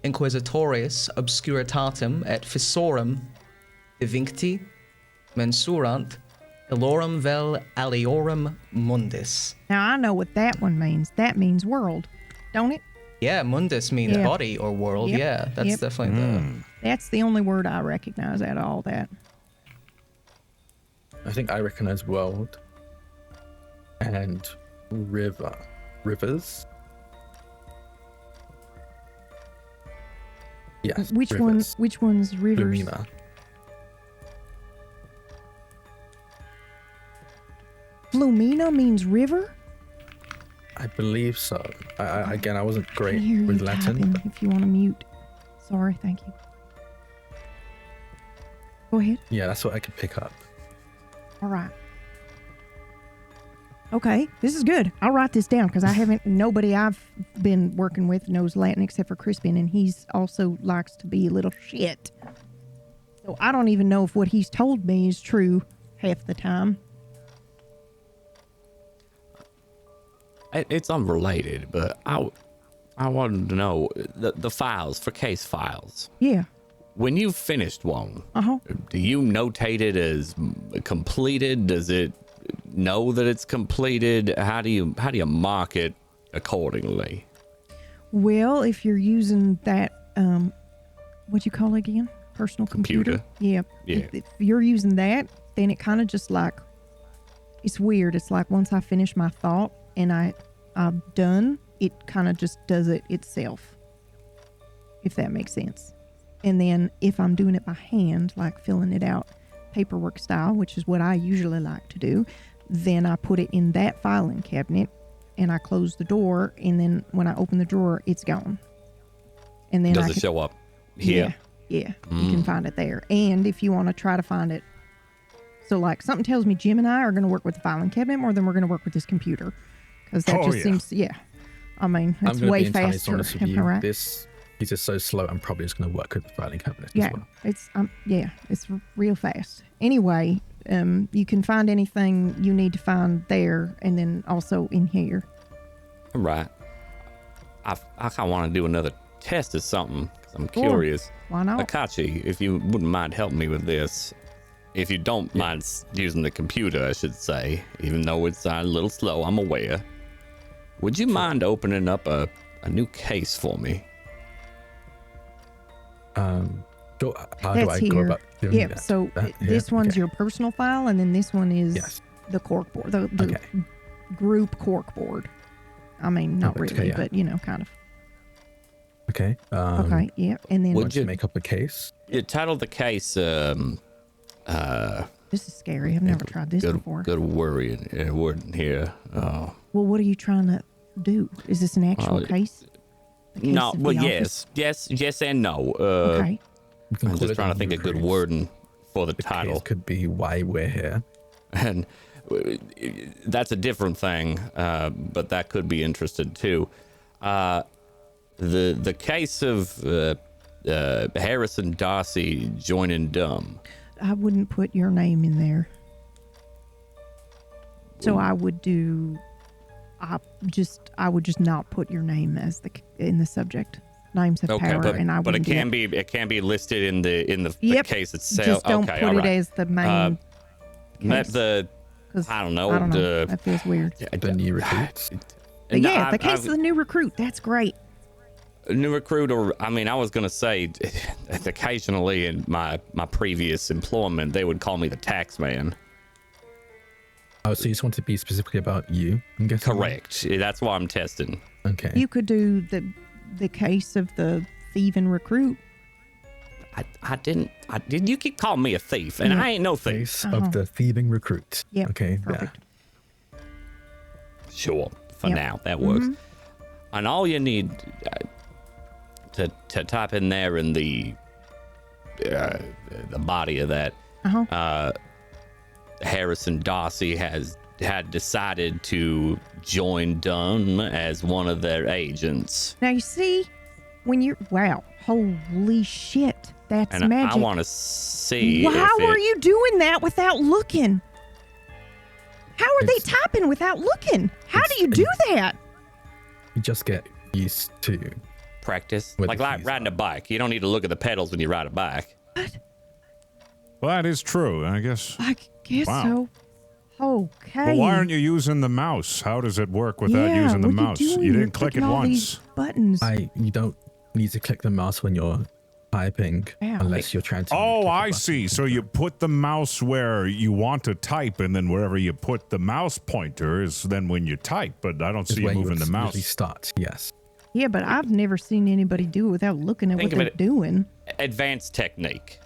inquisitoris obscuritatem et fissorum evincti mensurant illorum vel aliorum mundis. Now, I know what that one means. That means world, don't it? Yeah, mundus means Yeah. body or world. Yep. Yeah, that's Yep. definitely the... That's the only word I recognize out of all that. I think I recognize world and river. Rivers? Yes. Which rivers. one's rivers? Lumina. Flumina means river? I believe so. Again, I wasn't I great can hear with you Latin. typing But if you want to mute. Sorry, thank you. Go ahead. yeah, that's what I could pick up. All right. Okay, this is good. I'll write this down because nobody I've been working with knows Latin except for Crispin, and he's also likes to be a little shit. So I don't even know if what he's told me is true half the time. It's unrelated, but I wanted to know the files for case files. Yeah. When you've finished one, Uh-huh. do you notate it as completed? Does it know that it's completed? How do you mark it accordingly? Well, if you're using that, what you call it again? Personal computer? Yeah. Yeah. If you're using that, then it kind of just like, it's weird. It's like once I finish my thought and I'm done, it kind of just does it itself, if that makes sense. And then if I'm doing it by hand, like filling it out paperwork style, which is what I usually like to do, then I put it in that filing cabinet and I close the door. And then when I open the drawer, it's gone. And then Does it show up here? Yeah, you can find it there. And if you want to try to find it, so like something tells me Jim and I are going to work with the filing cabinet more than we're going to work with this computer. Because that Oh, just yeah. seems, I mean, I'm it's going to way be entirely faster. honest with Am I you. right? He's just so slow. I'm probably just going to work with the filing cabinet Yeah, as well. it's real fast. Anyway, you can find anything you need to find there, and then also in here. Right. I kind of want to do another test or something because I'm Sure. curious. Why not? Akachi, if you wouldn't mind helping me with this, if you don't mind using the computer, I should say, even though it's a little slow, I'm aware. Would you mind opening up a new case for me? How do That's I here. go about doing Yeah. that? So That here? this one's Okay. your personal file, and then this one is Yes. the cork board, the Okay. group cork board. I mean, not Perfect. really, Okay, yeah. but kind of. Okay. Okay. Yeah. And then Would Once you- you make up a case, You titled the case, this is scary. I've never tried this before. good word in here. Well, what are you trying to do? Is this an actual case? The case No, of well, the office? yes and no. Okay. we can I'm call just it trying a to think new of good case. wording for the The title. case could be why we're here. And that's a different thing, but that could be interesting too. The case of Harrison Darcy joining D.U.M. I wouldn't put your name in there. So I would just not put your name as in the subject. Names of power, and I but wouldn't it can be listed in the Yep. case itself. Just don't okay, put all it right. as the main case. I don't know. That feels weird. The new recruits. But yeah, the case of the new recruit. That's great. New recruit, or I mean, I was gonna say, occasionally in my previous employment, they would call me the tax man. Oh, so you just want to be specifically about you? I'm guessing. Correct. That's why I'm testing. Okay. You could do the case of the thieving recruit. I didn't. You keep calling me a thief, and I ain't no thief. Case of the thieving recruit. Yep. Okay. Perfect. Yeah. Sure. For Yep. now, that works. And all you need to type in there in the body of that, Harrison Darcy had decided to join D.U.M as one of their agents. Now you see, when you're holy shit, that's And magic. I want to see. How are you doing that without looking? How are they typing without looking? How do you do that? You just get used to practice? With Like the keys riding a bike. You don't need to look at the pedals when you ride a bike. What? Well, that is true, I guess. I guess Wow. so. Okay. Well, why aren't you using the mouse? How does it work without Yeah, using the what mouse? you doing? You You're didn't click it clicking all once. these buttons. You don't need to click the mouse when you're typing Ow. unless you're trying to. Oh, click a I button. see. So you put the mouse where you want to type, and then wherever you put the mouse pointer is then when you type. But I don't Is see you where moving would the usually mouse. start. Yes. Yeah, but I've never seen anybody do it without looking at Think what of they're it- doing. Advanced technique.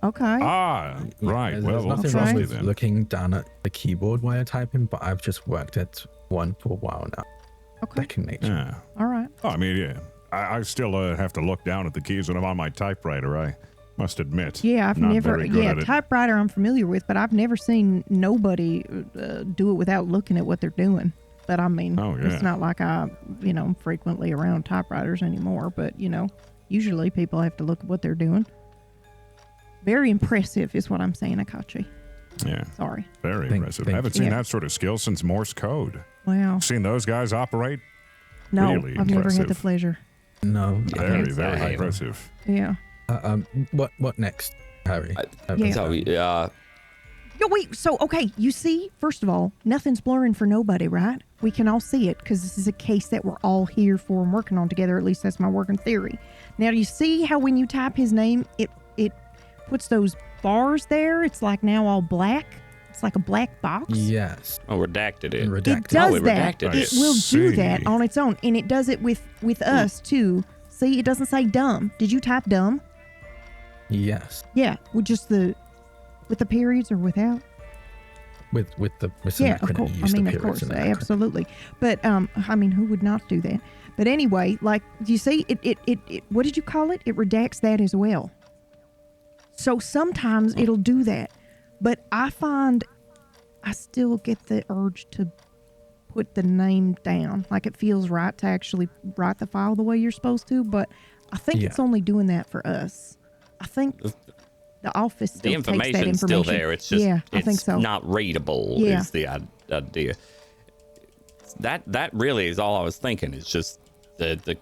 Okay. Ah, right. There's Well, nothing trust wrong me with then. looking down at the keyboard while you're typing, but I've just worked at one for a while now. Okay. Second nature. Yeah. All right. Oh, I mean, yeah. I still have to look down at the keys when I'm on my typewriter. I must admit. Yeah, I've Not never. very good Yeah, at it. typewriter I'm familiar with, but I've never seen nobody do it without looking at what they're doing. But I mean, Oh, yeah. it's not like I'm frequently around typewriters anymore. But usually people have to look at what they're doing. Very impressive is what I'm saying, Akachi. Yeah. Sorry. Very Thank- impressive. thank I haven't you. seen Yeah. that sort of skill since Morse code. Wow. Seen those guys operate? No, Really I've never had the impressive. pleasure. No. can't Very say. impressive. Yeah. What next, Harry? Yeah. So, Yo, wait. So, okay, you see, first of all, nothing's blurring for nobody, right? We can all see it because this is a case that we're all here for and working on together. At least that's my working theory. Now, do you see how when you type his name, it puts those bars there? It's like now all black. It's like a black box. Yes. redacted it. Redacted. It does it that. redacted It it. will do See. that on its own, and it does it with us too. See, it doesn't say dumb. Did you type dumb? Yes. Yeah, with just with the periods or without? With some Yeah, of acronym, course. you I use the mean, of periods course, in the acronym. absolutely. But I mean, who would not do that? But anyway, like you see, it what did you call it? It redacts that as well. So sometimes it'll do that, but I find I still get the urge to put the name down. Like it feels right to actually write the file the way you're supposed to. But I think Yeah. it's only doing that for us. I think the office still The takes that information's information. still there. It's just yeah, I think it's so. not readable Yeah. is the idea. That really is all I was thinking. It's just the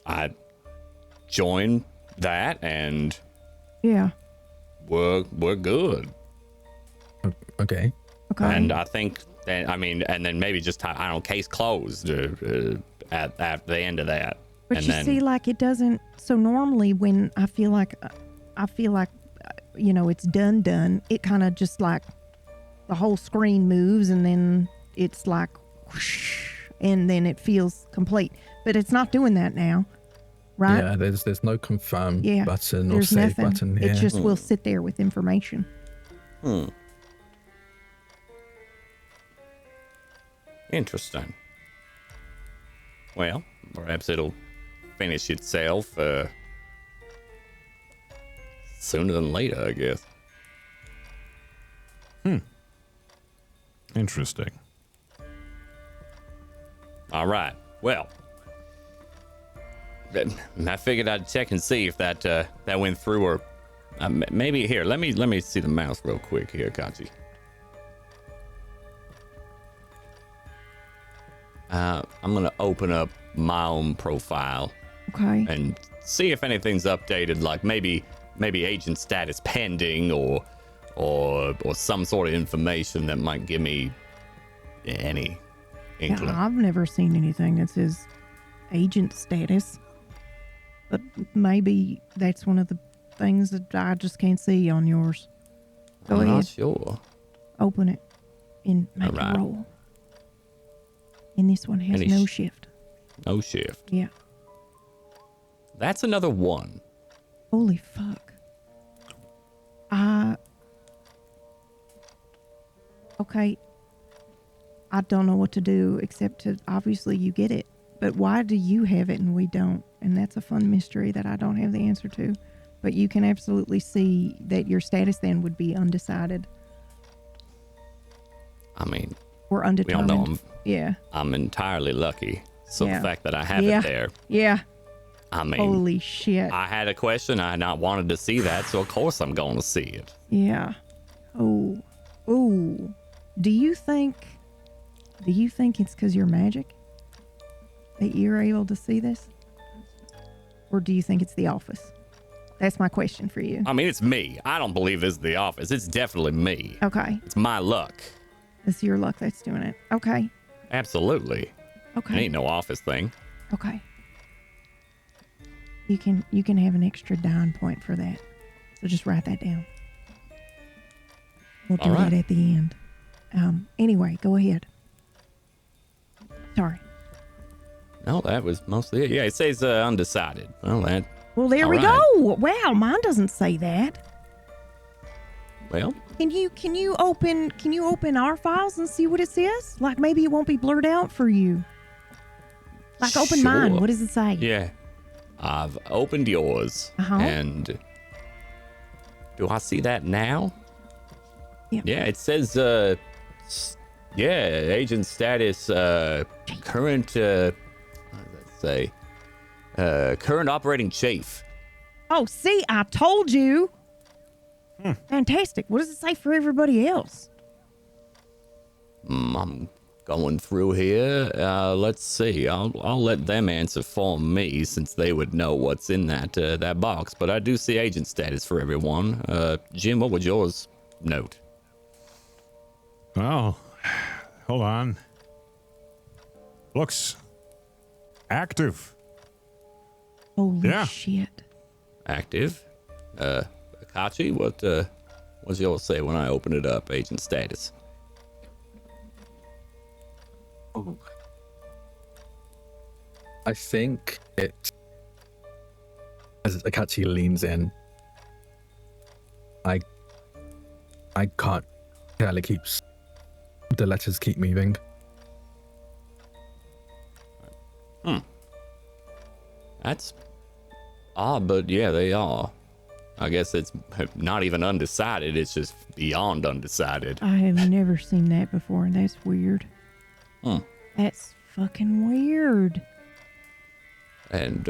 I joined that and Yeah. we're good. Okay. Okay. And I think that, I mean, and then maybe just I don't know, case closed at the end of that. But and you then, see, like it doesn't. So normally, when I feel like, it's done. It kind of just like the whole screen moves, and then it's like, whoosh, and then it feels complete. But it's not doing that now, right? Yeah. There's no confirm Yeah. button or There's save nothing. button here. It just will sit there with information. Interesting. Well, perhaps it'll finish itself sooner than later, I guess. Interesting. All right. Well, I figured I'd check and see if that went through, or maybe here. Let me see the mouse real quick here, Catsi. I'm gonna open up my own profile. Okay. And see if anything's updated, like maybe agent status pending, or some sort of information that might give me any inkling. Yeah, I've never seen anything that says agent status, but maybe that's one of the things that I just can't see on yours. Go I'm ahead. not sure. Open it and make Alright. a roll. And this one has Any no shift. No shift. Yeah. That's another 1. Holy fuck. Okay. I don't know what to do except to, obviously you get it, but why do you have it and we don't? And that's a fun mystery that I don't have the answer to. But you can absolutely see that your status then would be undecided I mean, or we all undetermined. know Yeah. I'm entirely lucky. So Yeah. the fact that I have Yeah. it there, Yeah. I mean, Holy shit. I had a question. I had not wanted to see that, so of course I'm going to see it. Yeah. Oh. Ooh. Do you think it's because you're magic that you're able to see this? Or do you think it's the office? That's my question for you. I mean, it's me. I don't believe this is the office. It's definitely me. Okay. It's my luck. It's your luck that's doing it. Okay. Absolutely. It Okay. ain't no office thing. Okay. You can have an extra dime point for that. So just write that down. We'll do All right. that at the end. Anyway, go ahead. Sorry. No, that was mostly it. Yeah, it says undecided. Well, that. Well, there All we right. go. Wow, mine doesn't say that. Well, Can you open our files and see what it says? Like maybe it won't be blurred out for you. Like open mine. Sure. What does it say? yeah. I've opened yours. Uh-huh. And do I see that now? Yeah. Yeah, it says agent status current what does that say? Current operating chief. Oh, see, I told you. Fantastic. What does it say for everybody else? I'm going through here. Let's see. I'll let them answer for me, since they would know what's in that box. But I do see agent status for everyone. Jim, what would yours note? Oh, hold on. Looks active. Holy Yeah. shit. Active. Catsi, what's yours say when I open it up? Agent status. Oh. I think it, as Catsi leans in, I can't barely keeps the letters keep moving. That's odd, but yeah, they are. I guess it's not even undecided. It's just beyond undecided. I have never seen that before, and that's weird. That's fucking weird. And,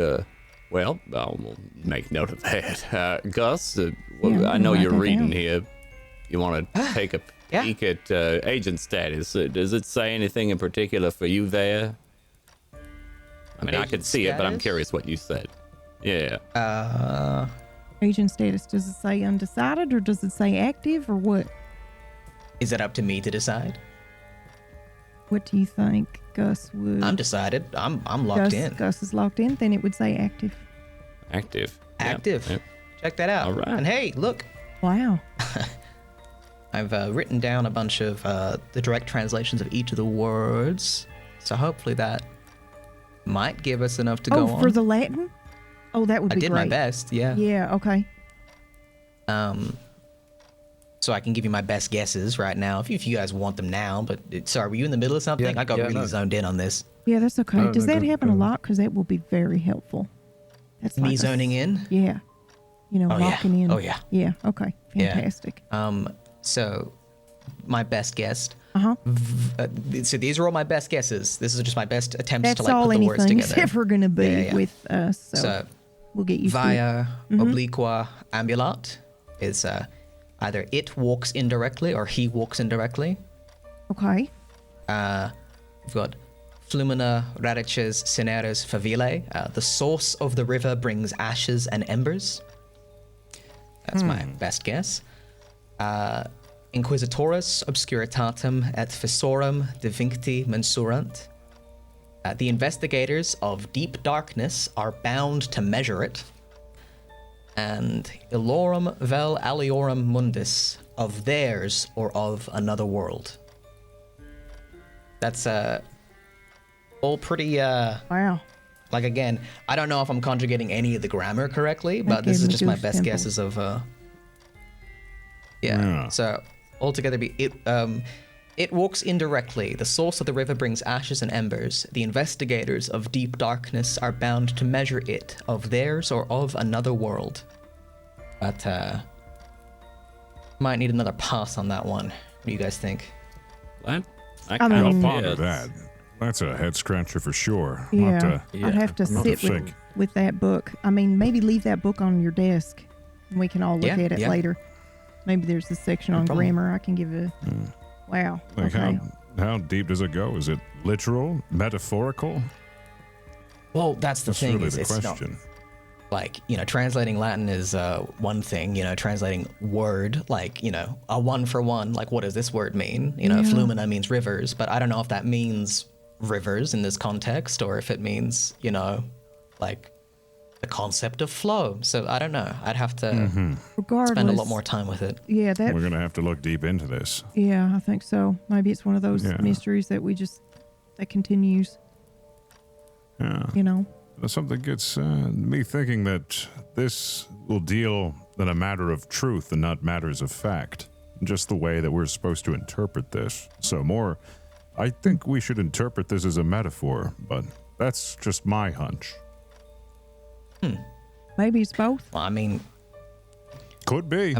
well, I'll make note of that. Gus, Yeah, I know write you're that reading down. here. You want to take a Yeah. peek at agent status. Does it say anything in particular for you there? I mean, I could Agent see it, but I'm status? curious what you said. Yeah. Agent status, does it say undecided or does it say active or what? Is it up to me to decide? What do you think Gus would? I'm decided. I'm locked in. Gus is locked in, then it would say active. Active. Yep, Active. yep. Check that out. All right. And hey, look, Wow. I've written down a bunch of the direct translations of each of the words. So hopefully that might give us enough to go on. For the Latin? Oh, that would I be did great. my best, yeah. Yeah, okay. So I can give you my best guesses right now if you guys want them now. But sorry, were you in the middle of something? Yeah, I got yeah, really no. zoned in on this. Yeah, that's okay. No, Does no, that go- happen a go. lot? Because that will be very helpful. That's Me like zoning in? Yeah. You know, Oh, yeah. locking in. Oh, yeah. Yeah, okay. Yeah. Fantastic. So my best guess So these are all my best guesses. This is just my best attempts That's to like all put the words anything's together. ever going to be Yeah. with us. So, we'll get used to it. Via obliqua ambulat is either it walks indirectly or he walks indirectly. Okay. We've got Flumina radices cineres favile. The source of the river brings ashes and embers. That's my best guess. Inquisitoris obscuritatem et fissorum devincti mensurant. The investigators of deep darkness are bound to measure it. And illorum vel aliorum mundus, of theirs or of another world. That's all pretty Wow. like, again, I don't know if I'm conjugating any of the grammar correctly, but That this gave is me just my goose best pimples. guesses of Yeah. So altogether it walks indirectly. The source of the river brings ashes and embers. The investigators of deep darkness are bound to measure it, of theirs or of another world. But might need another pass on that one. What do you guys think? I I kinda mean- I'll Mm. ponder guess. that. That's a head scratcher for sure. I'll Yeah, have to- I'd have to I'll have sit to think. with that book. I mean, maybe leave that book on your desk and we can all look Yeah, at it yeah. later. Maybe there's a section on problem. grammar I can give a... Wow. Like Okay. how deep does it go? Is it literal, metaphorical? Well, that's the That's thing. really Is the it's not question. like, translating Latin is one thing. Translating word, like, a one for one. Like, what does this word mean? Flumina means rivers, but I don't know if that means rivers in this context or if it means, like the concept of flow. So I don't know. I'd have to Regardless. spend a lot more time with it. Yeah, that... We're gonna have to look deep into this. Yeah, I think so. Maybe it's one of those Yeah. mysteries that that continues, Yeah. Something gets me thinking that this will deal in a matter of truth and not matters of fact. Just the way that we're supposed to interpret this. So I think we should interpret this as a metaphor, but that's just my hunch. Maybe it's both. Well, I mean, Could be.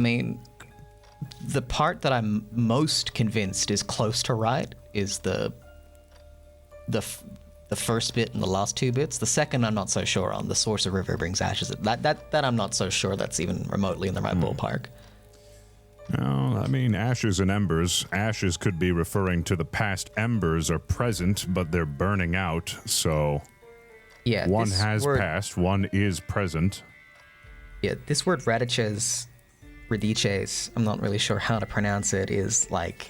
the part that I'm most convinced is close to right is the first bit and the last two bits. The second I'm not so sure on. The source of river brings ashes. That I'm not so sure that's even remotely in the right ballpark. No, ashes and embers. Ashes could be referring to the past. Embers are present, but they're burning out. So Yeah, one this has word, passed, one is present. Yeah, this word radices, I'm not really sure how to pronounce it, is like,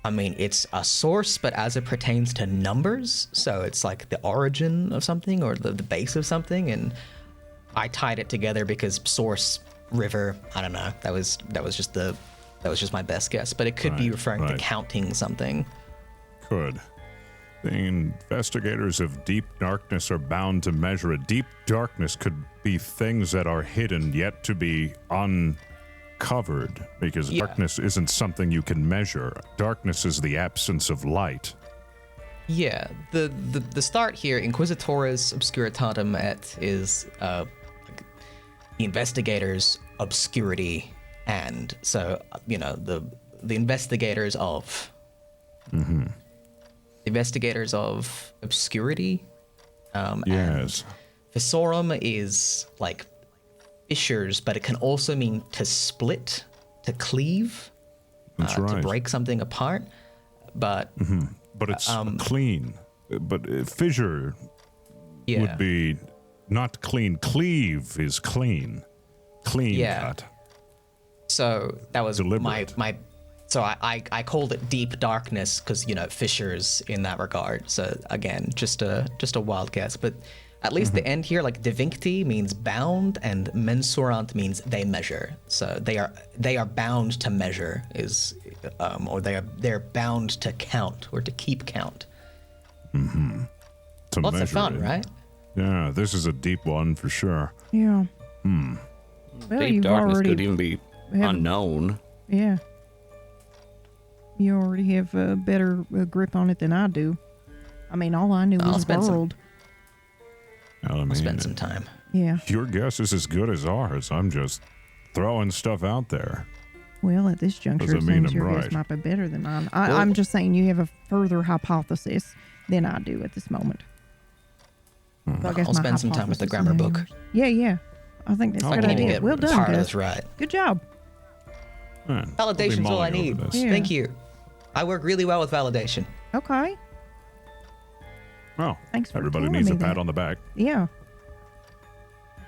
it's a source, but as it pertains to numbers, so it's like the origin of something or the base of something, and I tied it together because source, river, I don't know, that was just my best guess, but it could be Right, referring to right. counting something. Could. The investigators of deep darkness are bound to measure it. Deep darkness could be things that are hidden, yet to be uncovered, because Yeah. darkness isn't something you can measure. Darkness is the absence of light. Yeah, the start here, Inquisitoris obscuritatem et, is the investigators' obscurity, and so the investigators of investigators of obscurity. Yes. Fissorum is like fissures, but it can also mean to split, to cleave, That's to right. break something apart. But But it's clean. But fissure yeah, would be not clean. Cleave is clean. Clean Yeah. cut. so that was Deliberate. my. So I called it deep darkness because fissures in that regard. So again, just a wild guess, but at least the end here, like devincti means bound, and mensurant means they measure. So they are bound to measure or they're bound to count or to keep count. To Lots of measure fun, it. right? Yeah, this is a deep one for sure. Yeah. Well, Deep you've darkness already... could even be have- unknown. Yeah. You already have a better grip on it than I do. All I knew I'll was spend some- world. I Spend some time. Yeah. Your guess is as good as ours. I'm just throwing stuff out there. Well, at this juncture, Doesn't it mean seems I'm your guess right. might be better than mine. Well- I'm just saying you have a further hypothesis than I do at this moment. So I guess I'll my spend some time with the hypothesis grammar is book. yours. Yeah, yeah. I think that's a I good can idea. get Well done, part of guys. this right. Good job. I'll be Validation's all I mulling need. over this. Yeah. Thank you. I work really well with validation. Okay. Well, Thanks for everybody telling needs me a pat that. on the back. Yeah.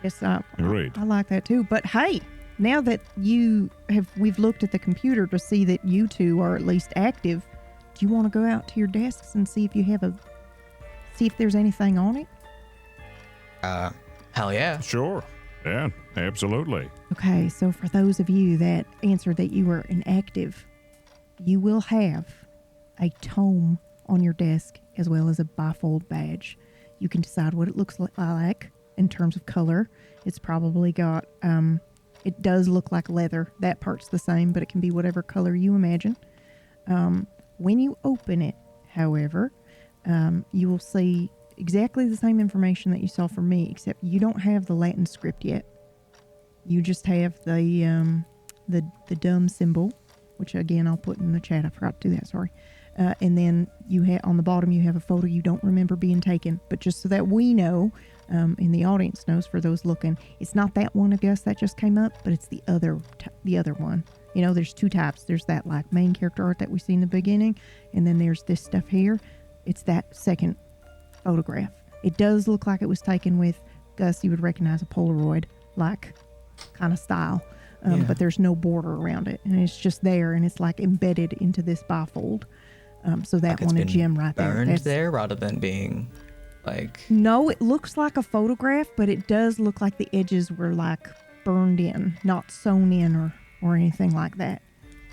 Yes, Agreed. I like that too. But hey, now that we've looked at the computer to see that you two are at least active, do you want to go out to your desks and see if you have see if there's anything on it? Hell yeah. Sure. Yeah, absolutely. Okay, so for those of you that answered that you were inactive, you will have a tome on your desk as well as a bifold badge. You can decide what it looks like in terms of color. It's probably got, it does look like leather. That part's the same, but it can be whatever color you imagine. When you open it, however, you will see exactly the same information that you saw from me, except you don't have the Latin script yet. You just have the D.U.M symbol, which again I'll put in the chat. I forgot to do that. Sorry. And then you have on the bottom you have a photo you don't remember being taken, but just so that we know, and the audience knows for those looking, it's not that one of us that just came up, but it's the other one. You know, there's two types. There's that like main character art that we see in the beginning, and then there's this stuff here. It's that second photograph. It does look like it was taken with, Gus, you would recognize a Polaroid like kind of style, but there's no border around it, and it's just there, and it's like embedded into this bifold. So that Like it's one, a been gem right there. Burned That's, there rather than being like. no, it looks like a photograph, but it does look like the edges were like burned in, not sewn in or anything like that.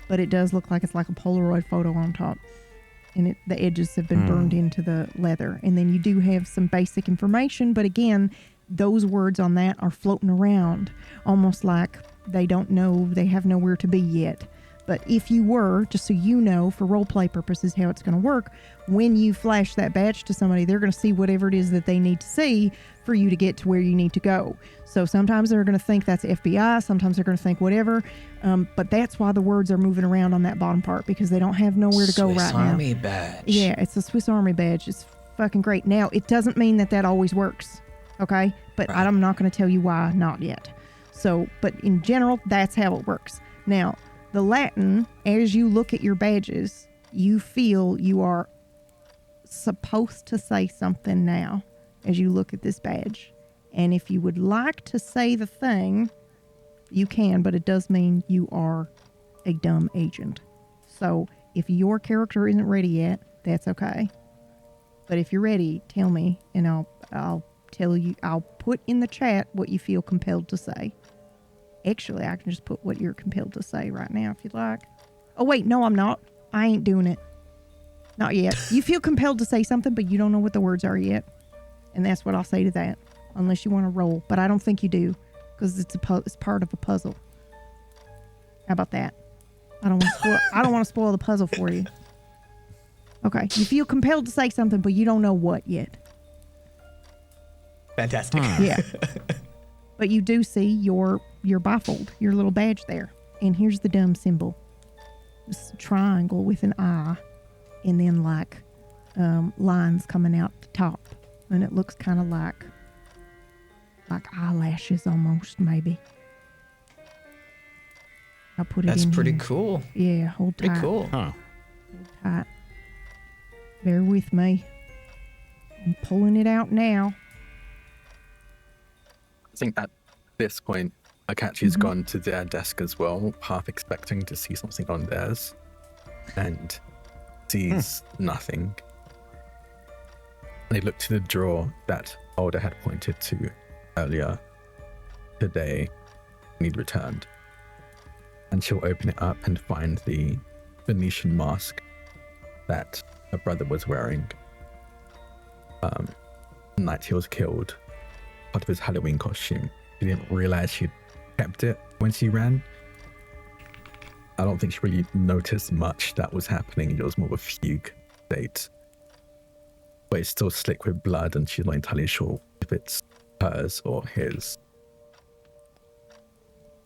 But it does look like it's like a Polaroid photo on top. And the edges have been burned into the leather. And then you do have some basic information, but again, those words on that are floating around, almost like they don't know, they have nowhere to be yet. But if you were, just so you know, for role play purposes, how it's going to work, when you flash that badge to somebody, they're going to see whatever it is that they need to see for you to get to where you need to go. So sometimes they're going to think that's FBI, sometimes they're going to think whatever, but that's why the words are moving around on that bottom part, because they don't have nowhere to go Swiss right Army now. badge. Yeah, it's a Swiss Army badge. It's fucking great. Now, it doesn't mean that always works, okay? But Right. I'm not going to tell you why not yet. So, but in general, that's how it works. Now, the Latin, as you look at your badges, you feel you are supposed to say something now as you look at this badge. And if you would like to say the thing, you can, but it does mean you are a dumb agent. So if your character isn't ready yet, that's okay. But if you're ready, tell me, and I'll tell you, I'll put in the chat what you feel compelled to say. Actually, I can just put what you're compelled to say right now if you'd like. Oh, wait, no, I'm not. I ain't doing it. Not yet. You feel compelled to say something, but you don't know what the words are yet. And that's what I'll say to that, unless you want to roll. But I don't think you do, because it's part of a puzzle. How about that? I don't want to spoil the puzzle for you. Okay, you feel compelled to say something, but you don't know what yet. Fantastic. Yeah. But you do see your bifold, your little badge there. And here's the D.U.M symbol. This triangle with an eye, and then like lines coming out the top. And it looks kind of like eyelashes almost, maybe. I'll put it That's in pretty here. cool. Yeah, hold tight. Pretty cool. Huh. Hold tight. Bear with me. I'm pulling it out now. I think at this point, Catsi's gone to their desk as well, half expecting to see something on theirs, and sees nothing. They look to the drawer that Alder had pointed to earlier today when he'd returned. And she'll open it up and find the Venetian mask that her brother was wearing the night he was killed. Part of his Halloween costume. She didn't realize she'd kept it when she ran. I don't think she really noticed much that was happening. It was more of a fugue state. But it's still slick with blood, and she's not entirely sure if it's hers or his.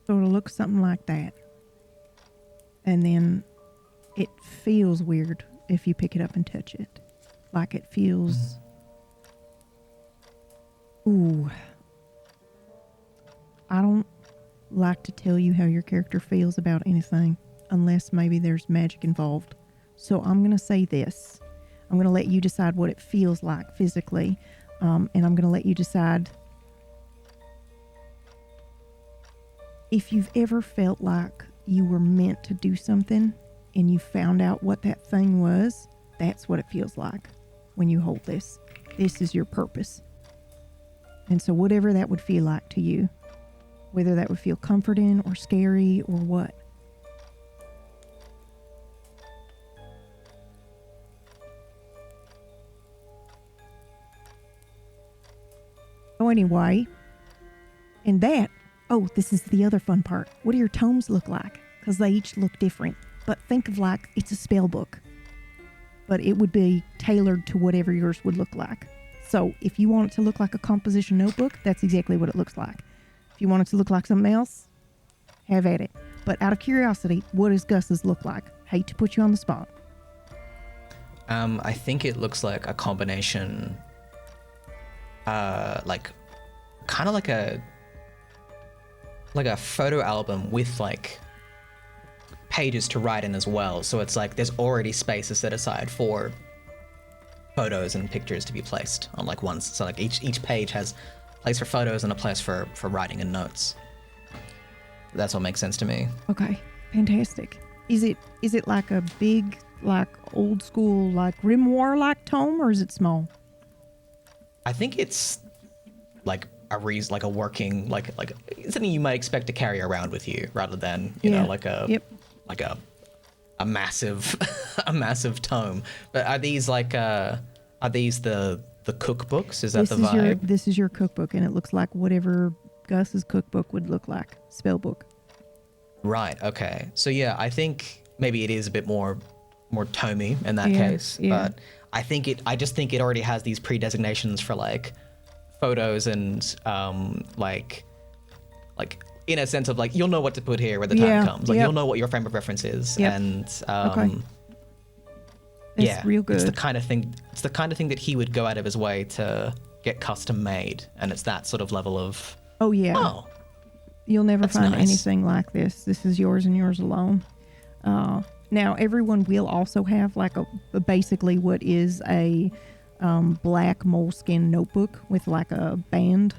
So it'll look something like that. And then it feels weird if you pick it up and touch it. Like it feels... Ooh. I don't like to tell you how your character feels about anything unless maybe there's magic involved. So I'm going to say this. I'm going to let you decide what it feels like physically. And I'm going to let you decide if you've ever felt like you were meant to do something and you found out what that thing was. That's what it feels like when you hold this. This is your purpose. And so whatever that would feel like to you, whether that would feel comforting or scary or what. So anyway, and that, this is the other fun part. What do your tomes look like? Because they each look different. But think of like it's a spell book. But it would be tailored to whatever yours would look like. So if you want it to look like a composition notebook, that's exactly what it looks like. If you want it to look like something else, have at it. But out of curiosity, what does Gus's look like? Hate to put you on the spot. I think it looks like a combination, like a photo album with like pages to write in as well. So it's like there's already spaces set aside for photos and pictures to be placed on like one. So like each page has a place for photos and a place for writing and notes. That's what makes sense to me. Okay, fantastic. Is it like a big, like old school, like grimoire like tome, or is it small? I think it's like a working like something you might expect to carry around with you rather than you know like a massive a massive tome. But are these the cookbooks? Is that the vibe? This is your cookbook, and it looks like whatever Gus's cookbook would look like. Spell book. Right. Okay. So yeah, I think maybe it is a bit more tomey in that case. Yeah. But I just think it already has these pre-designations for like photos and like in a sense of like you'll know what to put here when the time comes. Like you'll know what your frame of reference is. Yep. And Okay. It's real good. It's the kind of thing that he would go out of his way to get custom made, and it's that sort of level of You'll never find nice. anything like this. This is yours and yours alone. Now everyone will also have like a basically what is a black moleskin notebook with like a band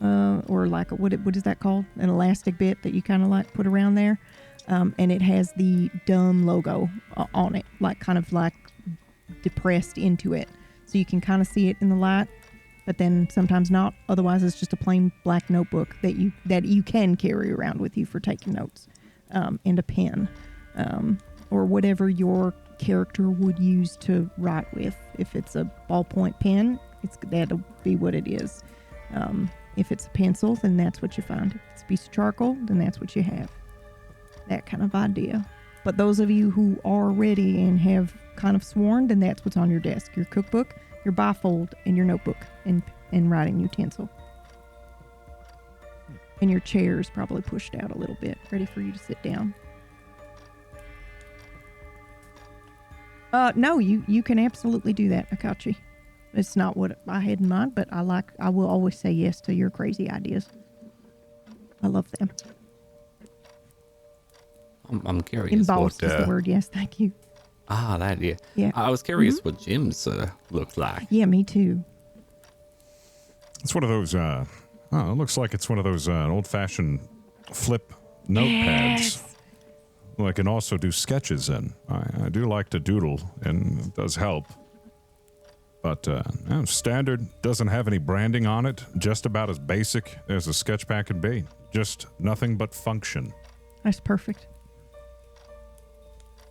or like what is that called? An elastic bit that you kind of like put around there. And it has the D.U.M logo on it, like kind of like depressed into it. So you can kind of see it in the light, but then sometimes not. Otherwise, it's just a plain black notebook that you can carry around with you for taking notes, and a pen, or whatever your character would use to write with. If it's a ballpoint pen, that'll be what it is. If it's a pencil, then that's what you find. If it's a piece of charcoal, then that's what you have. That kind of idea. But those of you who are ready and have kind of sworn, then that's what's on your desk. Your cookbook, your bifold, and your notebook and writing utensil. And your chair is probably pushed out a little bit, ready for you to sit down. No, you can absolutely do that, Akachi. It's not what I had in mind, but I will always say yes to your crazy ideas. I love them. I'm curious. Embossed is the word, yes, thank you. That, yeah. Yeah. I was curious what Jim's looked like. Yeah, me too. It's one of those, it looks like it's one of those old-fashioned flip notepads. Yes. Well, I can also do sketches in. I do like to doodle, and it does help. But standard, doesn't have any branding on it, just about as basic as a sketch pad can be. Just nothing but function. That's perfect.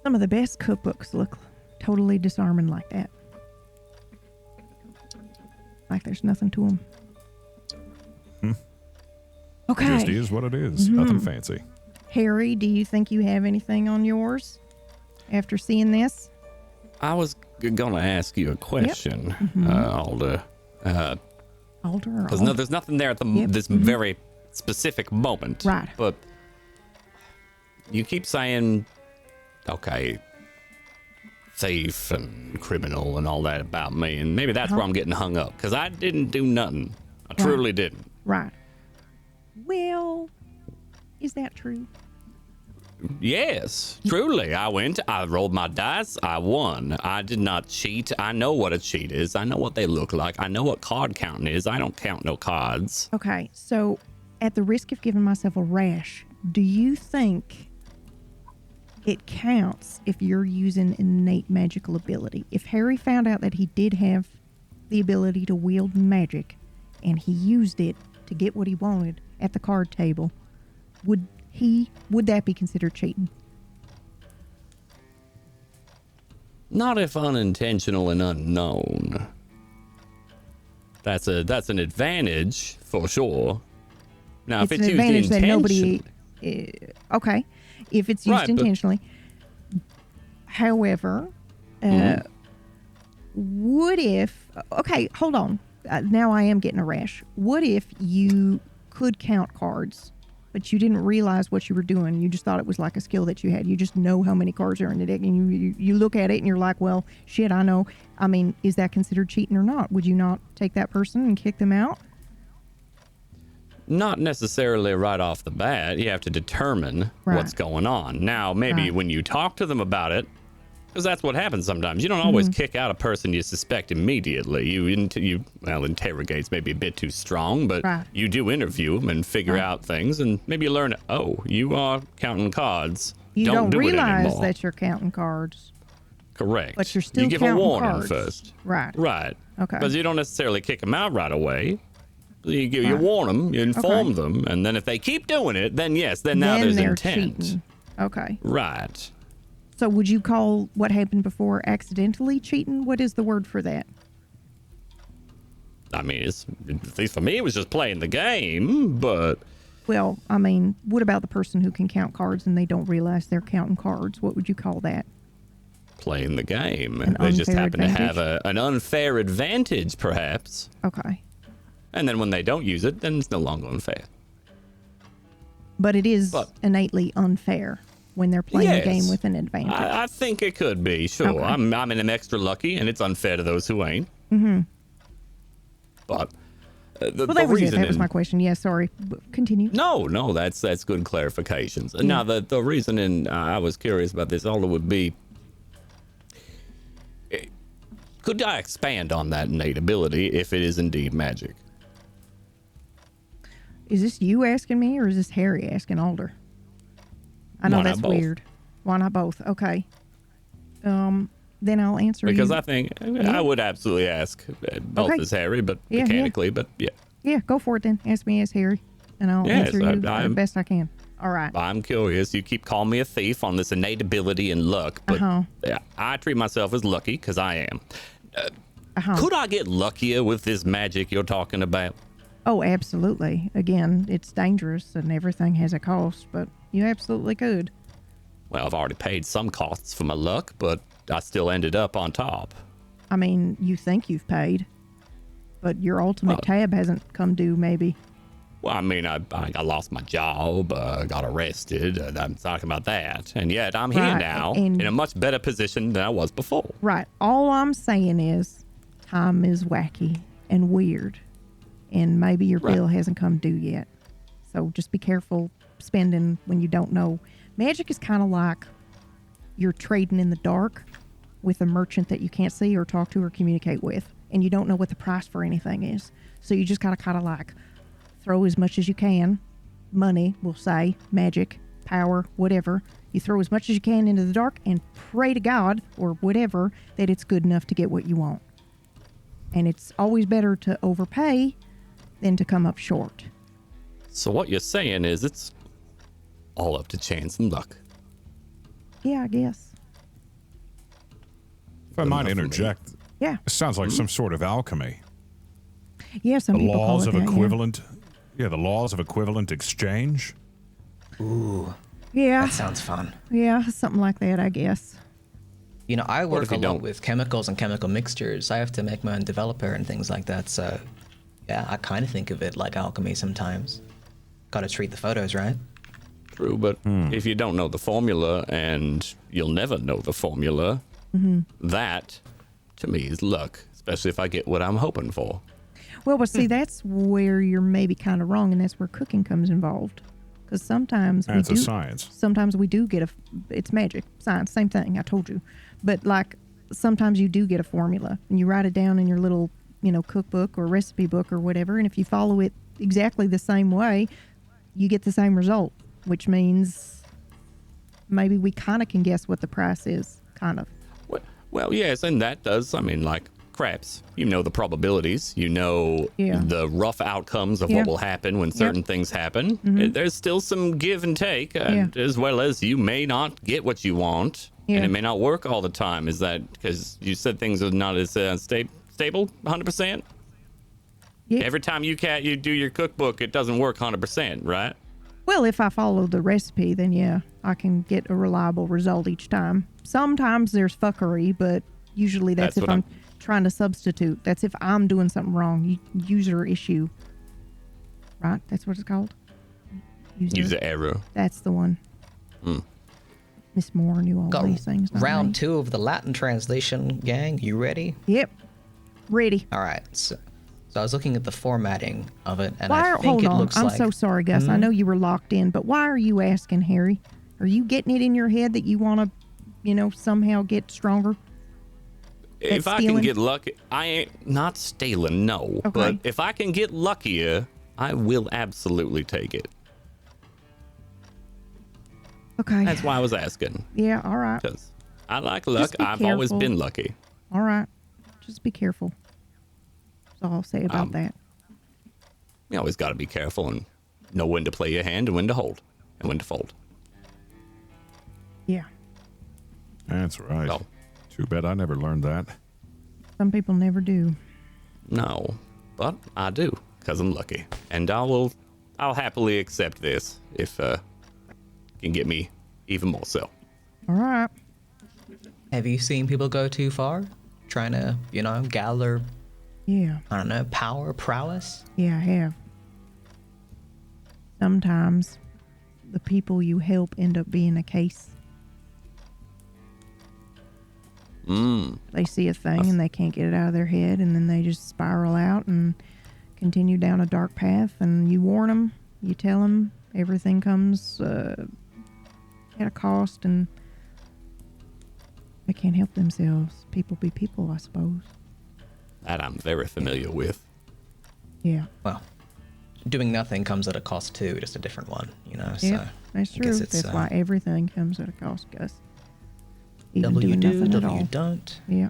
Some of the best cookbooks look totally disarming like that. Like there's nothing to them. Okay. Just is what it is. Nothing fancy. Harry, do you think you have anything on yours after seeing this? I was gonna ask you a question, Alder. Alder or Because there's nothing there at this very specific moment. Right. But you keep saying okay, thief and criminal and all that about me, and maybe that's where I'm getting hung up, because I didn't do nothing. I truly didn't. Right. Well, is that true? Yes, truly. I rolled my dice, I won. I did not cheat. I know what a cheat is. I know what they look like. I know what card counting is. I don't count no cards. Okay, so at the risk of giving myself a rash, do you think it counts if you're using innate magical ability? If Harry found out that he did have the ability to wield magic and he used it to get what he wanted at the card table, would that be considered cheating? Not if unintentional and unknown. That's an advantage for sure. Now, It's if an it's used advantage that nobody. intentionally, Okay, if it's used Right, but- intentionally. However, what if? Okay, hold on. Now I am getting a rash. What if you could count cards, but you didn't realize what you were doing? You just thought it was like a skill that you had. You just know how many cards are in the deck, and you look at it and you're like, well, shit, I know. I mean, is that considered cheating or not? Would you not take that person and kick them out? not necessarily right off the bat. You have to determine Right. what's going on. Now, maybe Right. when you talk to them about it, because that's what happens sometimes. You don't always kick out a person you suspect immediately. You interrogate's maybe a bit too strong, but Right. you do interview them and figure out things, and maybe you learn, oh, you are counting cards. You don't do it realize anymore. that you're counting cards. Correct. But you're still you give a counting warning cards. first. Right. Right. Okay. Because you don't necessarily kick them out right away. You warn them, you inform Okay. them, and then if they keep doing it, then yes, then now there's they're intent. cheating. Okay. Right. So would you call what happened before accidentally cheating? What is the word for that? I mean, at least for me, it was just playing the game, but Well, I mean, what about the person who can count cards and they don't realize they're counting cards? What would you call that? playing the game. An They just unfair happen to have advantage? an unfair advantage, perhaps. Okay. And then when they don't use it, then it's no longer unfair. But it is But- innately unfair when they're playing the game Yes. with an advantage. I think it could be, sure. Okay. I'm in an extra lucky, and it's unfair to those who ain't. Mm-hmm. But the well, that was it. reason That was my question. Yeah, sorry. Continue. No, that's good clarifications. Now, the reason I was curious about this, all it would be, could I expand on that innate ability if it is indeed magic? Is this you asking me or is this Harry asking Alder? I know Why not that's both? weird. Why not both? Okay. Then I'll answer Because you. I think I would absolutely ask both Okay. as Harry, but Yeah, yeah. mechanically, but yeah. Yeah, go for it then. Ask me as Harry, and I'll Yes, answer you the I'm- best I can. All right. I'm curious. You keep calling me a thief on this innate ability and luck, but yeah, I treat myself as lucky because I am. Could I get luckier with this magic you're talking about? Oh, absolutely. Again, it's dangerous and everything has a cost, but you absolutely could. Well, I've already paid some costs for my luck, but I still ended up on top. I mean, you think you've paid, but your ultimate tab hasn't come due, maybe. Well, I mean, I lost my job, got arrested. I'm talking about that. And yet I'm here Right, now and- in a much better position than I was before. Right. All I'm saying is time is wacky and weird, and maybe your Right. bill hasn't come due yet. So just be careful spending when you don't know. Magic is kind of like you're trading in the dark with a merchant that you can't see or talk to or communicate with, and you don't know what the price for anything is. So you just gotta kind of like throw as much as you can, money, we'll say, magic, power, whatever. You throw as much as you can into the dark and pray to God or whatever that it's good enough to get what you want. And it's always better to overpay than to come up short. So what you're saying is it's all up to chance and luck. Yeah, I guess. If I might enough for me. interject, Yeah. it sounds like some sort of alchemy. Yeah, some The people call laws it of that, equivalent, the laws of equivalent exchange. Ooh, Yeah. that sounds fun. Yeah, something like that, I guess. You know, I work if a you lot don't? with chemicals and chemical mixtures. I have to make my own developer and things like that. So, yeah, I kind of think of it like alchemy sometimes. Got to treat the photos right. True, but if you don't know the formula, and you'll never know the formula, that, to me, is luck, especially if I get what I'm hoping for. Well, but see, that's where you're maybe kind of wrong, and that's where cooking comes involved. Because sometimes It's a science. Sometimes we do get it's magic, science, same thing, I told you. But like, sometimes you do get a formula, and you write it down in your little, cookbook or recipe book or whatever, and if you follow it exactly the same way, you get the same result, which means maybe we kind of can guess what the price is, kind of. Well, yes, and that does, like craps. You know the probabilities. You know the rough outcomes of what will happen when certain things happen. There's still some give and take, as well as you may not get what you want, and it may not work all the time. Is that because you said things are not as stable 100%? Yeah. Every time you do your cookbook, it doesn't work 100%, right? Well, if I follow the recipe, then I can get a reliable result each time. Sometimes there's fuckery, but usually that's if I'm trying to substitute. That's if I'm doing something wrong. User issue. Right? That's what it's called? User error. That's the one. Miss Moore knew all Got these things. round 2 of the Latin translation, gang. You ready? Yep. Ready. All right. So I was looking at the formatting of it, and I think hold it on. looks I'm like... so sorry, Gus. I know you were locked in, but why are you asking, Harry? Are you getting it in your head that you want to, somehow get stronger? If I can get lucky, I ain't not stealing, no. Okay. But if I can get luckier, I will absolutely take it. Okay. That's why I was asking. Yeah, all right. Because I like luck. Just be I've always careful. been lucky. All right. Just be careful. That's all I'll say about that. You always got to be careful and know when to play your hand and when to hold and when to fold. Yeah. That's right. So, Too bad I never learned that. Some people never do. no, but I do because I'm lucky, and I'll happily accept this if can get me even more so. All right. Have you seen people go too far? Trying to, gather, Yeah. I don't know, power, prowess? Yeah, I have. Sometimes the people you help end up being a case. They see a thing and they can't get it out of their head, and then they just spiral out and continue down a dark path, and you warn them, you tell them everything comes at a cost, and they can't help themselves. People be people, I suppose. That I'm very familiar with. Yeah. Well, doing nothing comes at a cost too, just a different one, Yeah, so... that's I guess true. it's, That's why everything comes at a cost, Gus. Even double you doing do, nothing at double you all. don't. Yeah.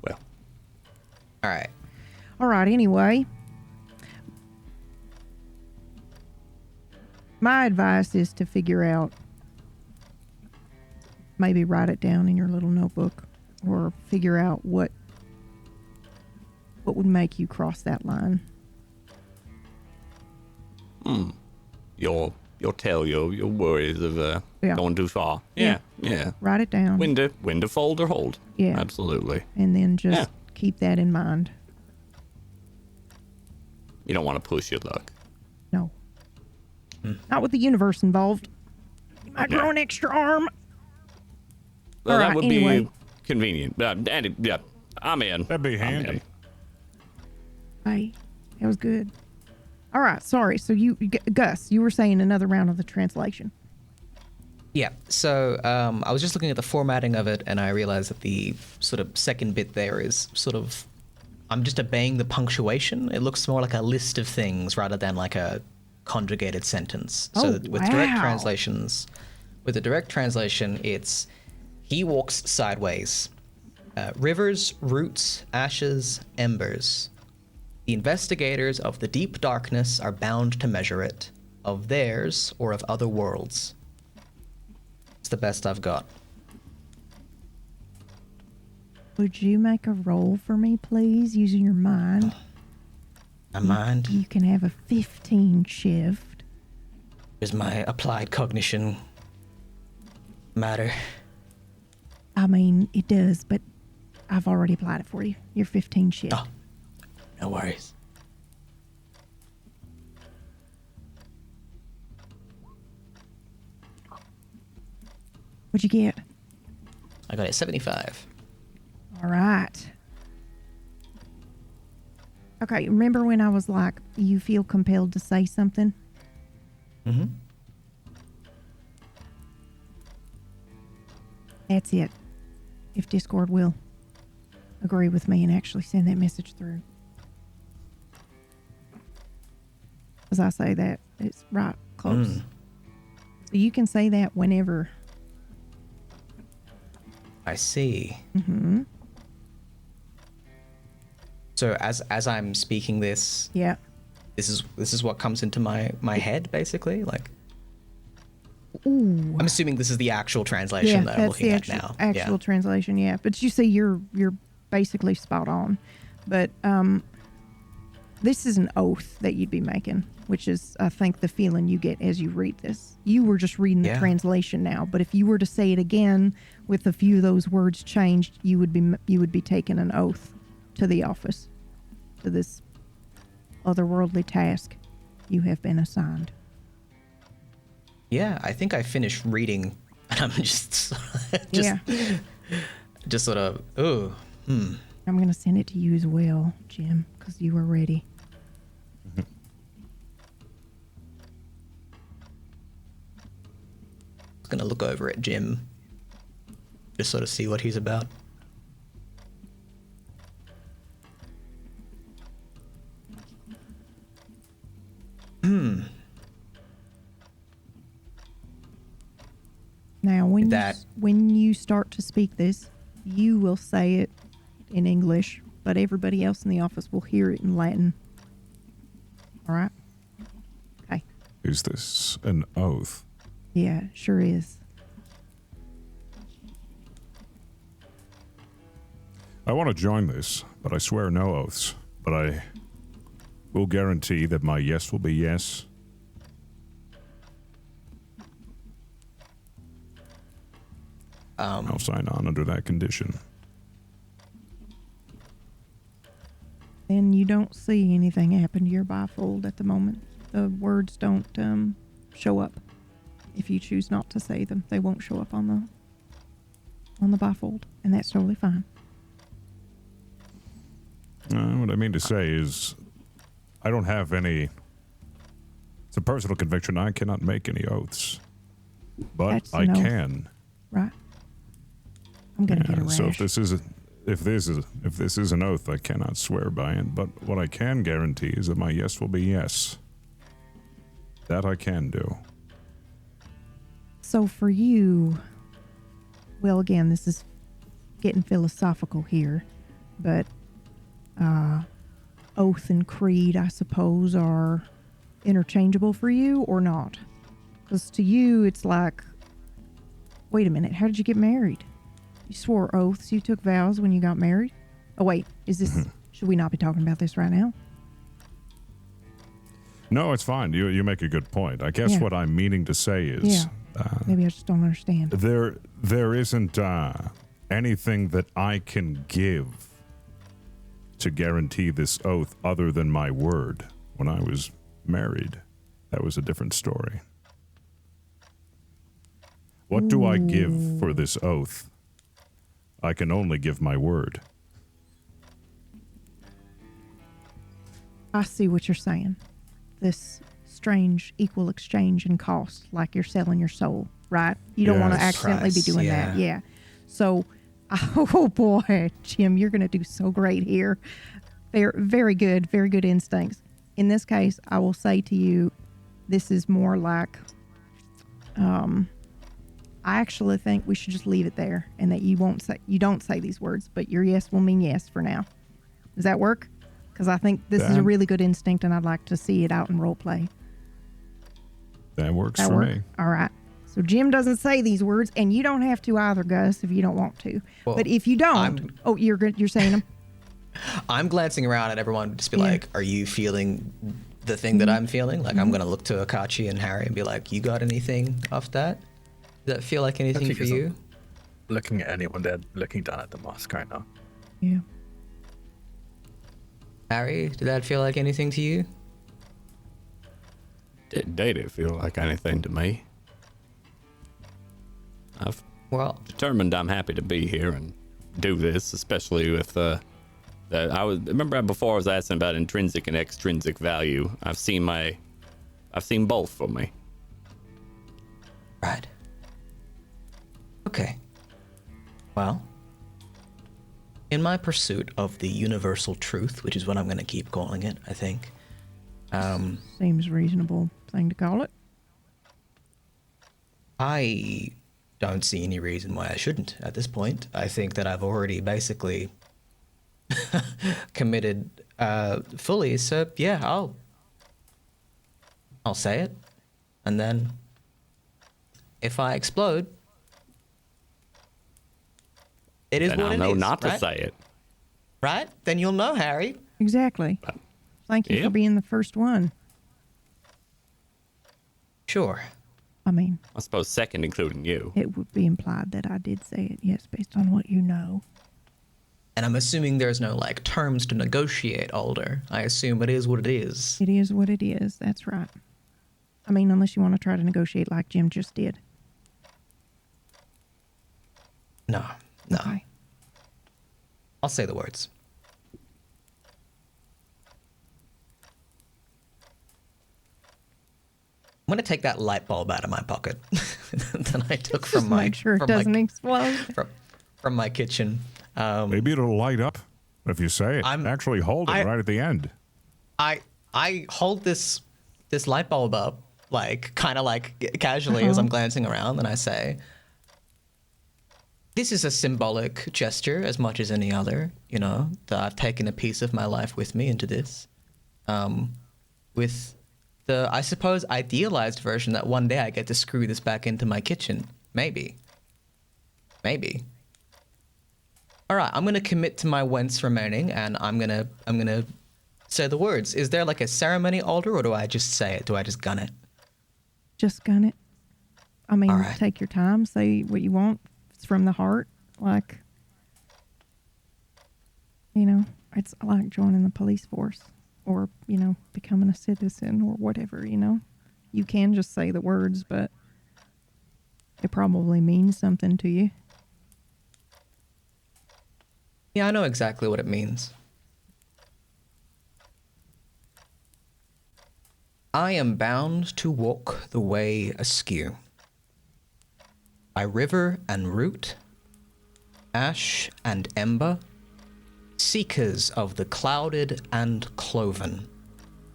Well, All right. All right, anyway. My advice is to figure out, maybe write it down in your little notebook, or figure out what would make you cross that line. your tell your worries of Yeah. going too far. Yeah. Yeah. Write it down. When to fold or hold. Yeah. Absolutely. And then just Yeah. keep that in mind. You don't want to push your luck. No. Not with the universe involved. You might grow Yeah. an extra arm. Well, All that right, would anyway. be convenient. Yeah, I'm in. That'd be I'm handy. in. Hey, that was good. All right, sorry. So Gus, you were saying another round of the translation. Yeah, so I was just looking at the formatting of it, and I realized that the sort of second bit there is sort of... I'm just obeying the punctuation. It looks more like a list of things rather than like a conjugated sentence. Oh, So with direct wow. translations... With the direct translation, it's... He walks sideways. Rivers, roots, ashes, embers. The investigators of the deep darkness are bound to measure it, of theirs or of other worlds. It's the best I've got. Would you make a roll for me, please, using your mind? My mind You can have a 15 shift. is my applied cognition matter. I mean, it does, but I've already applied it for you. You're 15 shift. Oh, no worries. What'd you get? I got a 75. All right. Okay, remember when I was like, you feel compelled to say something? Mm-hmm. That's it. If Discord will agree with me and actually send that message through. As I say that, it's right close. So you can say that whenever. I see. Mm-hmm. So as I'm speaking this, Yeah. this is what comes into my head, basically. Like, Ooh. I'm assuming this is the actual translation that I'm that's looking the at actual, now. actual translation, yeah. But you say you're basically spot on. But this is an oath that you'd be making, which is, I think, the feeling you get as you read this. You were just reading the translation now, but if you were to say it again with a few of those words changed, you would be taking an oath to the office, to this otherworldly task you have been assigned. Yeah, I think I finished reading, and I'm just sort of, ooh, I'm going to send it to you as well, Jim, because you were ready. I was going to look over at Jim, just sort of see what he's about. Now, when you start to speak this, you will say it in English, but everybody else in the office will hear it in Latin. All right? Okay. Is this an oath? Yeah, sure is. I want to join this, but I swear no oaths. But I will guarantee that my yes will be yes. I'll sign on under that condition. Then you don't see anything happen to your bifold at the moment. The words don't show up. If you choose not to say them, they won't show up on the bifold, and that's totally fine. What I mean to say is, I don't have any. It's a personal conviction. I cannot make any oaths, but That's I an oath. can. Right? I'm gonna get a rash. So if this is an oath, I cannot swear by it. But what I can guarantee is that my yes will be yes. That I can do. So for you, well, again, this is getting philosophical here, but oath and creed, I suppose, are interchangeable for you or not? Because to you, it's like, wait a minute, how did you get married? You swore oaths, you took vows when you got married? Oh, wait, is this, should we not be talking about this right now? No, it's fine. You make a good point. I guess what I'm meaning to say is... Maybe I just don't understand. There isn't anything that I can give to guarantee this oath other than my word. When I was married, that was a different story. What do I give for this oath? I can only give my word. I see what you're saying. This strange equal exchange in cost, like you're selling your soul, right? You don't want to accidentally be doing that. Yeah. So, oh boy, Jim, you're going to do so great here. Very good instincts. In this case, I will say to you, this is more like, I actually think we should just leave it there, and that you don't say these words, but your yes will mean yes for now. Does that work? Because I think this is a really good instinct, and I'd like to see it out in role play. That works for me. All right. So Jim doesn't say these words, and you don't have to either, Gus, if you don't want to. Well, but if you don't, you're saying them. I'm glancing around at everyone, just be like, "Are you feeling the thing that I'm feeling?" Like, I'm gonna look to Akachi and Harry and be like, "You got anything off that? Does that feel like anything for you?" Looking at anyone, they're looking down at the mask right now. Yeah. Harry, did that feel like anything to you? Didn't feel like anything to me. Well, determined I'm happy to be here and do this, especially with remember before I was asking about intrinsic and extrinsic value. I've seen both for me. right. Okay. Well, in my pursuit of the universal truth, which is what I'm going to keep calling it, I think. Seems reasonable thing to call it. I don't see any reason why I shouldn't at this point. I think that I've already basically committed fully, so yeah, I'll say it. And then if I explode, it is Then what I'll it know is, not right? to say it. Right? Then you'll know, Harry. Exactly. Thank you for Yep. being the first one. Sure. I mean, I suppose second, including you. it would be implied that I did say it, yes, based on what you know. And I'm assuming there's no, like, terms to negotiate, Alder. I assume it is what it is. It is what it is. That's right. I mean, unless you want to try to negotiate like Jim just did. No. Okay. I'll say the words. I'm gonna take that light bulb out of my pocket that I took from Just my make sure it from doesn't my, explode. from my kitchen. Maybe it'll light up if you say it. I'm- Actually hold it I- right at the end. I hold this light bulb up, like kind of like casually as I'm glancing around, and I say, "This is a symbolic gesture as much as any other. You know, that I've taken a piece of my life with me into this, with the, I suppose, idealized version that one day I get to screw this back into my kitchen. Maybe. All right, I'm gonna commit to my whence remaining, and I'm gonna say the words. Is there like a ceremony, Alder, or do I just say it? Do I just gun it? Just gun it. I mean, All right. take your time. Say what you want. It's from the heart. Like, you know, it's like joining the police force or, you know, becoming a citizen or whatever, you know. You can just say the words, but it probably means something to you. Yeah, I know exactly what it means. I am bound to walk the way askew. By river and root, ash and ember, seekers of the clouded and cloven,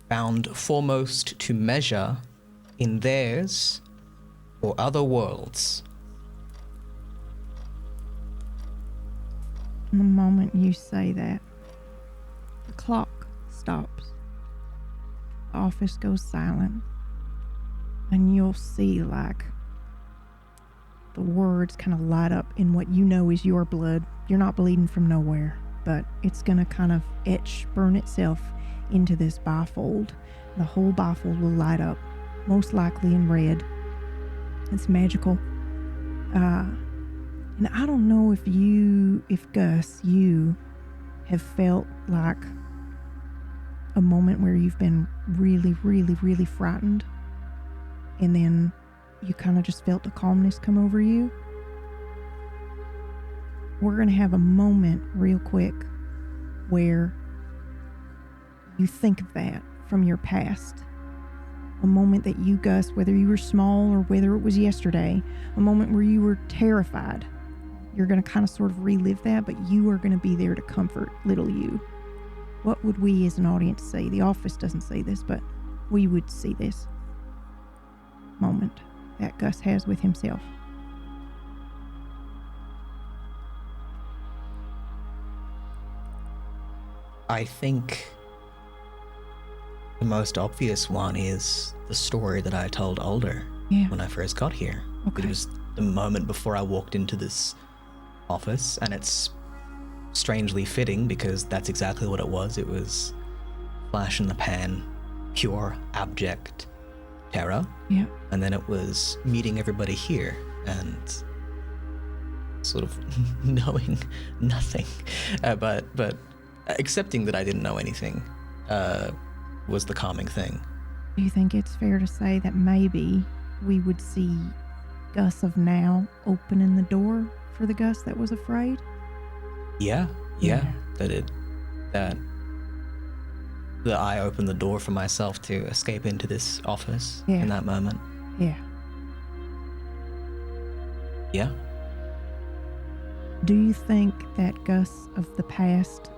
bound foremost to measure in theirs or other worlds. And the moment you say that, the clock stops. The office goes silent. And you'll see, like, the words kind of light up in what you know is your blood. You're not bleeding from nowhere, but it's going to kind of burn itself into this bifold. The whole bifold will light up, most likely in red. It's magical. And I don't know if Gus, you have felt like a moment where you've been really, really, really frightened, and then you kind of just felt the calmness come over you. We're going to have a moment real quick where you think of that from your past. A moment that you, Gus, whether you were small or whether it was yesterday, a moment where you were terrified. You're going to kind of sort of relive that, but you are going to be there to comfort little you. What would we as an audience say? The office doesn't say this, but we would see this moment that Gus has with himself. I think the most obvious one is the story that I told Alder Yeah. when I first got here. Okay. It was the moment before I walked into this office, and it's strangely fitting because that's exactly what it was. It was flash in the pan, pure, abject terror. Yeah. And then it was meeting everybody here and sort of knowing nothing, but accepting that I didn't know anything was the calming thing. Do you think it's fair to say that maybe we would see Gus of now opening the door for the Gus that was afraid? Yeah. That I opened the door for myself to escape into this office in that moment. Yeah. Yeah. Do you think that Gus of the past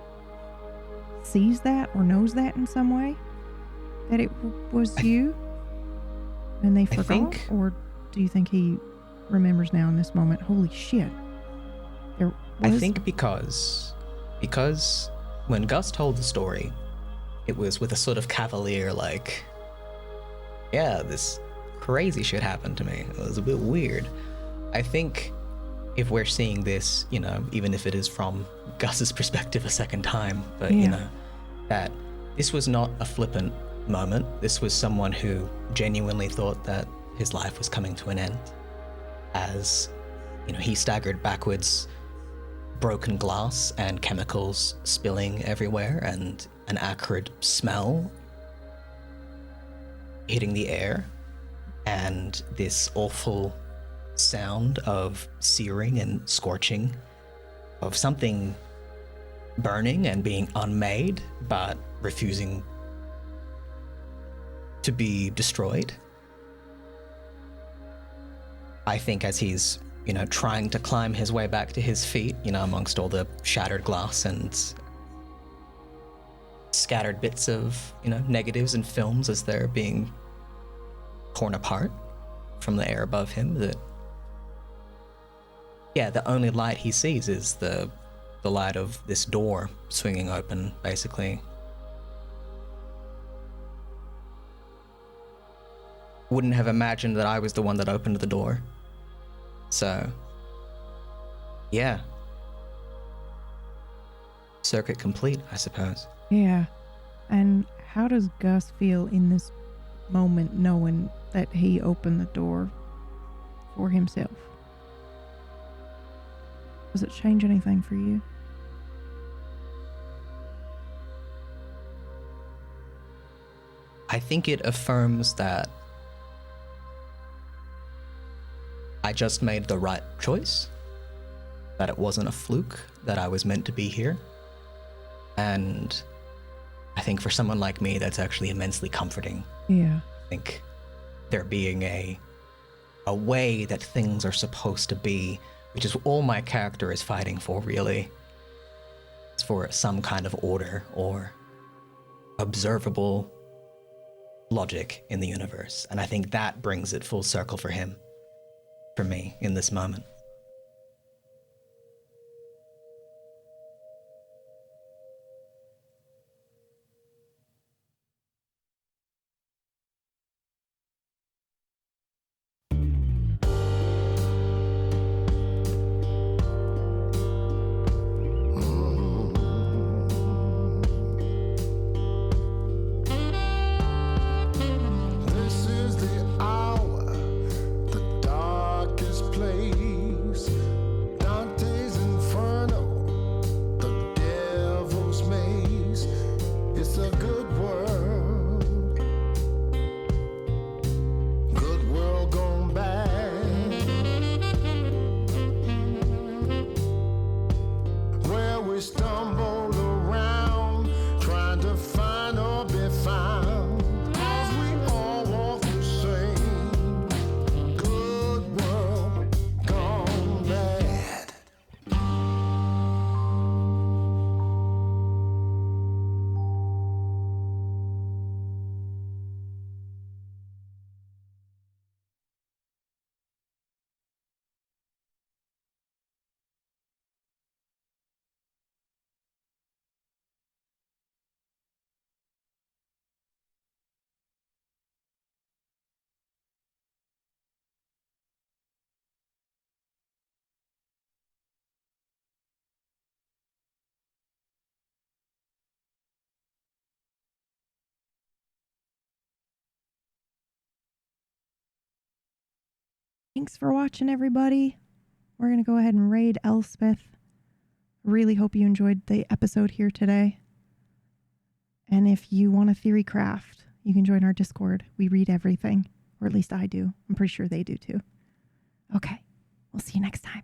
sees that or knows that in some way? That it was you? And they forgot? Or do you think he remembers now in this moment? Holy shit. I think because when Gus told the story, it was with a sort of cavalier, like, yeah, this crazy shit happened to me. It was a bit weird. I think if we're seeing this, you know, even if it is from Gus's perspective a second time, but, you know, that this was not a flippant moment. This was someone who genuinely thought that his life was coming to an end. As, you know, he staggered backwards, broken glass and chemicals spilling everywhere, and an acrid smell hitting the air, and this awful sound of searing and scorching, of something burning and being unmade, but refusing to be destroyed. I think as he's, you know, trying to climb his way back to his feet, you know, amongst all the shattered glass and scattered bits of, you know, negatives and films as they're being torn apart from the air above him, that, yeah, the only light he sees is the light of this door swinging open, basically. Wouldn't have imagined that I was the one that opened the door. So, yeah. Circuit complete, I suppose. Yeah. And how does Gus feel in this moment knowing that he opened the door for himself? Does it change anything for you? I think it affirms that I just made the right choice, that it wasn't a fluke, that I was meant to be here. And I think for someone like me, that's actually immensely comforting. Yeah. I think there being a way that things are supposed to be, which is all my character is fighting for, really. It's for some kind of order or observable logic in the universe. And I think that brings it full circle for him, for me, in this moment. Thanks for watching, everybody. We're going to go ahead and raid Elspeth. Really hope you enjoyed the episode here today. And if you want a theory craft, you can join our Discord. We read everything, or at least I do. I'm pretty sure they do too. Okay. We'll see you next time.